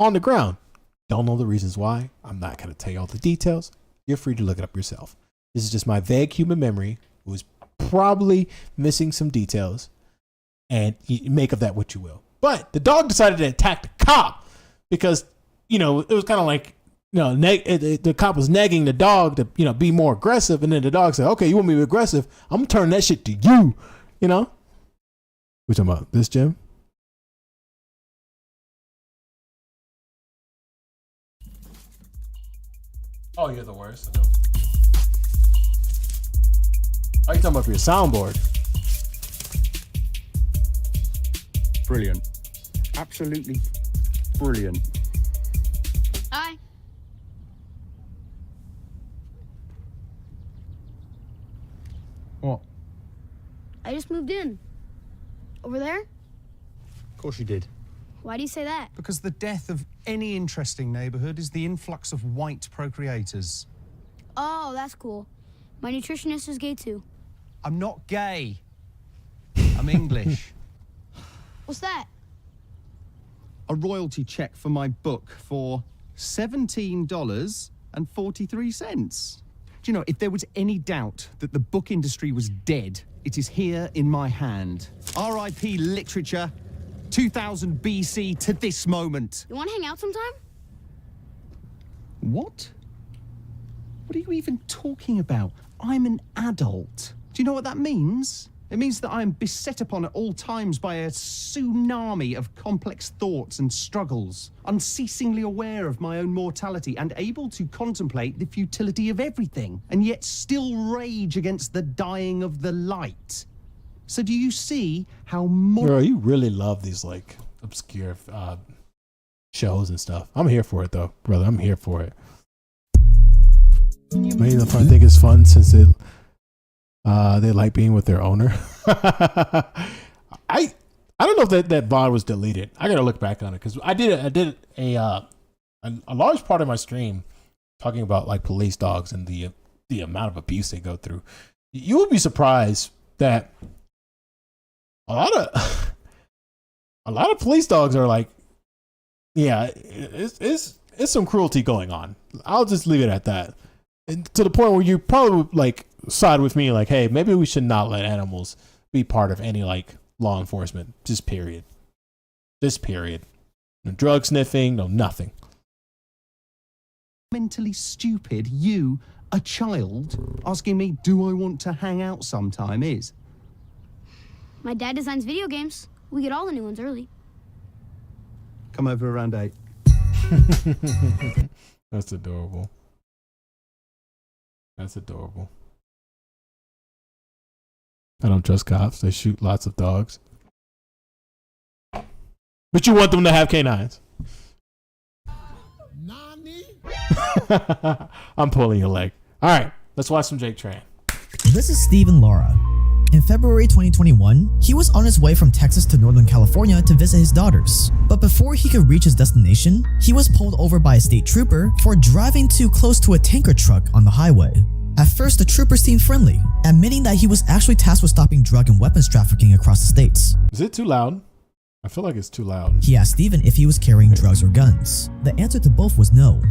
on the ground. Don't know the reasons why. I'm not going to tell you all the details. You're free to look it up yourself. This is just my vague human memory, who is probably missing some details, and you make of that what you will. But the dog decided to attack the cop because, it was kind of like, the cop was nagging the dog to, be more aggressive. And then the dog said, okay, you want me to be aggressive? I'm going to turn that shit to you, We're talking about this, Jim? Oh, you're the worst. Oh, you're talking about for your soundboard. Brilliant. Absolutely brilliant. Hi. What? I just moved in. Over there? Of course you did. Why do you say that? Because the death of any interesting neighborhood is the influx of white procreators. Oh, that's cool. My nutritionist is gay too. I'm not gay. I'm English. What's that? A royalty check for my book for $17.43. Do you know, if there was any doubt that the book industry was dead, it is here in my hand. R.I.P. literature, 2000 BC to this moment. You want to hang out sometime? What? What are you even talking about? I'm an adult. Do you know what that means? It means that I am beset upon at all times by a tsunami of complex thoughts and struggles, unceasingly aware of my own mortality and able to contemplate the futility of everything, and yet still rage against the dying of the light. So do you see how Bro, you really love these like obscure shows and stuff. I'm here for it though, brother. I'm here for it. Maybe the fun thing is fun since they like being with their owner. I don't know if that VOD was deleted. I gotta look back on it because I did a a large part of my stream talking about like police dogs and the amount of abuse they go through. You would be surprised that a lot of police dogs are like, yeah, it's some cruelty going on. I'll just leave it at that. And to the point where you probably like side with me, like, hey, maybe we should not let animals be part of any like law enforcement. Just period. No drug sniffing, no nothing. Mentally stupid, you, a child, asking me, do I want to hang out sometime is? My dad designs video games. We get all the new ones early. Come over around 8. That's adorable. I don't trust cops. They shoot lots of dogs. But you want them to have canines. I'm pulling your leg. All right, let's watch some Jake Tran. This is Stephen Lara. In February 2021, he was on his way from Texas to Northern California to visit his daughters. But before he could reach his destination, he was pulled over by a state trooper for driving too close to a tanker truck on the highway. At first, the trooper seemed friendly, admitting that he was actually tasked with stopping drug and weapons trafficking across the states. Is it too loud? I feel like it's too loud. He asked Stephen if he was carrying drugs or guns. The answer to both was no.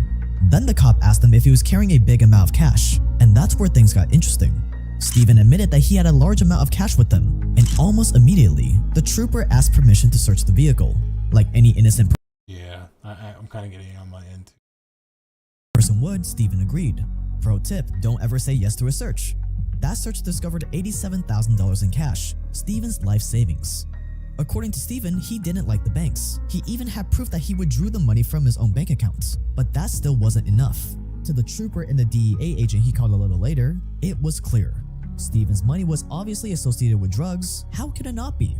Then the cop asked him if he was carrying a big amount of cash, and that's where things got interesting. Stephen admitted that he had a large amount of cash with him, and almost immediately, the trooper asked permission to search the vehicle. Like any innocent Yeah, I'm kind of getting on my end. person would, Stephen agreed. Pro tip, don't ever say yes to a search. That search discovered $87,000 in cash, Stephen's life savings. According to Stephen, he didn't like the banks. He even had proof that he withdrew the money from his own bank accounts. But that still wasn't enough. To the trooper and the DEA agent he called a little later, it was clear. Stephen's money was obviously associated with drugs. How could it not be?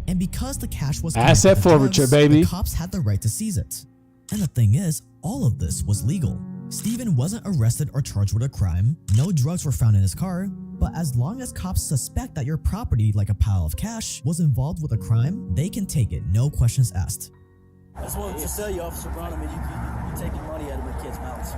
And because the cash was asset forfeiture, baby, the cops had the right to seize it. And the thing is, all of this was legal. Stephen wasn't arrested or charged with a crime. No drugs were found in his car. But as long as cops suspect that your property, like a pile of cash, was involved with a crime, they can take it, no questions asked. I just wanted to tell you, Officer Brown, you're taking money out of my kids' mouths.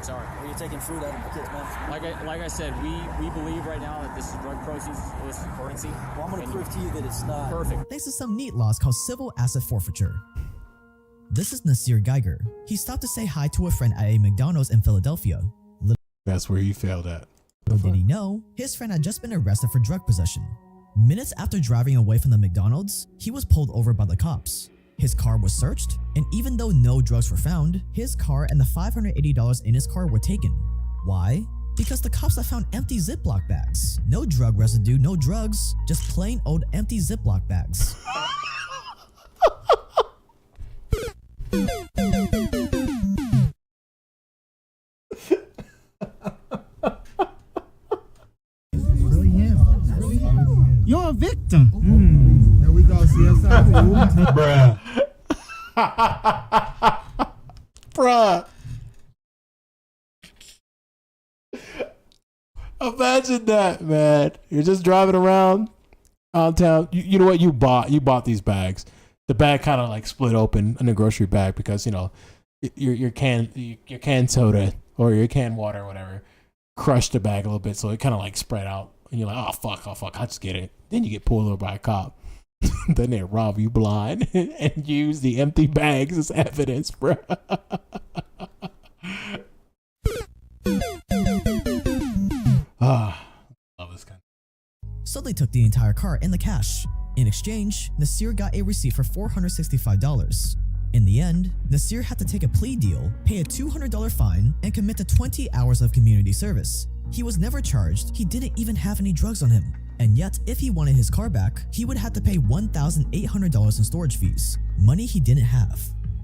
Sorry. Or you're taking food out of my kids' mouths. Like I said, we believe right now that this is drug proceeds, illicit currency. Well, I'm going to prove to you that it's not. Perfect. Thanks to some neat laws called civil asset forfeiture. This is Nasir Geiger. He stopped to say hi to a friend at a McDonald's in Philadelphia. That's where he failed at. Little did he know, his friend had just been arrested for drug possession. Minutes after driving away from the McDonald's, he was pulled over by the cops. His car was searched, and even though no drugs were found, his car and the $580 in his car were taken. Why? Because the cops had found empty Ziploc bags. No drug residue, no drugs, just plain old empty Ziploc bags. You're a victim. There we go, CSI. Bruh. Imagine that, man. You're just driving around town. You know what you bought? You bought these bags. The bag kind of like split open in a grocery bag because your canned soda or your canned water or whatever crushed the bag a little bit, so it kind of like spread out. And you're like, oh fuck, I just get it. Then you get pulled over by a cop. Then they rob you blind and use the empty bags as evidence, bro. Love this kind. So they took the entire car and the cash. In exchange, Nasir got a receipt for $465. In the end, Nasir had to take a plea deal, pay a $200 fine, and commit to 20 hours of community service. He was never charged, he didn't even have any drugs on him. And yet, if he wanted his car back, he would have to pay $1,800 in storage fees, money he didn't have.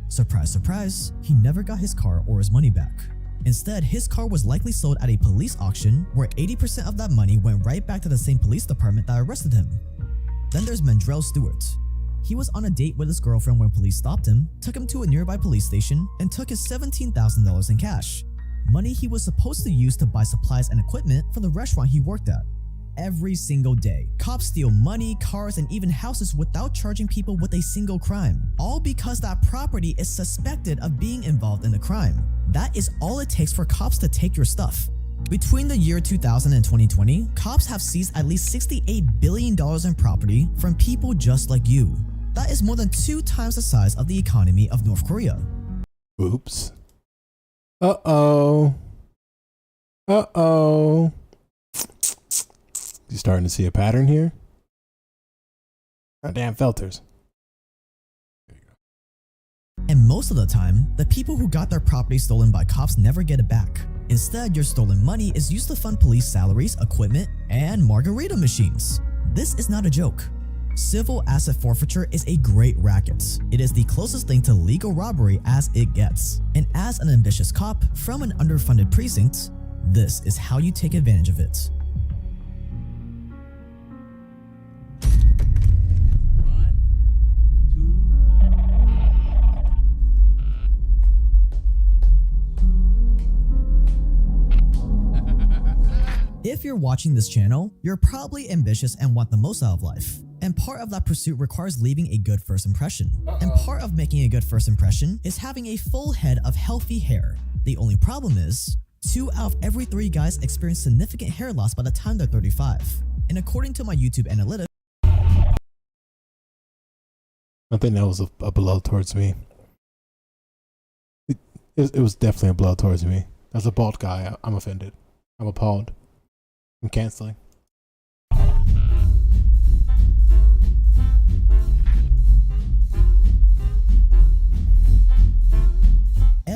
Surprise, surprise, he never got his car or his money back. Instead, his car was likely sold at a police auction where 80% of that money went right back to the same police department that arrested him. Then there's Mandrell Stewart. He was on a date with his girlfriend when police stopped him, took him to a nearby police station, and took his $17,000 in cash. Money he was supposed to use to buy supplies and equipment for the restaurant he worked at. every single day. Cops steal money, cars, and even houses without charging people with a single crime, all because that property is suspected of being involved in a crime. That is all it takes for cops to take your stuff. Between the year 2000 and 2020, cops have seized at least $68 billion in property from people just like you. That is more than 2 times the size of the economy of North Korea. Oops. Uh-oh. Uh-oh. You starting to see a pattern here? Goddamn filters. And most of the time, the people who got their property stolen by cops never get it back. Instead, your stolen money is used to fund police salaries, equipment, and margarita machines. This is not a joke. Civil asset forfeiture is a great racket. It is the closest thing to legal robbery as it gets. And as an ambitious cop from an underfunded precinct, this is how you take advantage of it. If you're watching this channel, you're probably ambitious and want the most out of life. And part of that pursuit requires leaving a good first impression. And part of making a good first impression is having a full head of healthy hair. The only problem is, 2 out of every 3 guys experience significant hair loss by the time they're 35. And according to my YouTube analytics, I think that was a blow towards me. It was definitely a blow towards me. As a bald guy, I'm offended. I'm appalled. I'm canceling.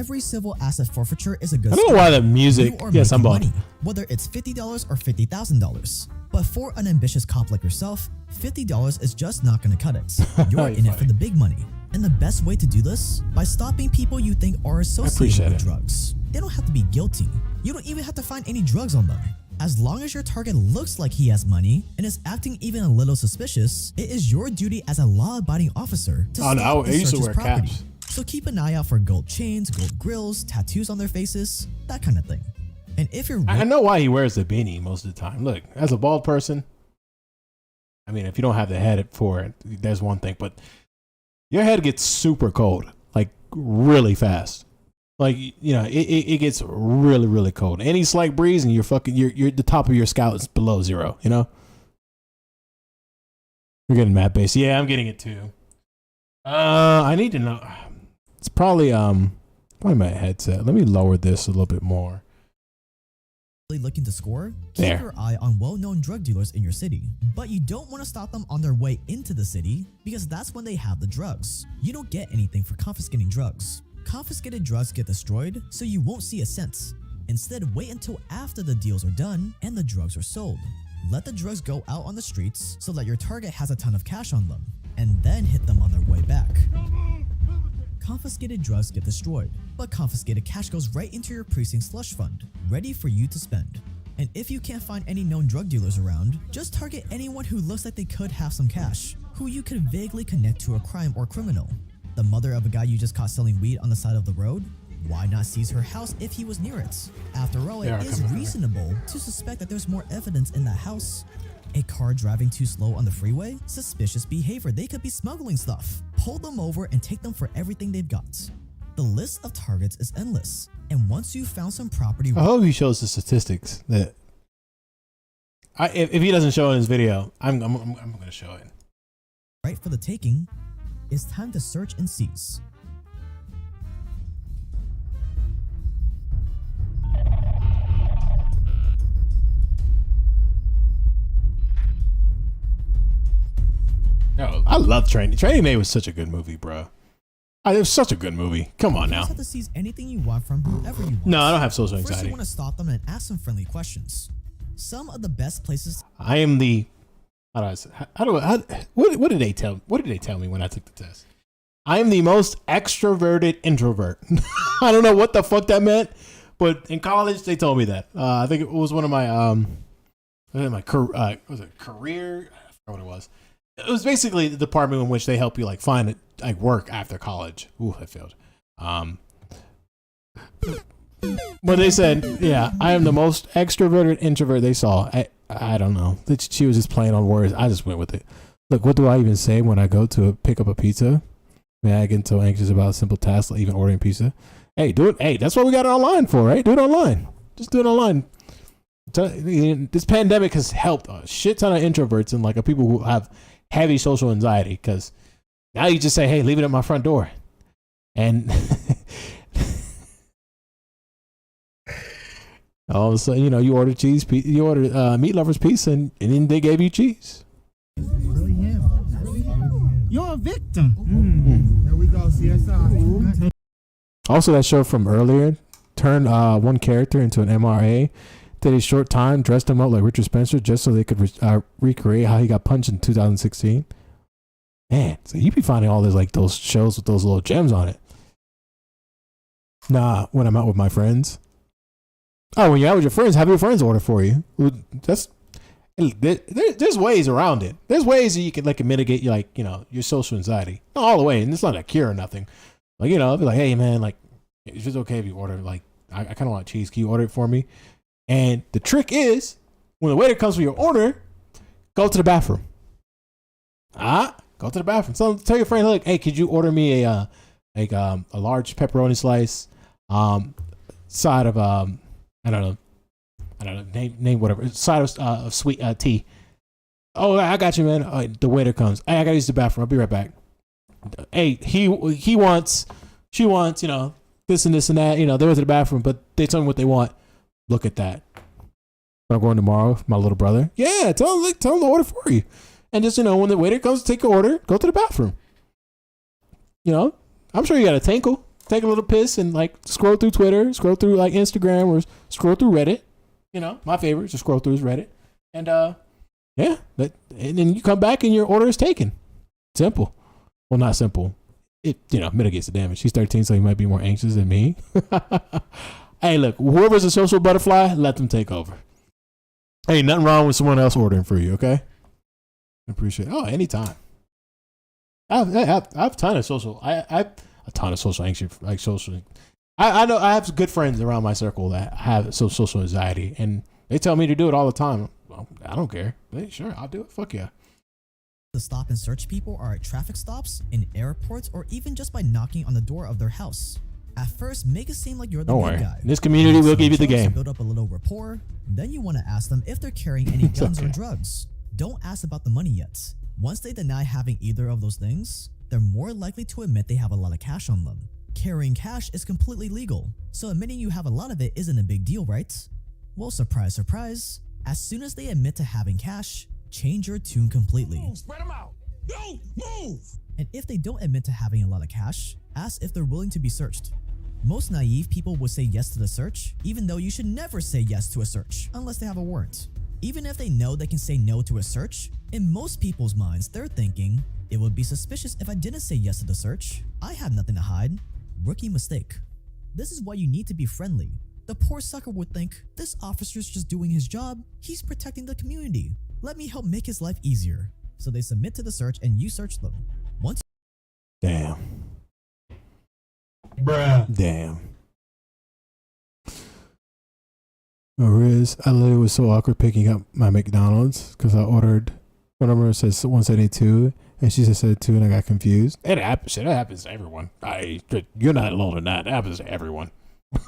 every civil asset forfeiture is a good I don't know why the music. Yes, I'm bald. money, whether it's $50 or $50,000. But for an ambitious cop like yourself, $50 is just not going to cut it. You're in it for the big money. And the best way to do this? By stopping people you think are associated with drugs. They don't have to be guilty. You don't even have to find any drugs on them. As long as your target looks like he has money and is acting even a little suspicious, it is your duty as a law-abiding officer to stop and search his property. So keep an eye out for gold chains, gold grills, tattoos on their faces, that kind of thing. And if you're I know why he wears the beanie most of the time. Look, as a bald person, I mean, if you don't have the head for it, there's one thing, but your head gets super cold, like really fast. Like, you know, it gets really, really cold. Any slight breeze and you're the top of your scalp is below zero, you know? You're getting matte base. Yeah, I'm getting it too. I need to know. It's probably my headset. Let me lower this a little bit more. Looking to score? Keep your eye on well-known drug dealers in your city. But you don't want to stop them on their way into the city because that's when they have the drugs. You don't get anything for confiscating drugs. Confiscated drugs get destroyed, so you won't see a cent. Instead, wait until after the deals are done and the drugs are sold. Let the drugs go out on the streets so that your target has a ton of cash on them, and then hit them on their way back. Confiscated drugs get destroyed, but confiscated cash goes right into your precinct slush fund, ready for you to spend. And if you can't find any known drug dealers around, just target anyone who looks like they could have some cash, who you could vaguely connect to a crime or criminal. The mother of a guy you just caught selling weed on the side of the road? Why not seize her house if he was near it? After all, it is reasonable to suspect that there's more evidence in that house. A car driving too slow on the freeway? Suspicious behavior. They could be smuggling stuff. Pull them over and take them for everything they've got. The list of targets is endless. And once you've found some property... I hope he shows the statistics that... If he doesn't show it in his video, I'm going to show it. Right for the taking, it's time to search and seize. No, I love Training. Training Day was such a good movie, bro. It was such a good movie. Come on now. You have to seize anything you want from whoever you want. No, I don't have social anxiety. First, you want to stop them and ask some friendly questions. Some of the best places. I am the. What did they tell? What did they tell me when I took the test? I am the most extroverted introvert. I don't know what the fuck that meant, but in college they told me that. I think it was one of my was it career? I forgot what it was. It was basically the department in which they help you like find work after college. Ooh, I failed. But they said, yeah, I am the most extroverted introvert they saw. I don't know. She was just playing on words. I just went with it. Look, what do I even say when I go to pick up a pizza? Man, I get so anxious about a simple task like even ordering pizza. Hey, do it. Hey, that's what we got it online for, right? Do it online. Just do it online. This pandemic has helped a shit ton of introverts and like people who have heavy social anxiety, because now you just say, hey, leave it at my front door. And all of a sudden, you order you order meat lovers pizza, and then they gave you cheese. You're a victim. There we go, CSI. Also, that show from earlier turned one character into an MRA. Did a short time, dressed him up like Richard Spencer just so they could recreate how he got punched in 2016. Man, so you be finding all this like those shows with those little gems on it. Nah, when I'm out with my friends. Oh, when you're out with your friends, have your friends order for you. There's ways around it. There's ways that you can like mitigate your social anxiety. Not all the way, and it's not a cure or nothing. Like, I'll be like, hey man, like, it's just okay if you order, like, I kind of want cheese. Can you order it for me? And the trick is, when the waiter comes for your order, go to the bathroom. Go to the bathroom. Tell your friend, look, hey, could you order me a large pepperoni slice, side of I don't know, name whatever, side of sweet tea. Oh, I got you, man. The waiter comes. Hey, I gotta use the bathroom. I'll be right back. Hey, she wants, this and this and that. They went to the bathroom, but they tell me what they want. Look at that. I'm going tomorrow with my little brother. Yeah, tell him to order for you. And just, when the waiter comes to take your order, go to the bathroom. I'm sure you got a tinkle. Take a little piss and like scroll through Twitter, scroll through like Instagram, or scroll through Reddit. My favorite to scroll through is Reddit. And and then you come back and your order is taken. Simple. Well, not simple. It mitigates the damage. She's 13, so he might be more anxious than me. Hey, look, whoever's a social butterfly, let them take over. Hey, nothing wrong with someone else ordering for you, okay? I appreciate it. Oh, anytime. I have a ton of social. I have a ton of social anxiety, like social. I know I have good friends around my circle that have social anxiety, and they tell me to do it all the time. Well, I don't care. Hey, sure, I'll do it. Fuck yeah. To stop and search people are at traffic stops, in airports, or even just by knocking on the door of their house. At first, make it seem like you're the good guy. This community will give you the game. Build up a little rapport. Then you want to ask them if they're carrying any guns or drugs. Don't ask about the money yet. Once they deny having either of those things, they're more likely to admit they have a lot of cash on them. Carrying cash is completely legal, so admitting you have a lot of it isn't a big deal, right? Well, surprise, surprise. As soon as they admit to having cash, change your tune completely. Spread them out. Don't move. And if they don't admit to having a lot of cash, ask if they're willing to be searched. Most naive people would say yes to the search, even though you should never say yes to a search unless they have a warrant. Even if they know they can say no to a search, in most people's minds, they're thinking, it would be suspicious if I didn't say yes to the search. I have nothing to hide. Rookie mistake. This is why you need to be friendly. The poor sucker would think, this officer's just doing his job. He's protecting the community. Let me help make his life easier. So they submit to the search and you search them. Once. Damn. Bruh. Damn. Riz, I literally was so awkward picking up my McDonald's because I ordered, one number says 172 and she said 2 and I got confused. It happens. That happens to everyone. You're not alone in that. It happens to everyone.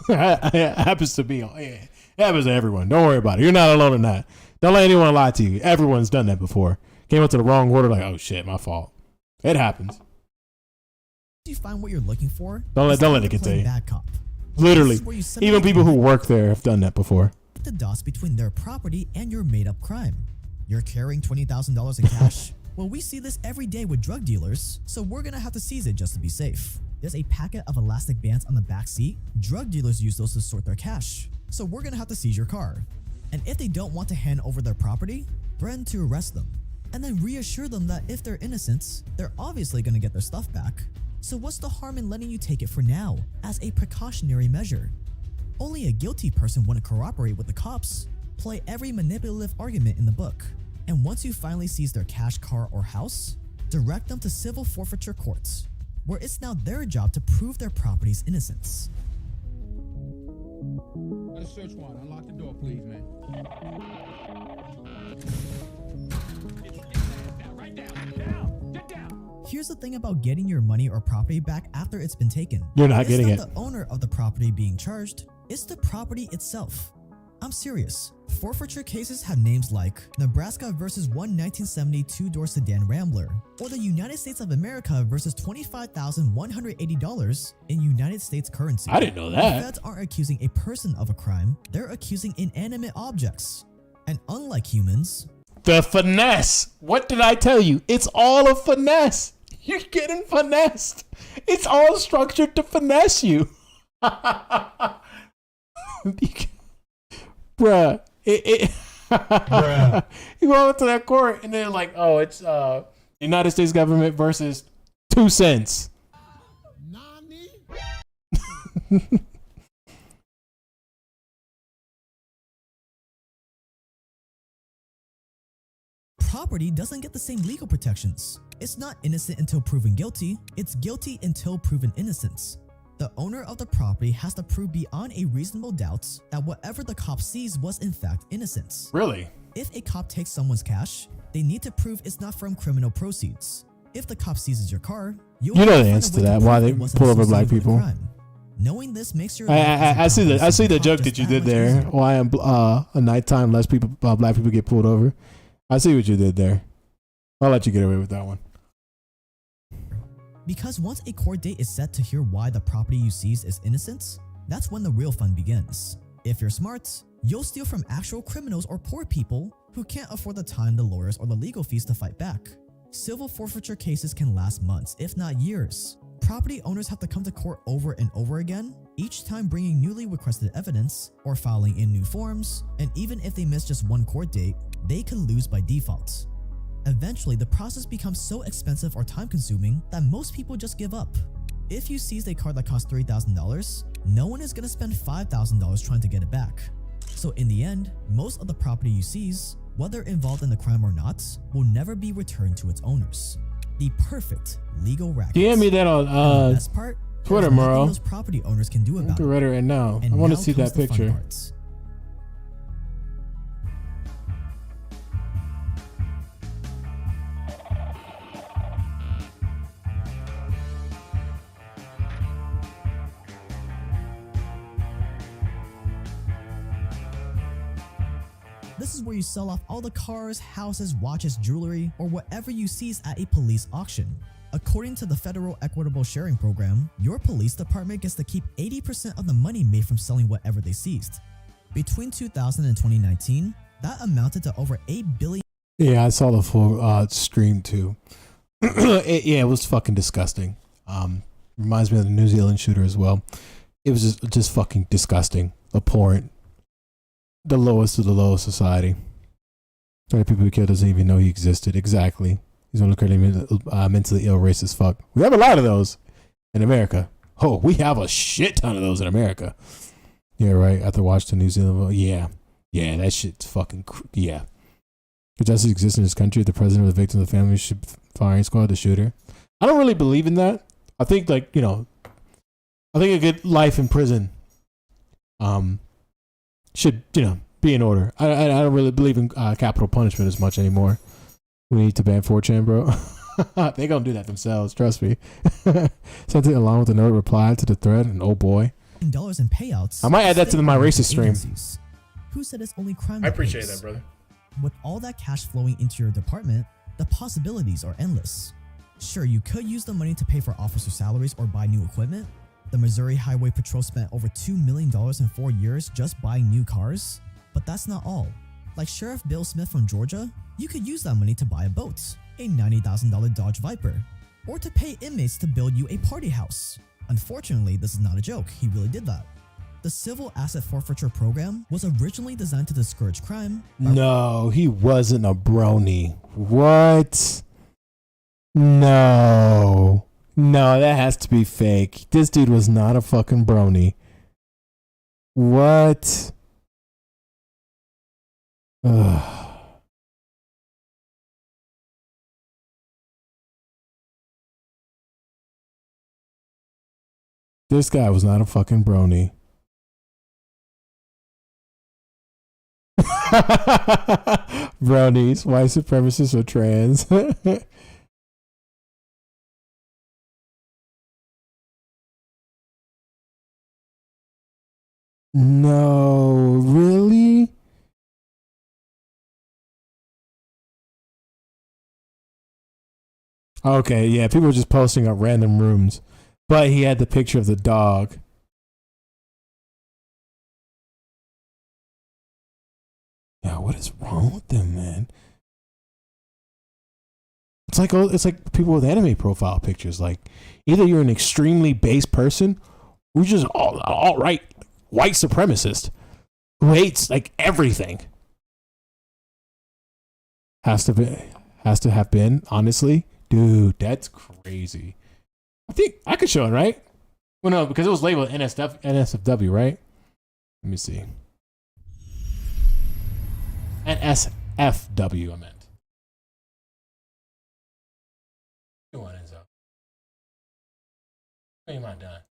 It happens to me. It happens to everyone. Don't worry about it. You're not alone in that. Don't let anyone lie to you. Everyone's done that before. Came up to the wrong order, like, oh shit, my fault. It happens. You find what you're looking for. Don't let it get to you. Bad cop. Literally, even people who work there have done that before. The dots between their property and your made-up crime. You're carrying $20,000 in cash. Well, we see this every day with drug dealers, so we're gonna have to seize it just to be safe. There's a packet of elastic bands on the back seat. Drug dealers use those to sort their cash, so we're gonna have to seize your car. And if they don't want to hand over their property, threaten to arrest them, and then reassure them that if they're innocent, they're obviously gonna get their stuff back. So what's the harm in letting you take it for now, as a precautionary measure? Only a guilty person wouldn't cooperate with the cops. Play every manipulative argument in the book. And once you finally seize their cash, car, or house, direct them to civil forfeiture courts, where it's now their job to prove their property's innocence. Got a search warrant. Unlock the door, please, man. Here's the thing about getting your money or property back after it's been taken. You're not getting it. It's not the owner of the property being charged, it's the property itself. I'm serious. Forfeiture cases have names like Nebraska versus one 1970 two-door sedan Rambler, or the United States of America versus $25,180 in United States currency. I didn't know that. The feds aren't accusing a person of a crime, they're accusing inanimate objects. And unlike humans, the finesse. What did I tell you? It's all a finesse. You're getting finessed. It's all structured to finesse you. Bruh. Bruh. You go to that court and they're like, oh, it's United States government versus 2 cents. property doesn't get the same legal protections. It's not innocent until proven guilty, it's guilty until proven innocence. The owner of the property has to prove beyond a reasonable doubt that whatever the cop sees was in fact innocence. Really? If a cop takes someone's cash, they need to prove it's not from criminal proceeds. If the cop seizes your car, you know the answer to that, why they pull over black people. Knowing this makes your I see the joke that you did there. Why at nighttime less people black people get pulled over. I see what you did there. I'll let you get away with that one. Because once a court date is set to hear why the property you seized is innocent, that's when the real fun begins. If you're smart, you'll steal from actual criminals or poor people who can't afford the time, the lawyers, or the legal fees to fight back. Civil forfeiture cases can last months, if not years. Property owners have to come to court over and over again, each time bringing newly requested evidence or filing in new forms, and even if they miss just one court date, they can lose by default. Eventually, the process becomes so expensive or time-consuming that most people just give up. If you seized a car that cost $3,000, no one is going to spend $5,000 trying to get it back. So in the end, most of the property you seize, whether involved in the crime or not, will never be returned to its owners. The perfect legal racket. DM me that on Twitter, Murrow. Those property owners can do about it. Read it right now. I want to see that picture. This is where you sell off all the cars, houses, watches, jewelry, or whatever you seize at a police auction. According to the Federal Equitable Sharing Program, your police department gets to keep 80% of the money made from selling whatever they seized. Between 2000 and 2019, that amounted to over $8 billion. Yeah, I saw the full stream too. It was fucking disgusting. Reminds me of the New Zealand shooter as well. It was just fucking disgusting, abhorrent. The lowest of the low society. The people who killed doesn't even know he existed. Exactly. He's one of the mentally ill racist fuck. We have a lot of those in America. Oh, we have a shit ton of those in America. Yeah, right. After watching the New Zealand, yeah, that shit's fucking yeah. If justice exists in this country, the president of the victim of the family should firing squad the shooter. I don't really believe in that. I think I think a good life in prison, should be in order. I don't really believe in capital punishment as much anymore. We need to ban 4chan, bro. They gonna do that themselves, trust me. Sent it along with a note reply to the thread, and oh boy. Dollars in payouts. I might add that to my racist stream. Who said it's only crime? I appreciate that, brother. With all that cash flowing into your department, the possibilities are endless. Sure, you could use the money to pay for officer salaries or buy new equipment. The Missouri Highway Patrol spent over $2 million in 4 years just buying new cars. But that's not all. Like Sheriff Bill Smith from Georgia, you could use that money to buy a boat, a $90,000 Dodge Viper, or to pay inmates to build you a party house. Unfortunately, this is not a joke, he really did that. The Civil Asset Forfeiture Program was originally designed to discourage crime. No, he wasn't a brony. What? No, that has to be fake. This dude was not a fucking brony. What? Ugh. This guy was not a fucking brony. Brownies, white supremacists, or trans. No, really? Okay, yeah, people were just posting up random rooms, but he had the picture of the dog. Yeah, what is wrong with them, man? It's like people with anime profile pictures. Like, either you're an extremely base person, or you're just all right white supremacist who hates like everything. Has to have been, honestly. Dude, that's crazy. I think I could show it, right? Well, no, because it was labeled NSFW, right? Let me see. NSFW, I meant. You want it, so. What am I done?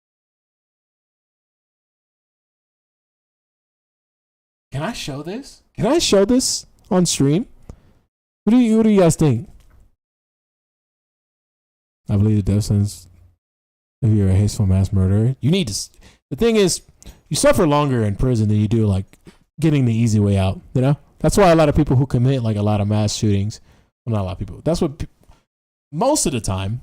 Can I show this? Can I show this on stream? What do you guys think? I believe the death sentence, if you're a hasteful mass murderer, you need to. The thing is, you suffer longer in prison than you do like getting the easy way out. You know, that's why a lot of people who commit like a lot of mass shootings, well, not a lot of people. That's what most of the time.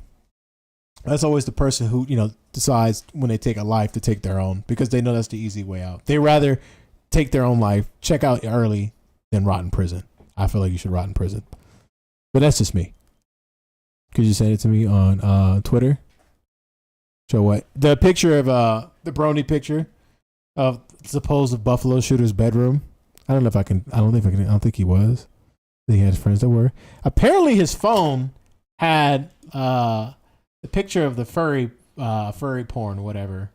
That's always the person who decides when they take a life to take their own, because they know that's the easy way out. They rather take their own life, check out early, than rot in prison. I feel like you should rot in prison, but that's just me. Could you send it to me on Twitter? Show what? The picture of the Brony picture of supposed Buffalo shooter's bedroom. I don't know if I can. I don't think he was. He had friends that were. Apparently, his phone had the picture of the furry porn, whatever,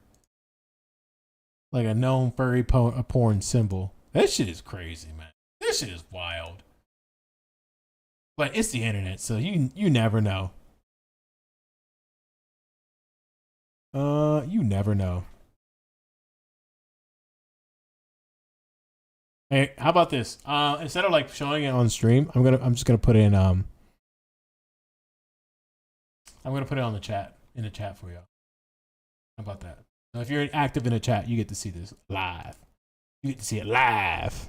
like a known furry porn symbol. That shit is crazy, man. This shit is wild. But it's the internet, so you never know. You never know. Hey, how about this? Instead of like showing it on stream, I'm just gonna put it in I'm gonna put it on the chat for you. How about that? So if you're active in the chat, you get to see this live. You get to see it live.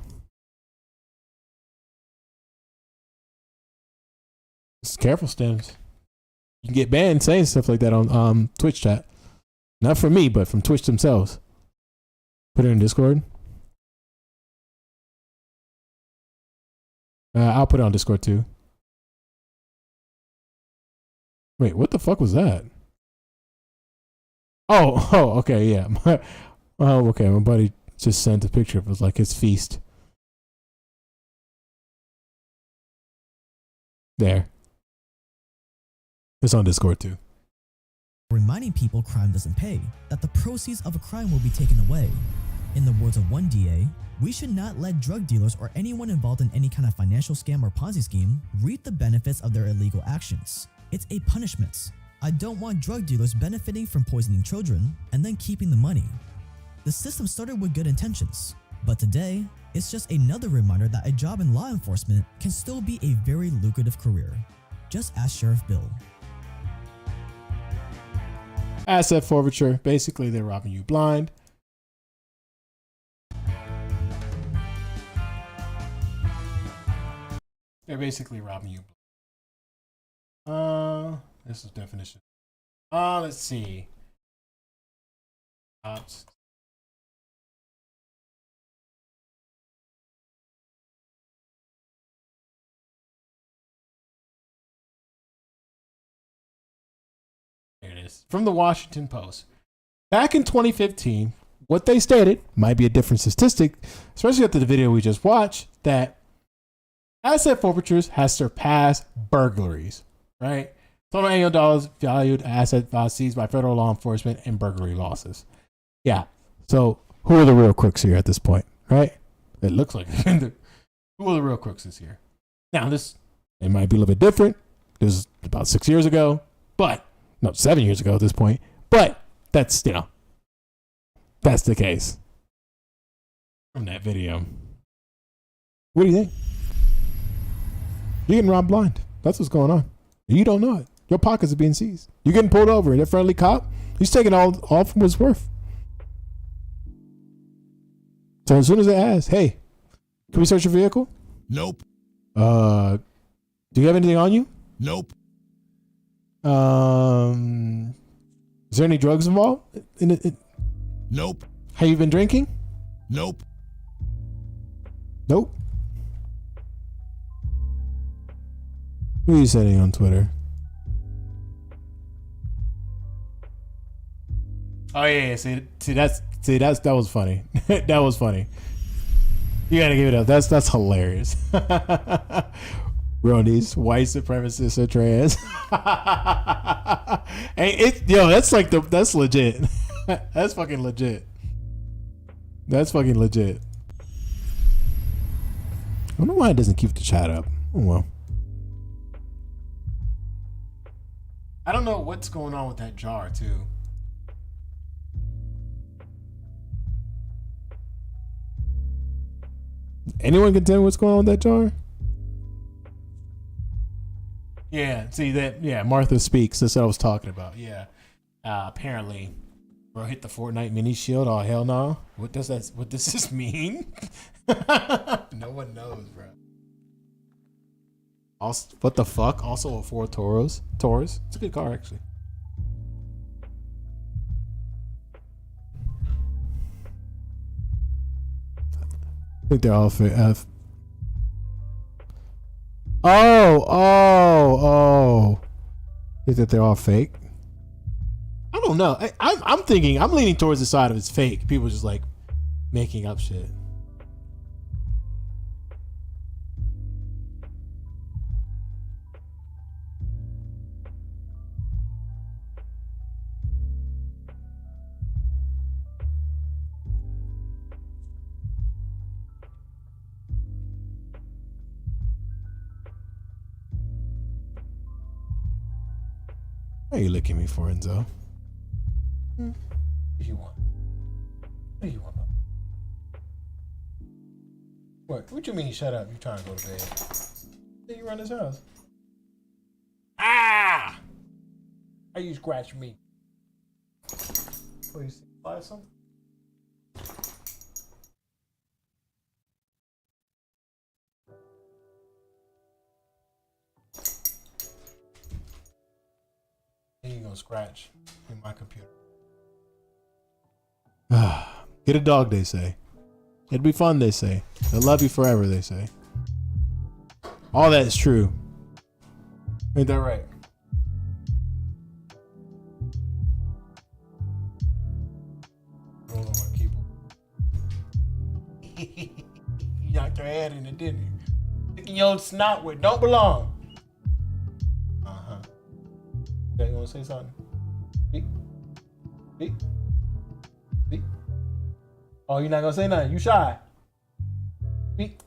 Just careful, Stems. You can get banned saying stuff like that on Twitch chat. Not from me, but from Twitch themselves. Put it in Discord. I'll put it on Discord too. Wait, what the fuck was that? Oh, okay, yeah. Okay, my buddy just sent a picture. It was like his feast. There. It's on Discord too. Reminding people crime doesn't pay, that the proceeds of a crime will be taken away. In the words of one DA, we should not let drug dealers or anyone involved in any kind of financial scam or Ponzi scheme reap the benefits of their illegal actions. It's a punishment. I don't want drug dealers benefiting from poisoning children and then keeping the money. The system started with good intentions, but today, it's just another reminder that a job in law enforcement can still be a very lucrative career. Just ask Sheriff Bill. Asset forfeiture. Basically, they're robbing you blind. They're basically robbing you. This is definition. Let's see. There it is. From the Washington Post. Back in 2015, what they stated might be a different statistic, especially after the video we just watched, that asset forfeitures has surpassed burglaries, right? Total annual dollars valued asset seized by federal law enforcement and burglary losses. Yeah. So who are the real crooks here at this point, right? It looks like who are the real crooks this year? Now it might be a little bit different. This was about 6 years ago, but no, 7 years ago at this point. But that's that's the case from that video. What do you think? You're getting robbed blind. That's what's going on. You don't know it. Your pockets are being seized. You're getting pulled over. That friendly cop, he's taking all from what's worth. So as soon as they ask, hey, can we search your vehicle? Nope. Do you have anything on you? Nope. Is there any drugs involved? Nope. Have you been drinking? Nope. Nope. Who are you sending on Twitter? Oh yeah, see that was funny. That was funny. You gotta give it up. That's hilarious. Bronies, white supremacists are trans. Hey, that's legit. That's fucking legit. That's fucking legit. I don't know why it doesn't keep the chat up. Oh well. I don't know what's going on with that jar too. Anyone can tell me what's going on with that jar? Yeah, see that? Yeah, Martha speaks. That's what I was talking about. Yeah, apparently, bro hit the Fortnite mini shield. Oh hell no! What does this mean? No one knows, bro. Also, what the fuck? Also a Ford Taurus. It's a good car actually. I think they're all fake. Oh. Is that they're all fake? I don't know. I'm thinking, I'm leaning towards the side of it's fake. People just like making up shit. What are you looking at me for, Enzo? What do you want? What do you want? What you mean shut up? You trying to go to bed? Then you run this house. Ah! How you scratch me? What, you see something? Then you gonna scratch in my computer. Get a dog, they say. It'd be fun, they say. They'll love you forever, they say. All that is true. Ain't that right? Roll on my keyboard. You knocked your head in it, didn't you? Sticking your snot where it don't belong. Okay, you wanna say something? Speak. Speak. Speak. Oh, you're not gonna say nothing. You shy. Speak.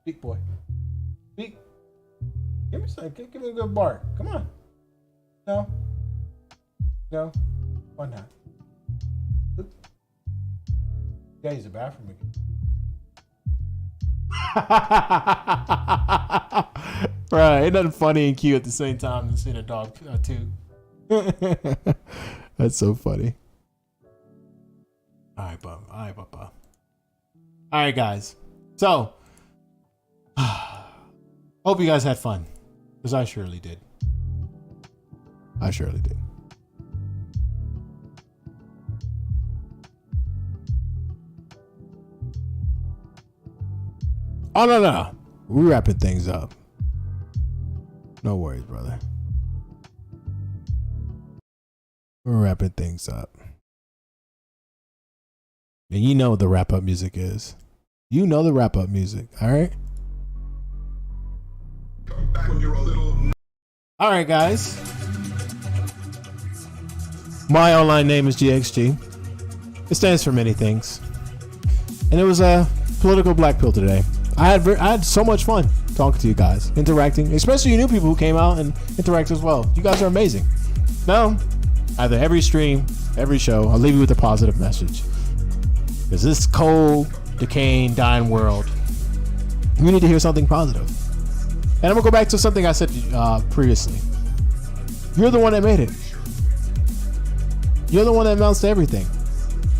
Speak, boy. Speak. Give me something. Give me a good bark. Come on. No. No. Why not? You gotta use the bathroom again. Right, ain't nothing funny and cute at the same time than seeing a dog toot. That's so funny. All right, Papa. All right, guys. So, hope you guys had fun, because I surely did. I surely did. Oh, no. We're wrapping things up. No worries, brother. We're wrapping things up. And you know what the wrap-up music is. You know the wrap-up music, all right? All right, guys. My online name is GXG. It stands for many things. And it was a political black pill today. I had so much fun talking to you guys, interacting, especially you new people who came out and interact as well. You guys are amazing. Now, either every stream, every show, I'll leave you with a positive message. Because this cold, decaying, dying world, we need to hear something positive. And I'm gonna go back to something I said previously. You're the one that made it. You're the one that amounts to everything.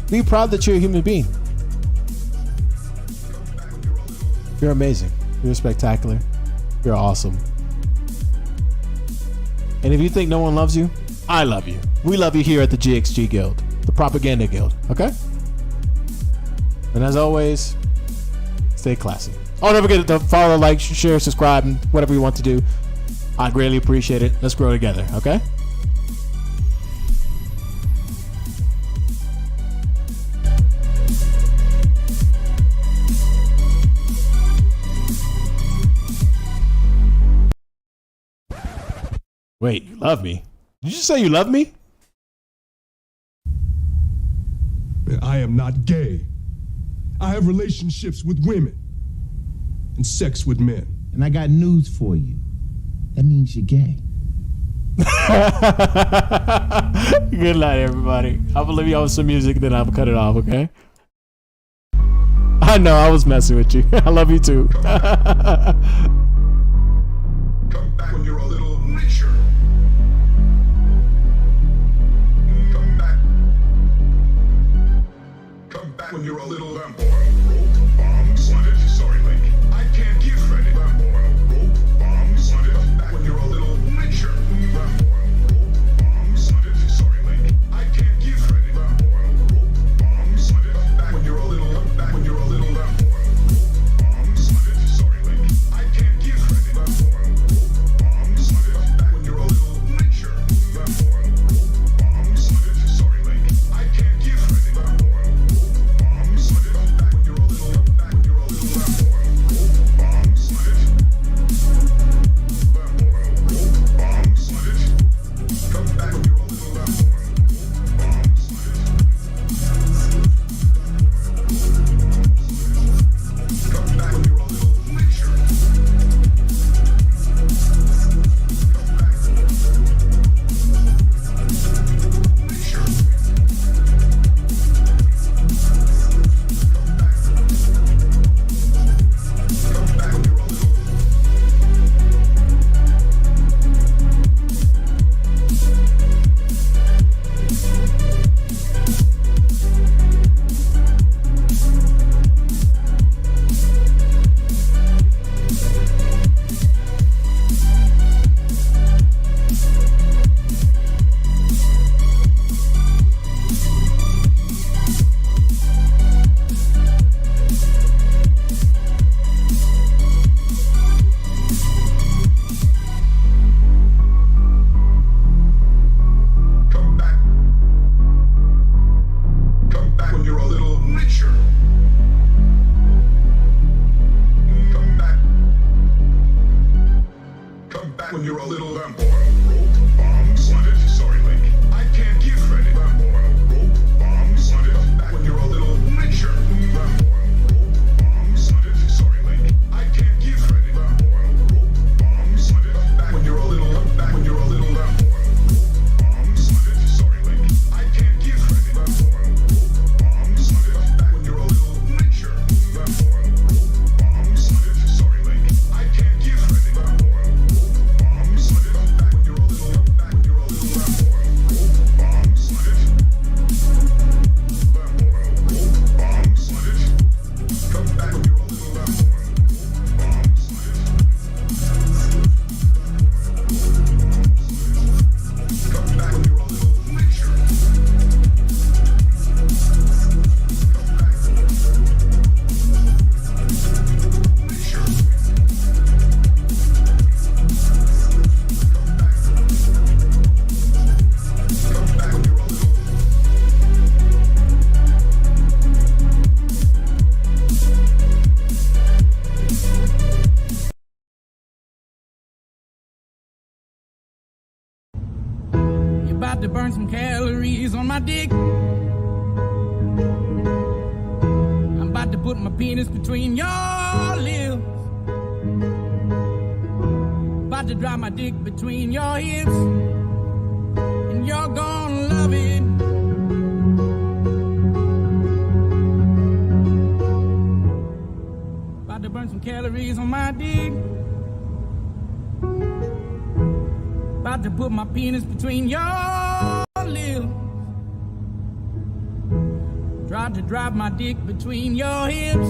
Be proud that you're a human being. You're amazing. You're spectacular. You're awesome. And if you think no one loves you, I love you. We love you here at the GXG Guild, the Propaganda Guild, okay? And as always, stay classy. Oh, don't forget to follow, like, share, subscribe, and whatever you want to do. I greatly appreciate it. Let's grow together, okay? Wait, you love me? Did you just say you love me? I am not gay. I have relationships with women and sex with men. And I got news for you. That means you're gay. Good night, everybody. I'll leave y'all with some music, then I'll cut it off, okay? I know, I was messing with you. I love you too. Come back when you're a little richer. Come back when you're a little lamp oil, rope, bombs, flooded. Sorry, Link. I can't give credit. Lamp oil, rope, bombs, flooded. Come back when you're a little richer. Lamp oil, rope, bombs, flooded. Sorry, Link. I can't give credit. Lamp oil, rope, bombs, flooded. Come back when you're a little. Come back when you're a little lamp oil, rope, bombs, flooded. Sorry, Link. I can't give credit. Lamp oil, rope, bombs, flooded. Come back when you're a little richer. Lamp oil, rope, bombs, flooded. Sorry, Link. I can't give credit. Lamp oil. When you're a little lamp oil, rope, bombs, flooded. Sorry, Link. I can't give credit. Lamp oil, rope, bombs, flooded. Come back when you're a little richer. Lamp oil, rope, bombs, flooded. Sorry, Link. I can't give credit. Lamp oil, rope, bombs, flooded. Come back when you're a little. Come back when you're a little lamp oil, rope, bombs, flooded. Sorry, Link. I can't give credit. Lamp oil, rope, bombs, flooded. Come back when you're a little richer. Lamp oil, rope, bombs, flooded. Sorry, Link. I can't give credit. Lamp oil. About to burn some calories on my dick. I'm about to put my penis between your lips. About to drop my dick between your hips. And you're gonna love it. burn some calories on my dick. About to put my penis between your lips. Tried to drive my dick between your hips.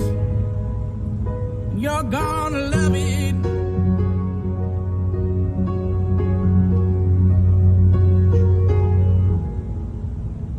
You're gonna love it